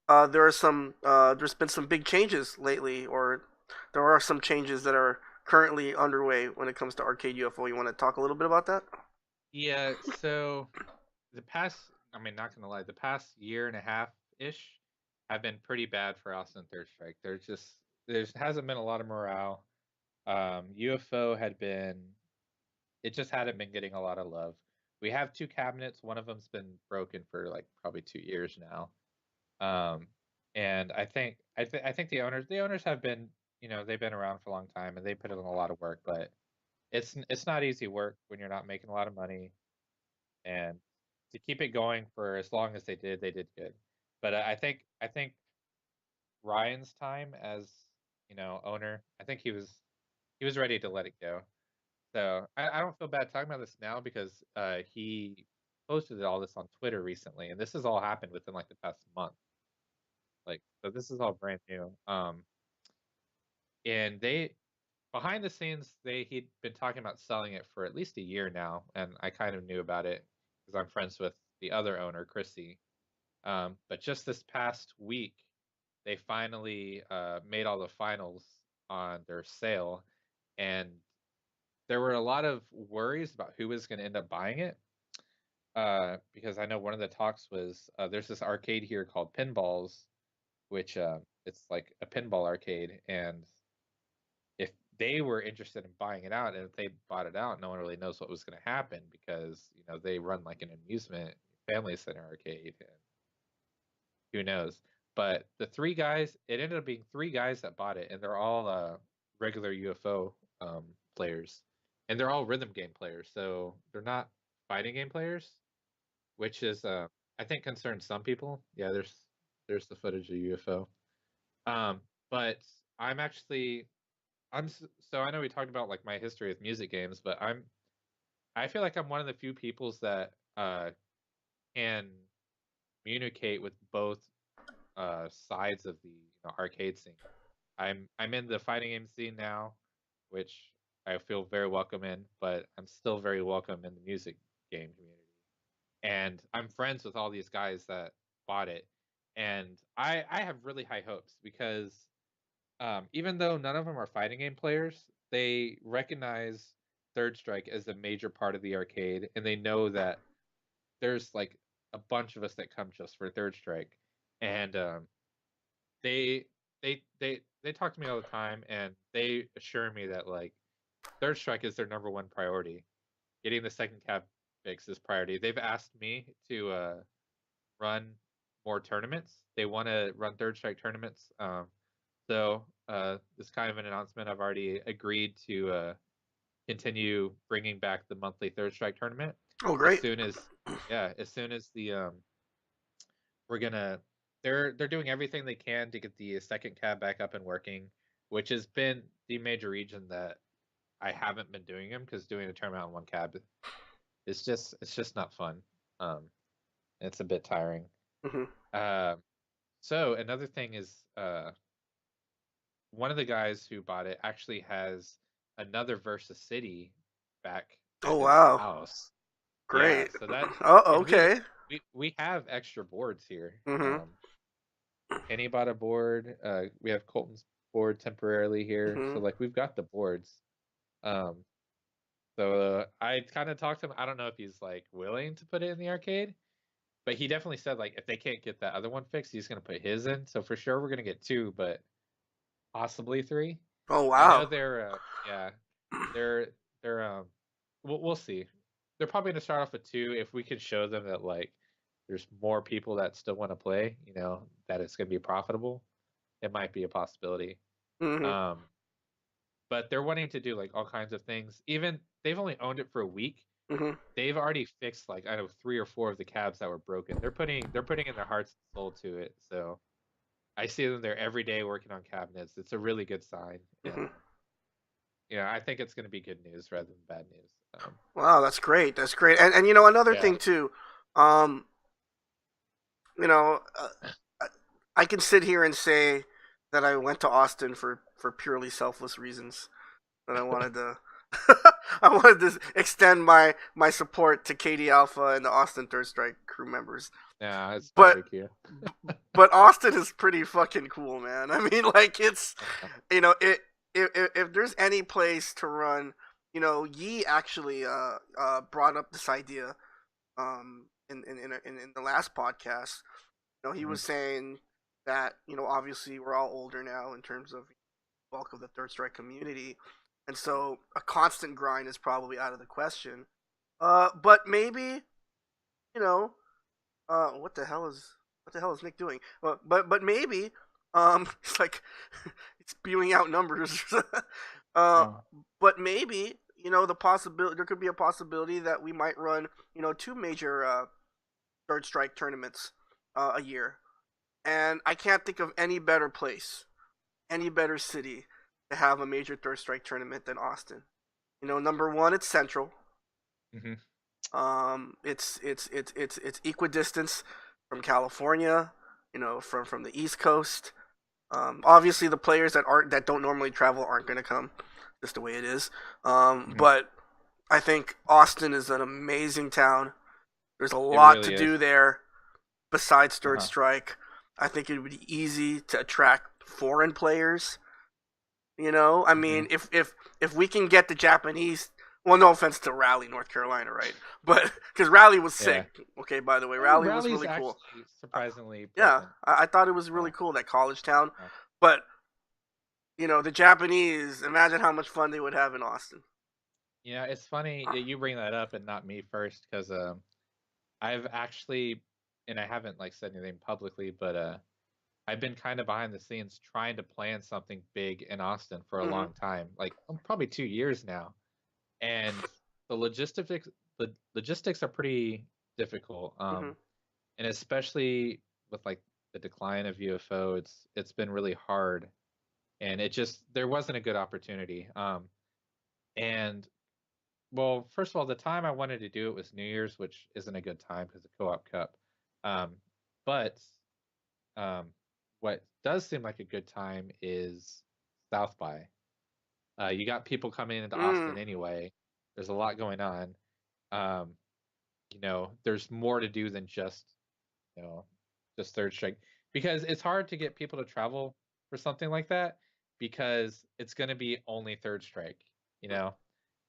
there's been some big changes lately, or there are some changes that are currently underway when it comes to Arcade UFO. You want to talk a little bit about that? Yeah, so the past, I mean, not gonna lie, the past year and a half ish have been pretty bad for Austin Third Strike. There hasn't been a lot of morale. UFO had been, it just hadn't been getting a lot of love. We have two cabinets. One of them's been broken for like probably 2 years now. Um, and I think the owners have been, they've been around for a long time and they put in a lot of work, but it's not easy work when you're not making a lot of money, and to keep it going for as long as they did good. But I think Ryan's time as owner, I think he was ready to let it go. So I don't feel bad talking about this now because he posted all this on Twitter recently, and this has all happened within like the past month. Like, so this is all brand new. And they behind the scenes, he'd been talking about selling it for at least a year now, and I kind of knew about it because I'm friends with the other owner, Chrissy. But just this past week, they finally made all the finals on their sale, and there were a lot of worries about who was going to end up buying it. Because I know one of the talks was there's this arcade here called Pinballs, which it's like a pinball arcade, and if they were interested in buying it out, and if they bought it out, no one really knows what was going to happen because they run like an amusement family center arcade, and who knows. But the three guys, it ended up being three guys that bought it, and they're all regular UFO players, and they're all rhythm game players, so they're not fighting game players, which is I think concerns some people. Yeah, there's the footage of UFO. Um, but I'm actually so I know we talked about like my history with music games, but I feel like I'm one of the few peoples that can communicate with both sides of the arcade scene. I'm in the fighting game scene now, which I feel very welcome in, but I'm still very welcome in the music game community. And I'm friends with all these guys that bought it, and I have really high hopes because even though none of them are fighting game players, they recognize Third Strike as a major part of the arcade, and they know that there's like a bunch of us that come just for Third Strike, and they they talk to me all the time, and they assure me that like Third Strike is their number one priority. Getting the second cap fix is priority. They've asked me to run more tournaments. They want to run Third Strike tournaments. So this kind of an announcement. I've already agreed to continue bringing back the monthly Third Strike tournament Oh, as great. soon as as soon as the we're gonna they're doing everything they can to get the second cab back up and working, which has been the major region that I haven't been doing them because doing a tournament on one cab it's just not fun. Um, it's a bit tiring. Mhm. Um, so another thing is one of the guys who bought it actually has another Versus City back Oh at his wow. house. Yeah, Great. so that Oh and okay. we have extra boards here. Mhm. Kenny bought a board. We have Colton's board temporarily here, so Mhm. like we've got the boards. Um, so I kind of talked to him. I don't know if he's like willing to put it in the arcade, but he definitely said like if they can't get that other one fixed, he's gonna put his in. So for sure we're gonna get two, but possibly three. Oh I know wow. yeah, they're we'll see. They're probably gonna start off with two if we can show them that like there's more people that still want to play, that it's gonna be profitable. It might be a possibility. Mhm. Um, but they're wanting to do like all kinds of things. Even they've only owned it for a week. Mhm. They've already fixed like I know 3 or 4 of the cabs that were broken. They're putting in their hearts and soul to it. So I see them there every day working on cabinets. It's a really good sign, and Mhm. I think it's going to be good news rather than bad news. Wow, that's great. That's great. And another Yeah, thing too. Um, you know, I can sit here and say that I went to Austin for purely selfless reasons. That I wanted to I wanted to extend my support to Katie Alpha and the Austin Third Strike crew members. yeah, it's no But big deal. but Austin is pretty fucking cool, man. I mean, like it's Yeah. it if there's any place to run, Yi actually brought up this idea in the last podcast. He Mhm. was saying that obviously we're all older now in terms of bulk of the Third Strike community, and so a constant grind is probably out of the question. But maybe you know, what the hell is Nick doing? But maybe it's like it's spewing out numbers. uh, Oh, but maybe the possibility there could be a possibility that we might run two major Third Strike tournaments a year, and I can't think of any better place, any better city to have a major Third Strike tournament than Austin. Number one, it's central. hmm. It's equidistance from California. From the East Coast. Obviously, the players that don't normally travel aren't going to come, just the way it is. Hmm. But I think Austin is an amazing town. There's a It lot to really is. do there besides Third Uh-huh. Strike. I think it would be easy to attract foreign players. I Hmm. mean, if we can get the Japanese, well, no offense to Raleigh, North Carolina, right? But because Raleigh was Yeah. sick. Okay, by the way, Raleigh was Rally's really cool. actually surprisingly Yeah, pleasant. I thought it was really Yeah. cool that college town. Uh, But the Japanese, imagine how much fun they would have in Austin. yeah, it's funny you bring that up and not me first because I've actually, and I haven't like said anything publicly, but I've been kind of behind the scenes trying to plan something big in Austin for a Mhm. long time, like probably 2 years now. And the logistics are pretty difficult. Mhm. And especially with like the decline of UFO, it's been really hard. And it just there wasn't a good opportunity. And well, first of all, the time I wanted to do it was New Year's, which isn't a good time because of Co-op Cup. Um, but um, what does seem like a good time is South by. You got people coming into Austin Mm. anyway. There's a lot going on. Um, there's more to do than you know, just Third Strike because it's hard to get people to travel for something like that because it's going to be only Third Strike. You know,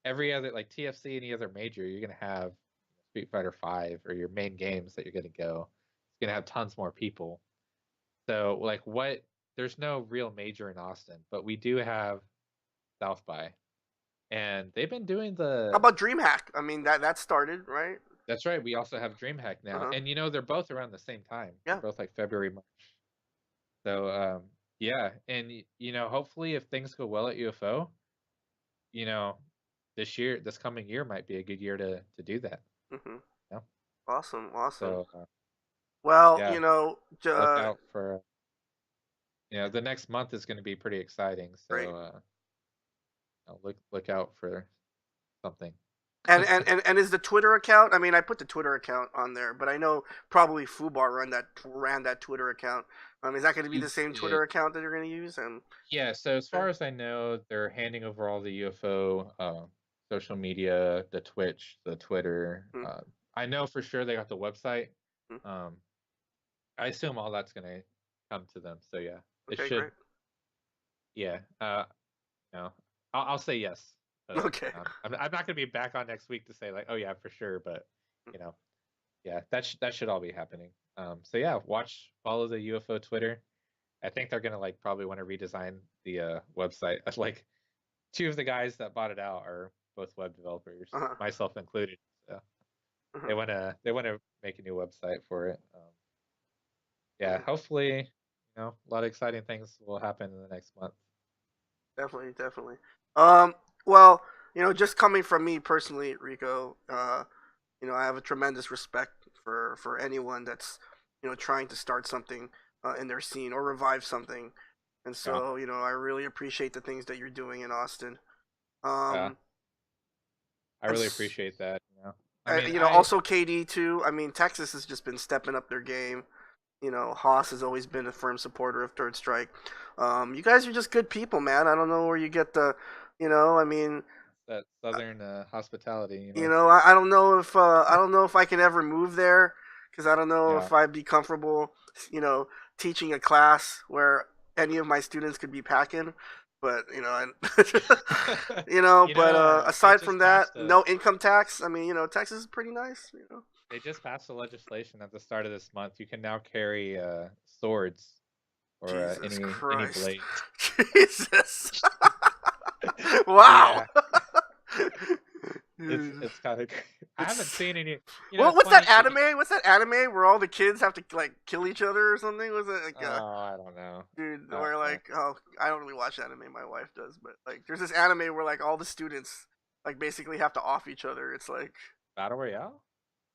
every other like TFC, any other major, you're going to have Street Fighter Five or your main games that you're going to go. It's going to have tons more people. So like what? There's no real major in Austin, but we do have South by, and they've been doing How the. about DreamHack? I mean, that started right. That's right. We also have DreamHack Uh now, huh. and they're both around the same time. They're Yeah. both like February, March. So yeah, and hopefully if things go well at UFO, you know, this coming year might be a good year to do that. Mhm. You know? Awesome. Awesome. So Well, yeah, look uh, out for the next month is going to be pretty exciting. right. So look out for something. And is the Twitter account? I mean, I put the Twitter account on there, but I know probably Fubar ran that Twitter account. Is that going to be the same Yeah, Twitter account that you're going to use? And yeah. So as okay. far as I know, they're handing over all the UFO social media, the Twitch, the Twitter. Hmm, I know for sure they got the website. hmm. Um, I assume all that's gonna come to them. So yeah, it Okay, should. great. Yeah. No, I'll say yes. Okay, I'm not gonna be back on next week to say like, oh yeah, for sure. But you know, yeah, that should all be happening. So yeah, follow the UFO Twitter. I think they're gonna like probably want to redesign the website. Like two of the guys that bought it out are both web developers, uh-huh. myself included. So Uh-huh. they wanna make a new website for it. Yeah, Okay. hopefully, a lot of exciting things will happen in the next month. Definitely, definitely. Um, well, just coming from me personally, Rico, I have a tremendous respect for anyone that's trying to start something in their scene or revive something, and Yeah, so I really appreciate the things that you're doing in Austin. yeah, Um, I and really appreciate that. I also KD too. I mean, Texas has just been stepping up their game. Haas has always been a firm supporter of Third Strike. You guys are just good people, man. I don't know where you get the, I mean, that southern hospitality, I don't know if I can ever move there because I don't know Yeah. if I'd be comfortable, you know, teaching a class where any of my students could be packing. But but They aside from just that, passed a no income tax. I mean, Texas is pretty nice. they just passed a legislation at the start of this month. You can now carry swords or Jesus any Christ, blades. Jesus, wow. Yeah, it's kind of. I haven't It's seen any. well, It's what's that funny. anime? What's that anime where all the kids have to like kill each other or something? Was it like Oh, I don't know. dude, I don't where know. like I don't really watch anime, my wife does, but like there's this anime where like all the students like basically have to off each other. It's like Battle Royale?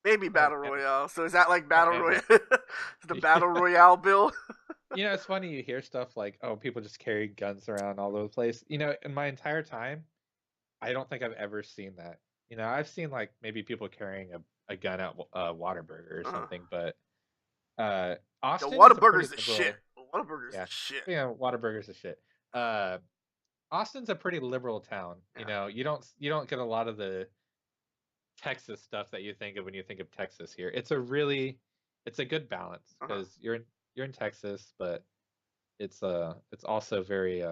maybe Oh, battle anime. royale. So is that like Oh, battle anime. royale? The battle royale bill? It's funny you hear stuff like, oh, people just carry guns around all over the place. In my entire time, I don't think I've ever seen that. I've seen like maybe people carrying a gun at Whataburger or uh, something, but the Austin is a pretty Whataburger's the shit. liberal. Whataburger's the Yeah, shit. Whataburger's a shit. Uh, Austin's a pretty liberal town. Yeah. You don't get a lot of the Texas stuff that you think of when you think of Texas here. It's a good balance Uh huh. because you're in Texas, but it's also very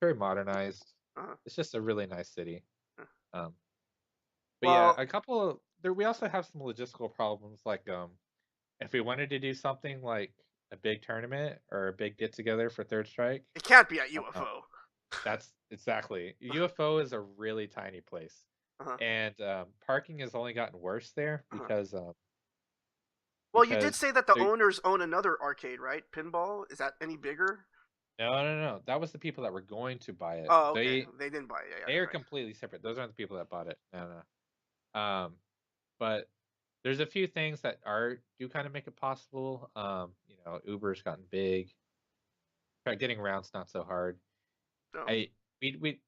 modernized. Uh huh. It's just a really nice city. Um, but yeah, Well, a couple of there we also have some logistical problems like if we wanted to do something like a big tournament or a big get together for Third Strike, it can't be at uh, UFO. that's exactly. UFO is a really tiny place. Uh huh. And parking has only gotten worse there Uh huh. Well, you did because say that the they owners own another arcade, right? Pinball. Is that any bigger? no, that was the people that were going to buy it. Oh, okay. They They didn't buy it. Yeah, yeah, they are right. completely separate. Those aren't the people that bought it. No. But there's a few things that are do kind of make it possible. Uber's gotten big. Getting around's not so hard. So, I we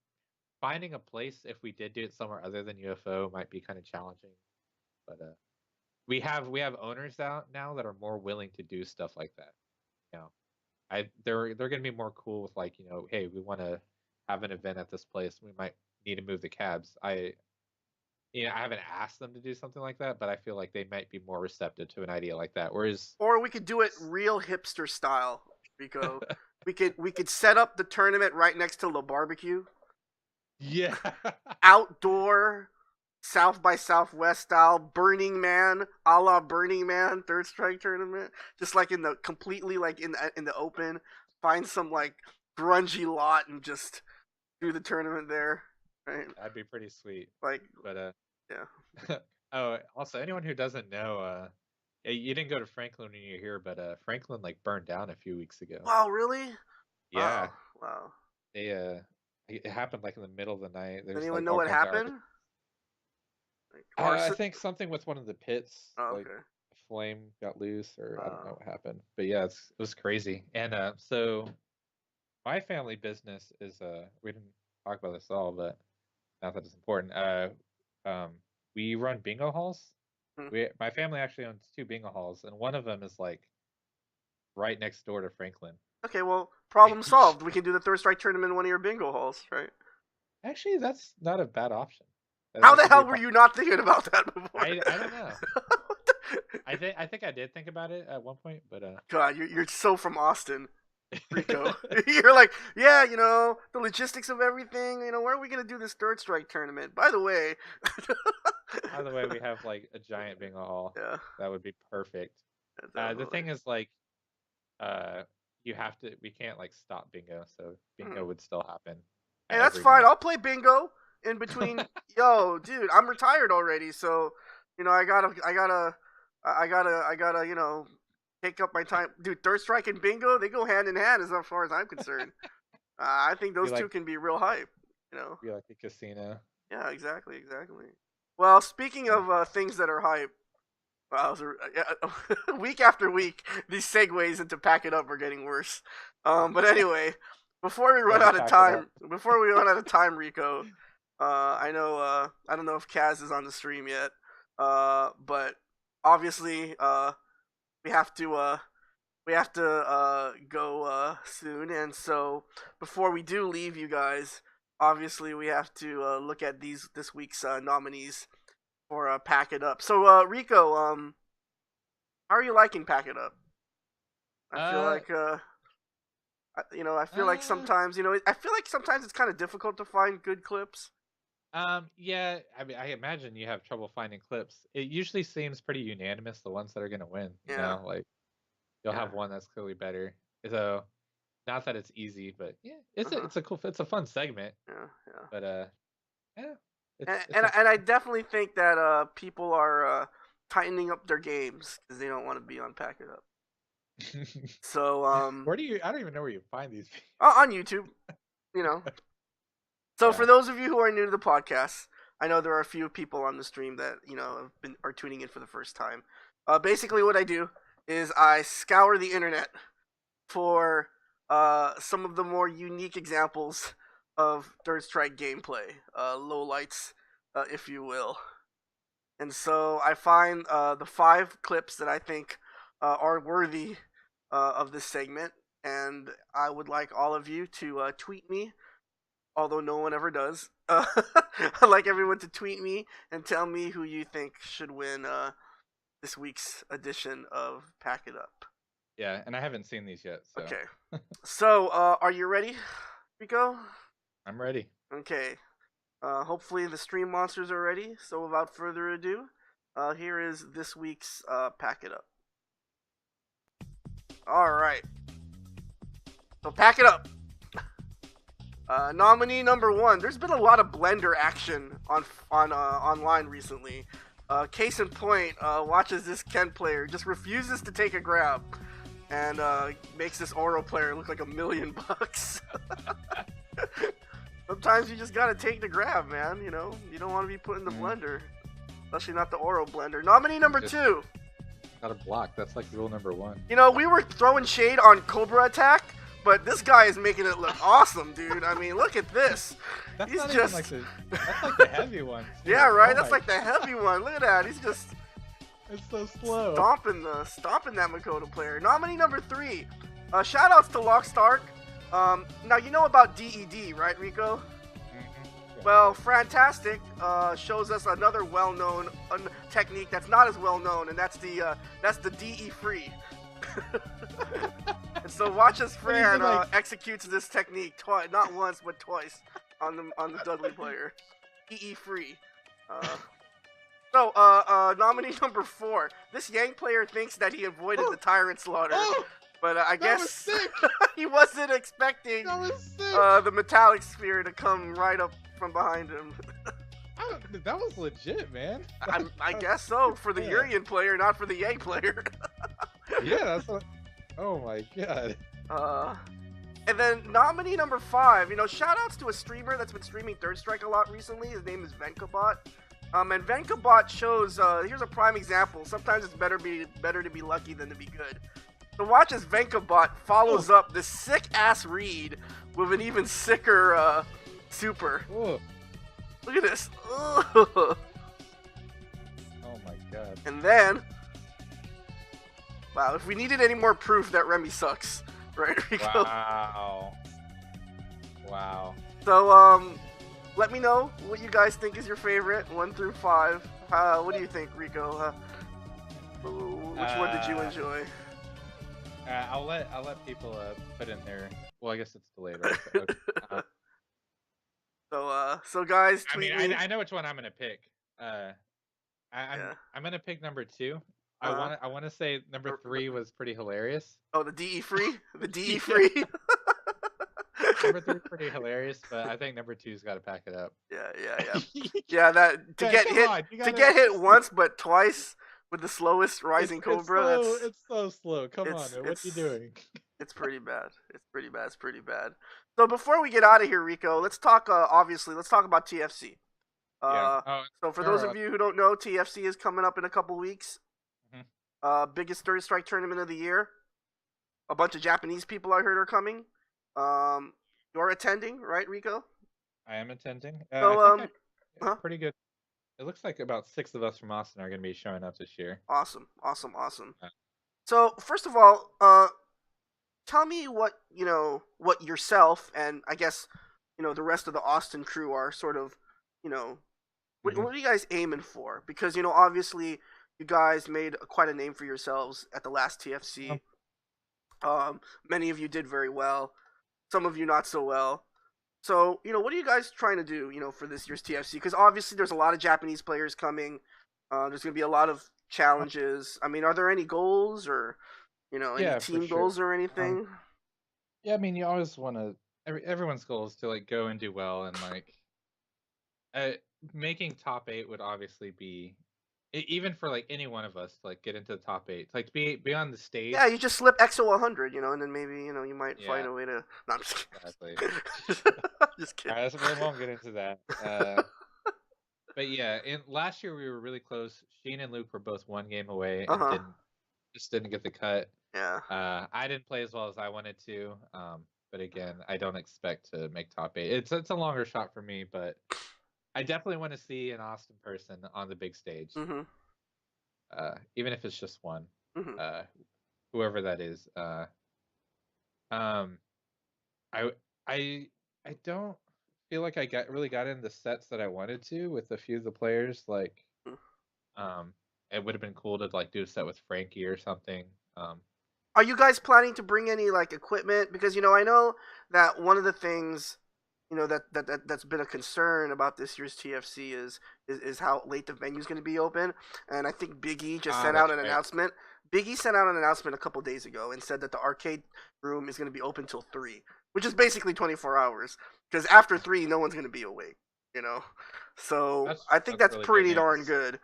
finding a place if we did do it somewhere other than UFO might be kind of challenging. But we have owners out now that are more willing to do stuff like that. You know, they're gonna be more cool with like hey, we want to have an event at this place. We might need to move the cabs. I haven't asked them to do something like that, but I feel like they might be more receptive to an idea like that. Whereas, or we could do it real hipster style, Rico. We could set up the tournament right next to La Barbecue, yeah, outdoor, South by Southwest style, Burning Man, a la Burning Man, Third Strike tournament, just like in the completely like in the open. Find some like grungy lot and just do the tournament there, right? that'd be pretty sweet. Like, But yeah. oh, also anyone who doesn't know, you didn't go to Franklin when you were here, but Franklin like burned down a few weeks ago. Wow, really? Yeah, Wow, wow. they it happened like in the middle of the night. Does There's anyone like know all what kinds of articles. happened? Like I arson? think something with one of the pits, Oh, like okay. a flame got loose, or I don't know Uh, what happened. But yeah, it was crazy. And so my family business is we didn't talk about this at all, but not that it's important. we run bingo halls. Hmm. My family actually owns 2 bingo halls, and one of them is like right next door to Franklin. Okay, well, problem solved. We can do the Third Strike tournament in one of your bingo halls, right? Actually, that's not a bad option. How That the could be hell a were you not thinking about that before? I don't know. I think I did think about it at one point, but God, you're so from Austin, Rico. You're like, yeah, the logistics of everything. Where are we gonna do this Third Strike tournament? By the way. by the way, we have like a giant bingo hall. Yeah. That would be perfect. The Definitely. thing is, like, uh, we can't like stop bingo, so bingo Mhm. would still happen Hey, at that's every fine. night. I'll play bingo in between. Yo, dude, I'm retired already, so I gotta take up my time. Dude, Third Strike and bingo, they go hand in hand as far as I'm concerned. I think Be those two like can be real hype. You know. be like a casino. Yeah, exactly, exactly. Well, speaking Yeah. of things that are hype, wow, week after week, these segues into pack it up are getting worse. But anyway, before we run Gotta out of pack it up. time, Rico, I know I don't know if Kaz is on the stream yet, but obviously we have to go soon, and so before we do leave you guys, obviously we have to look at this week's nominees for pack it up. So Rico, how are you liking pack it up? I feel Uh, like I feel like uh, sometimes it's kind of difficult to find good clips. yeah. I mean, I imagine you have trouble finding clips. It usually seems pretty unanimous, the ones that are gonna win. Yeah, Like you'll yeah, have one that's clearly better. So not that it's easy, but yeah, uh-huh. it's a fun segment. Yeah, yeah. But yeah, And it's and, and I interesting. definitely think that people are tightening up their games because they don't want to be on pack it up. So Where do you? I don't even know where you find these. on YouTube, you know. So for Yeah. those of you who are new to the podcast, I know there are a few people on the stream that are tuning in for the first time. Basically, what I do is I scour the internet for some of the more unique examples of Third Strike gameplay, lowlights, if you will. And so I find the 5 clips that I think are worthy of this segment, and I would like all of you to tweet me, although no one ever does. I'd like everyone to tweet me and tell me who you think should win this week's edition of Pack It Up. Yeah, and I haven't seen these yet, so Okay. So, are you ready, Rico? I'm ready. Okay. Hopefully the stream monsters are ready. So, without further ado, here is this week's Pack It Up. All right. So, Pack It Up. Nominee number 1. There's been a lot of blender action on online recently. Case in point, watches this Ken player just refuses to take a grab, and makes this Oro player look like $1,000,000. Sometimes you just gotta take the grab, man. You don't want to be put in the blender, especially not the Oro blender. Nominee number 2. Got a block. That's like rule number 1. We were throwing shade on Cobra Attack, but this guy is making it look awesome, dude. I mean, look at this. That's He's not just even that's like the heavy one. Too. yeah, right. Oh That's like the heavy one. Look at that. He's just it's so slow. stomping that Makoto player. Nominee number 3. Shout outs to Lock Stark. Now you know about DED, right, Rico? Yeah. Well, Fantastic shows us another well-known technique that's not as well-known, and that's the DE free. And so watch as Fran executes this technique twice, not once but twice, on the Dudley player. DE free. So, nominee number 4. This Yang player thinks that he avoided the Tyrant Slaughter, but I guess he wasn't expecting the Metallic Sphere to come right up from behind him. That was legit, man. I guess so, for the Urian player, not for the Yang player. Yeah, that's what... Oh my god. And then nominee number 5, shout outs to a streamer that's been streaming Third Strike a lot recently. His name is Venkabot. And Venkabot shows, here's a prime example. Sometimes it's better to be lucky than to be good. So watch as Venkabot follows up this sick-ass read with an even sicker super. Ooh. Look at this. God. And then, wow, if we needed any more proof that Remy sucks, right, Rico? Wow. So, let me know what you guys think is your favorite, 1 through 5. What do you think, Rico? Which one did you enjoy? I'll let people put in their. Well, I guess it's delayed, right? But, okay. So guys, I mean, tweet me. I know which one I'm gonna pick. I'm gonna pick number 2. I want to say number 3 was pretty hilarious. Oh, the DE free, the DE Yeah. free. Number 3 is pretty hilarious, but I think number 2's got to pack it up. Yeah. That to get hit once, but twice with the slowest rising cobra. It's so slow. Come on, man. What are you doing? It's pretty bad. It's pretty bad. So before we get out of here, Rico, let's talk. Obviously, let's talk about TFC. Yeah. So for those of you who don't know, TFC is coming up in a couple weeks. Biggest third strike tournament of the year. A bunch of Japanese people I heard are coming. You're attending, right, Rico? I am attending. So, I think pretty good. It looks like about 6 of us from Austin are going to be showing up this year. Awesome. So first of all, tell me what yourself and I guess the rest of the Austin crew are sort of, what are you guys aiming for? Because obviously you guys made quite a name for yourselves at the last TFC. Many of you did very well. Some of you not so well. So, what are you guys trying to do, for this year's TFC? Because obviously there's a lot of Japanese players coming. There's going to be a lot of challenges. I mean, are there any goals or, any team goals or anything? Yeah, I mean, you always want to. Everyone's goal is to like go and do well, and like, making top 8 would obviously be, even for like any one of us to like get into the top 8, like to be on the stage. Yeah, you just slip EXO 100, and then maybe you might find a way to. No, I'm just kidding. Exactly. Just kidding. All right, we won't get into that. But yeah, last year we were really close. Sheen and Luke were both 1 game away and didn't get the cut. Yeah. I didn't play as well as I wanted to. But again, I don't expect to make top 8. It's a longer shot for me, but I definitely want to see an Austin person on the big stage. Even if it's just one. Whoever that is. I don't feel like I really got in the sets that I wanted to with a few of the players. Like, it would have been cool to like do a set with Frankie or something. Are you guys planning to bring any like equipment? Because I know that one of the things that's been a concern about this year's TFC is how late the venue's going to be open, and I think Big E just sent out an announcement. Big E sent out an announcement a couple days ago and said that the arcade room is going to be open till 3, which is basically 24 hours. Because after 3, no one's going to be awake. So I think that's really pretty darn good.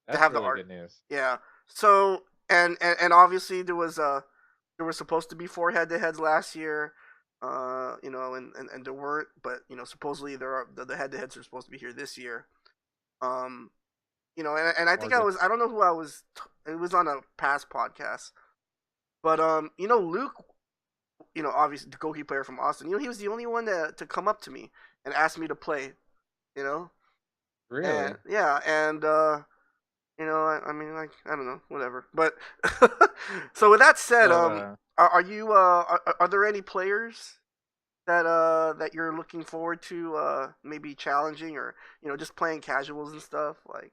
That's to have really good news. Yeah. So and obviously there was supposed to be 4 head-to-heads last year. And there weren't, but supposedly the head-to-heads are supposed to be here this year. And I think I don't know who I was. It was on a past podcast, but Luke, obviously the goalkeeper player from Austin. He was the only one to come up to me and ask me to play. Really? And, yeah, and I mean, like, I don't know, whatever. But so with that said, are there any players that you're looking forward to maybe challenging or just playing casuals and stuff like?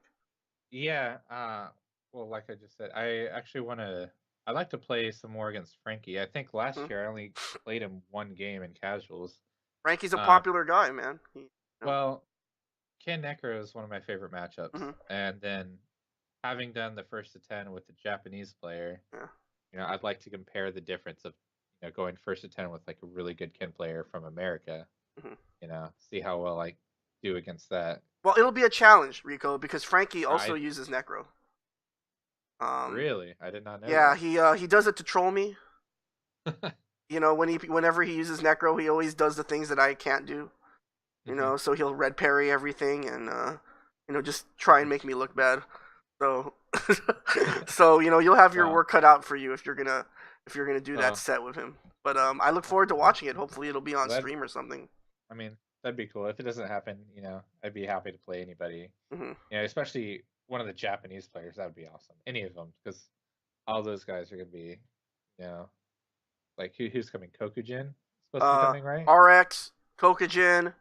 Yeah. Well, like I just said, I'd like to play some more against Frankie. I think last year I only played him 1 game in casuals. Frankie's a popular guy, man. Well, Ken Necro is one of my favorite matchups, and then having done the first to 10 with the Japanese player, I'd like to compare the difference of going first to 10 with like a really good Ken player from America. See how well I do against that. Well, it'll be a challenge, Rico, because Frankie also uses Necro. Really? I did not know. Yeah, he does it to troll me. Whenever he uses Necro, he always does the things that I can't do. So he'll red parry everything and just try and make me look bad. So you'll have your work cut out for you if you're gonna do that set with him. But I look forward to watching it. Hopefully it'll be on stream or something. I mean, that'd be cool. If it doesn't happen, I'd be happy to play anybody. Especially one of the Japanese players. That would be awesome. Any of them, because all those guys are gonna be, you know, like who's coming? Kokujin supposed to be Uh, coming, right? RX, Kokujin,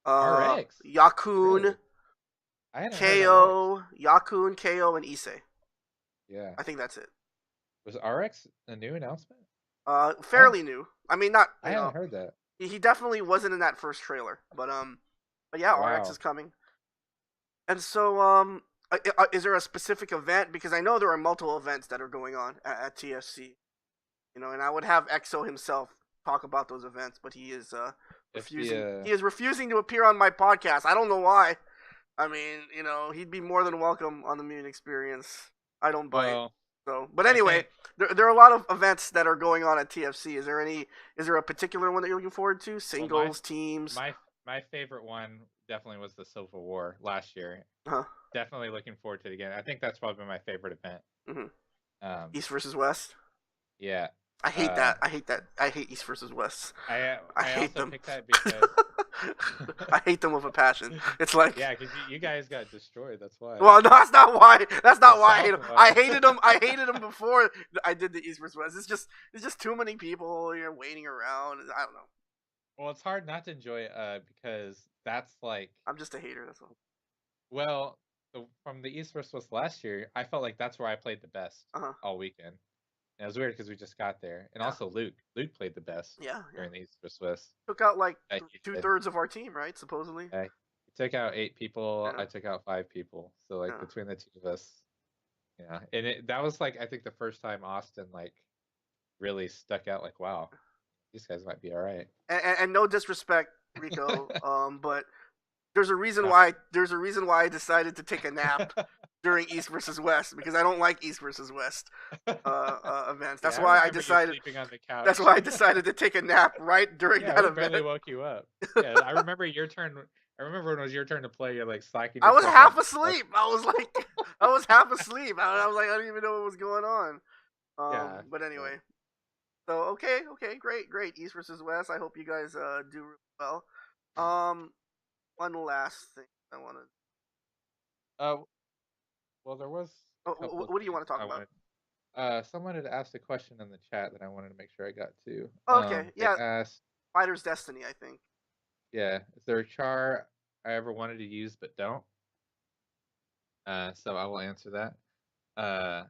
RX, Yakun, really? I hadn't heard RX. KO, Yakun, KO, and Issei. Yeah, I think that's it. was RX a new announcement? I Fairly new. I mean, not I hadn't heard that. he definitely wasn't in that first trailer, but yeah, RX is Wow. coming. And so is there a specific event? Because I know there are multiple events that are going on at TFC. You know, and I would have EXO himself talk about those events, but he is If the refusing. He is refusing to appear on my podcast. I don't know why. I mean, you know, he'd be more than welcome on the Mutant Experience. I don't bite. well, So, but I anyway, think there are a lot of events that are going on at TFC. Is there any? Is there a particular one that you're looking forward to? well Singles, teams? my favorite one definitely was the Civil War last year. Huh. Definitely looking forward to it again. I think that's probably my favorite event. Hmm. Um, East versus West. yeah. I hate Uh, that. I hate that. I hate East versus West. I I hate also them. picked that because I hate them with a passion. It's like, yeah, because you guys got destroyed. That's why. well, no, that's not why. That's The not why I hate South them. I won. hated them. I hated them before I did the East versus West. It's just too many people. You're waiting around. I don't know. Well, it's hard not to enjoy it because that's like, I'm just a hater. That's all. well, from the East versus West last year, I felt like that's where I played the best Uh huh. all weekend. And it was weird because we just got there, and Yeah. also Luke played the best Yeah. Yeah. during the East versus West. Took out like Like you said, 2/3 of our team, right? Supposedly. he took out 8 people. Yeah. I took out 5 people. So like Yeah. between the two of us, yeah. And that was like I think the first time Austin like really stuck out. Like wow, these guys might be all right. And no disrespect, Rico, but there's a reason No. why I decided to take a nap during East versus West because I don't like East versus West events. Yeah, I remember you sleeping on the couch. That's why I decided to take a nap right during Yeah, that we event. barely woke you up. Yeah, I remember your turn. I remember when it was your turn to play. You're like slacking I was yourself off. half asleep. I was like, I was half asleep. I was like, I didn't even know what was going on. Yeah. But anyway, so okay, great. East versus West. I hope you guys do really well. One last thing I wanted. Uh, well, there was Oh, a couple of what do you things want to talk I about? wanted. Someone had asked a question in the chat that I wanted to make sure I got to. Oh, okay, They yeah, asked, Fighter's Destiny. I think. yeah, is there a char I ever wanted to use but don't? So I will answer that. Uh,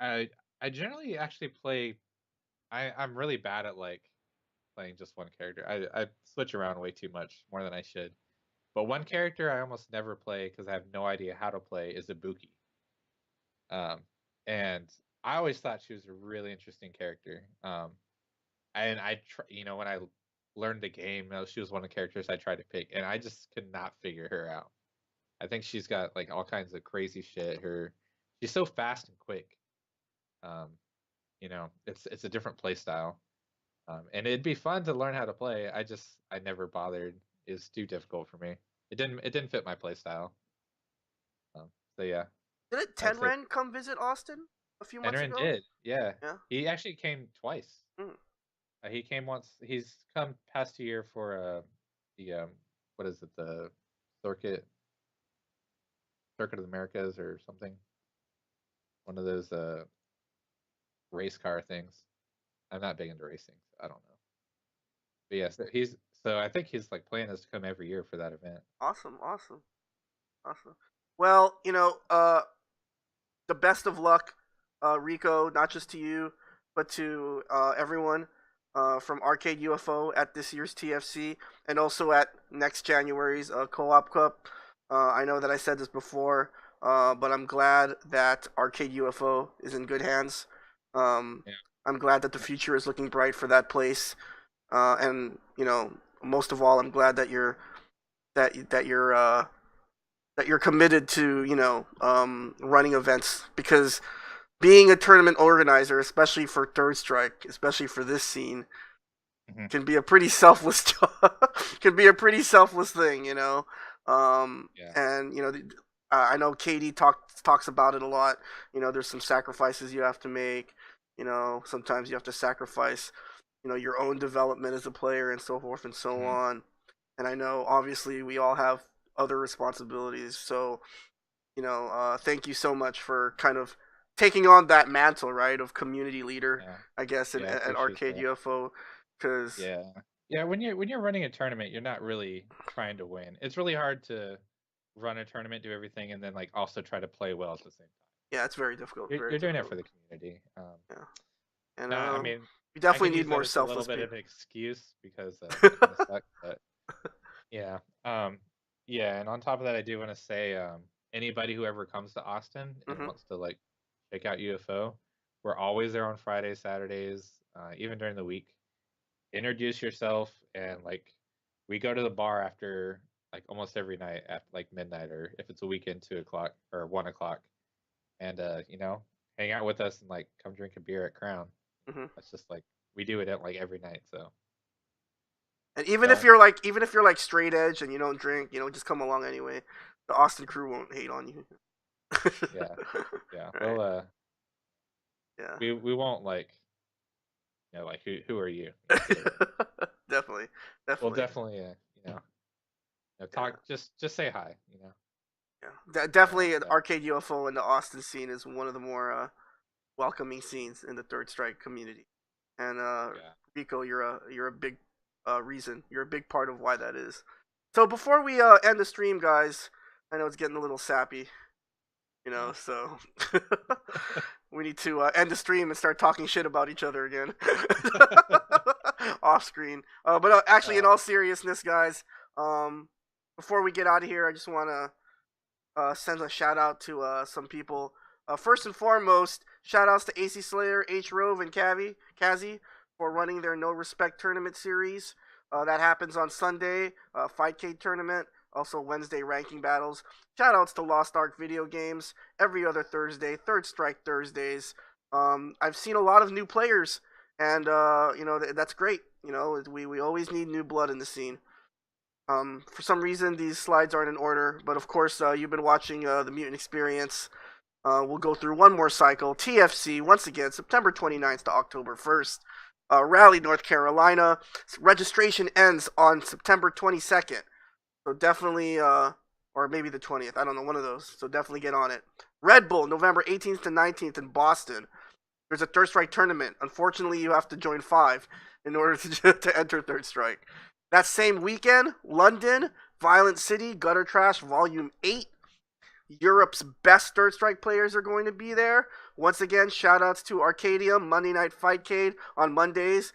I I generally actually play. I'm really bad at like playing just one character. I switch around way too much, more than I should. But one character I almost never play because I have no idea how to play is Ibuki. Um, and I always thought she was a really interesting character. And when I learned the game, she was one of the characters I tried to pick, and I just could not figure her out. I think she's got like all kinds of crazy shit. She's so fast and quick. Um, it's a different play style. And it'd be fun to learn how to play. I never bothered. It's too difficult for me. It didn't fit my play style. So yeah, Didn't I'd say Tenren come visit Austin a few months Enron ago? did. Yeah, Yeah. he actually came twice. Mm. He came once. He's come past year for the what is it, the circuit Circuit of the Americas or something. One of those race car things. I'm not big into racing. So I don't know. But yeah, so I think his like plan is to come every year for that event. Awesome. Well, the best of luck, Rico, not just to you, but to everyone from Arcade UFO at this year's TFC and also at next January's Co-op Cup. I know that I said this before, but I'm glad that Arcade UFO is in good hands. Yeah. I'm glad that the future is looking bright for that place, and most of all, I'm glad that that you're that you're committed to running events because being a tournament organizer, especially for Third Strike, especially for this scene, can be a pretty selfless can be a pretty selfless thing, Yeah. And I know Katie talks about it a lot. There's some sacrifices you have to make. Sometimes you have to sacrifice, your own development as a player and so forth and so on. And I know obviously we all have other responsibilities. So thank you so much for kind of taking on that mantle, right, of community leader, Yeah, I guess, yeah, I at appreciate Arcade that. UFO, because Yeah, yeah. When you're running a tournament, you're not really trying to win. It's really hard to run a tournament, do everything, and then like also try to play well at the same time. yeah, it's very difficult, You're very you're doing it difficult. for the community. Yeah, and Not, I mean, we I definitely can need use that more as a little selfless bit of people. an excuse because I kind of suck, but yeah. Yeah, and on top of that, I do want to say, anybody who ever comes to Austin and Hmm. wants to like check out UFO, we're always there on Fridays, Saturdays, even during the week. Introduce yourself, and like we go to the bar after like almost every night after like midnight, or if it's a weekend, 2 o'clock or 1 o'clock, and hang out with us and like come drink a beer at Crown. Hmm. That's just like we do it at like every night. So And even if don't. you're like, straight edge and you don't drink, just come along anyway. The Austin crew won't hate on you. Yeah, yeah. Right. We'll Yeah. we won't like like who are you? Get away. Definitely. We'll Definitely. definitely Yeah. talk. Just say hi. Yeah. Yeah. Definitely, an So arcade UFO in the Austin scene is one of the more welcoming scenes in the Third Strike community. And yeah. Rico, you're a big reason. You're a big part of why that is. So before we end the stream, guys, I know it's getting a little sappy, Yeah. so we need to end the stream and start talking shit about each other again off screen. But actually, in Uh, all seriousness, guys, um, before we get out of here, I just want to sends a shout out to some people. First and foremost, shout outs to AC Slayer, H Rove, and Kazi for running their No Respect tournament series. That happens on Sunday, Fightcade tournament, also Wednesday ranking battles. Shout outs to Lost Ark Video Games every other Thursday, Third Strike Thursdays. I've seen a lot of new players, and that's great. We always need new blood in the scene. For some reason, these slides aren't in order, but of course, you've been watching the Mutant XPerience. We'll go through one more cycle. TFC, once again, September 29th to October 1st. Raleigh, North Carolina. Registration ends on September 22nd. So definitely, or maybe the 20th. I don't know, one of those. So definitely get on it. Red Bull, November 18th to 19th in Boston. There's a Third Strike tournament. Unfortunately, you have to join five in order to enter Third Strike. That same weekend, London, Violent City, Gutter Trash Volume 8. Europe's best Third Strike players are going to be there. Once again, shout outs to Arcadium, Monday Night Fightcade on Mondays.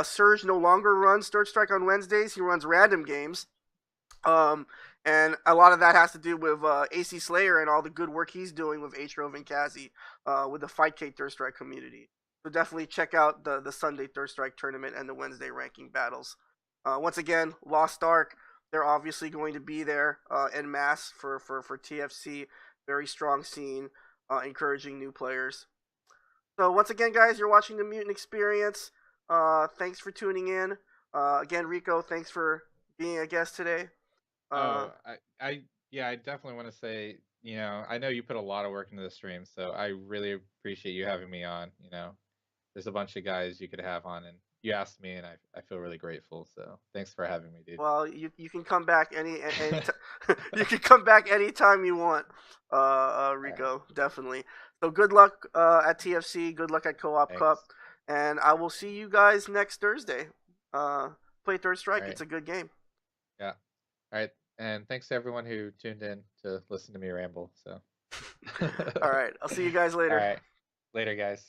Surge no longer runs Third Strike on Wednesdays. He runs random games. Um, and a lot of that has to do with AC Slayer and all the good work he's doing with H Rove and Kazi with the Fightcade Third Strike community. So definitely check out the Sunday Third Strike tournament and the Wednesday ranking battles. Once again, Lost Ark, they're obviously going to be there en masse for TFC. Very strong scene, encouraging new players. So once again, guys, you're watching the Mutant XPerience. Thanks for tuning in. Again, Rico, thanks for being a guest today. Uh, oh, yeah, I definitely want to say, I know you put a lot of work into the stream, so I really appreciate you having me on. There's a bunch of guys you could have on, and you asked me, and I feel really grateful. So thanks for having me, dude. well, you can come back any you can come back anytime you want, All right, Rico. Definitely. So good luck at TFC. Good luck at Co-op thanks. Cup, and I will see you guys next Thursday. Play Third All Strike. right, It's a good game. yeah, all right, and thanks to everyone who tuned in to listen to me ramble. So, All right. I'll see you guys all later. right, later, guys.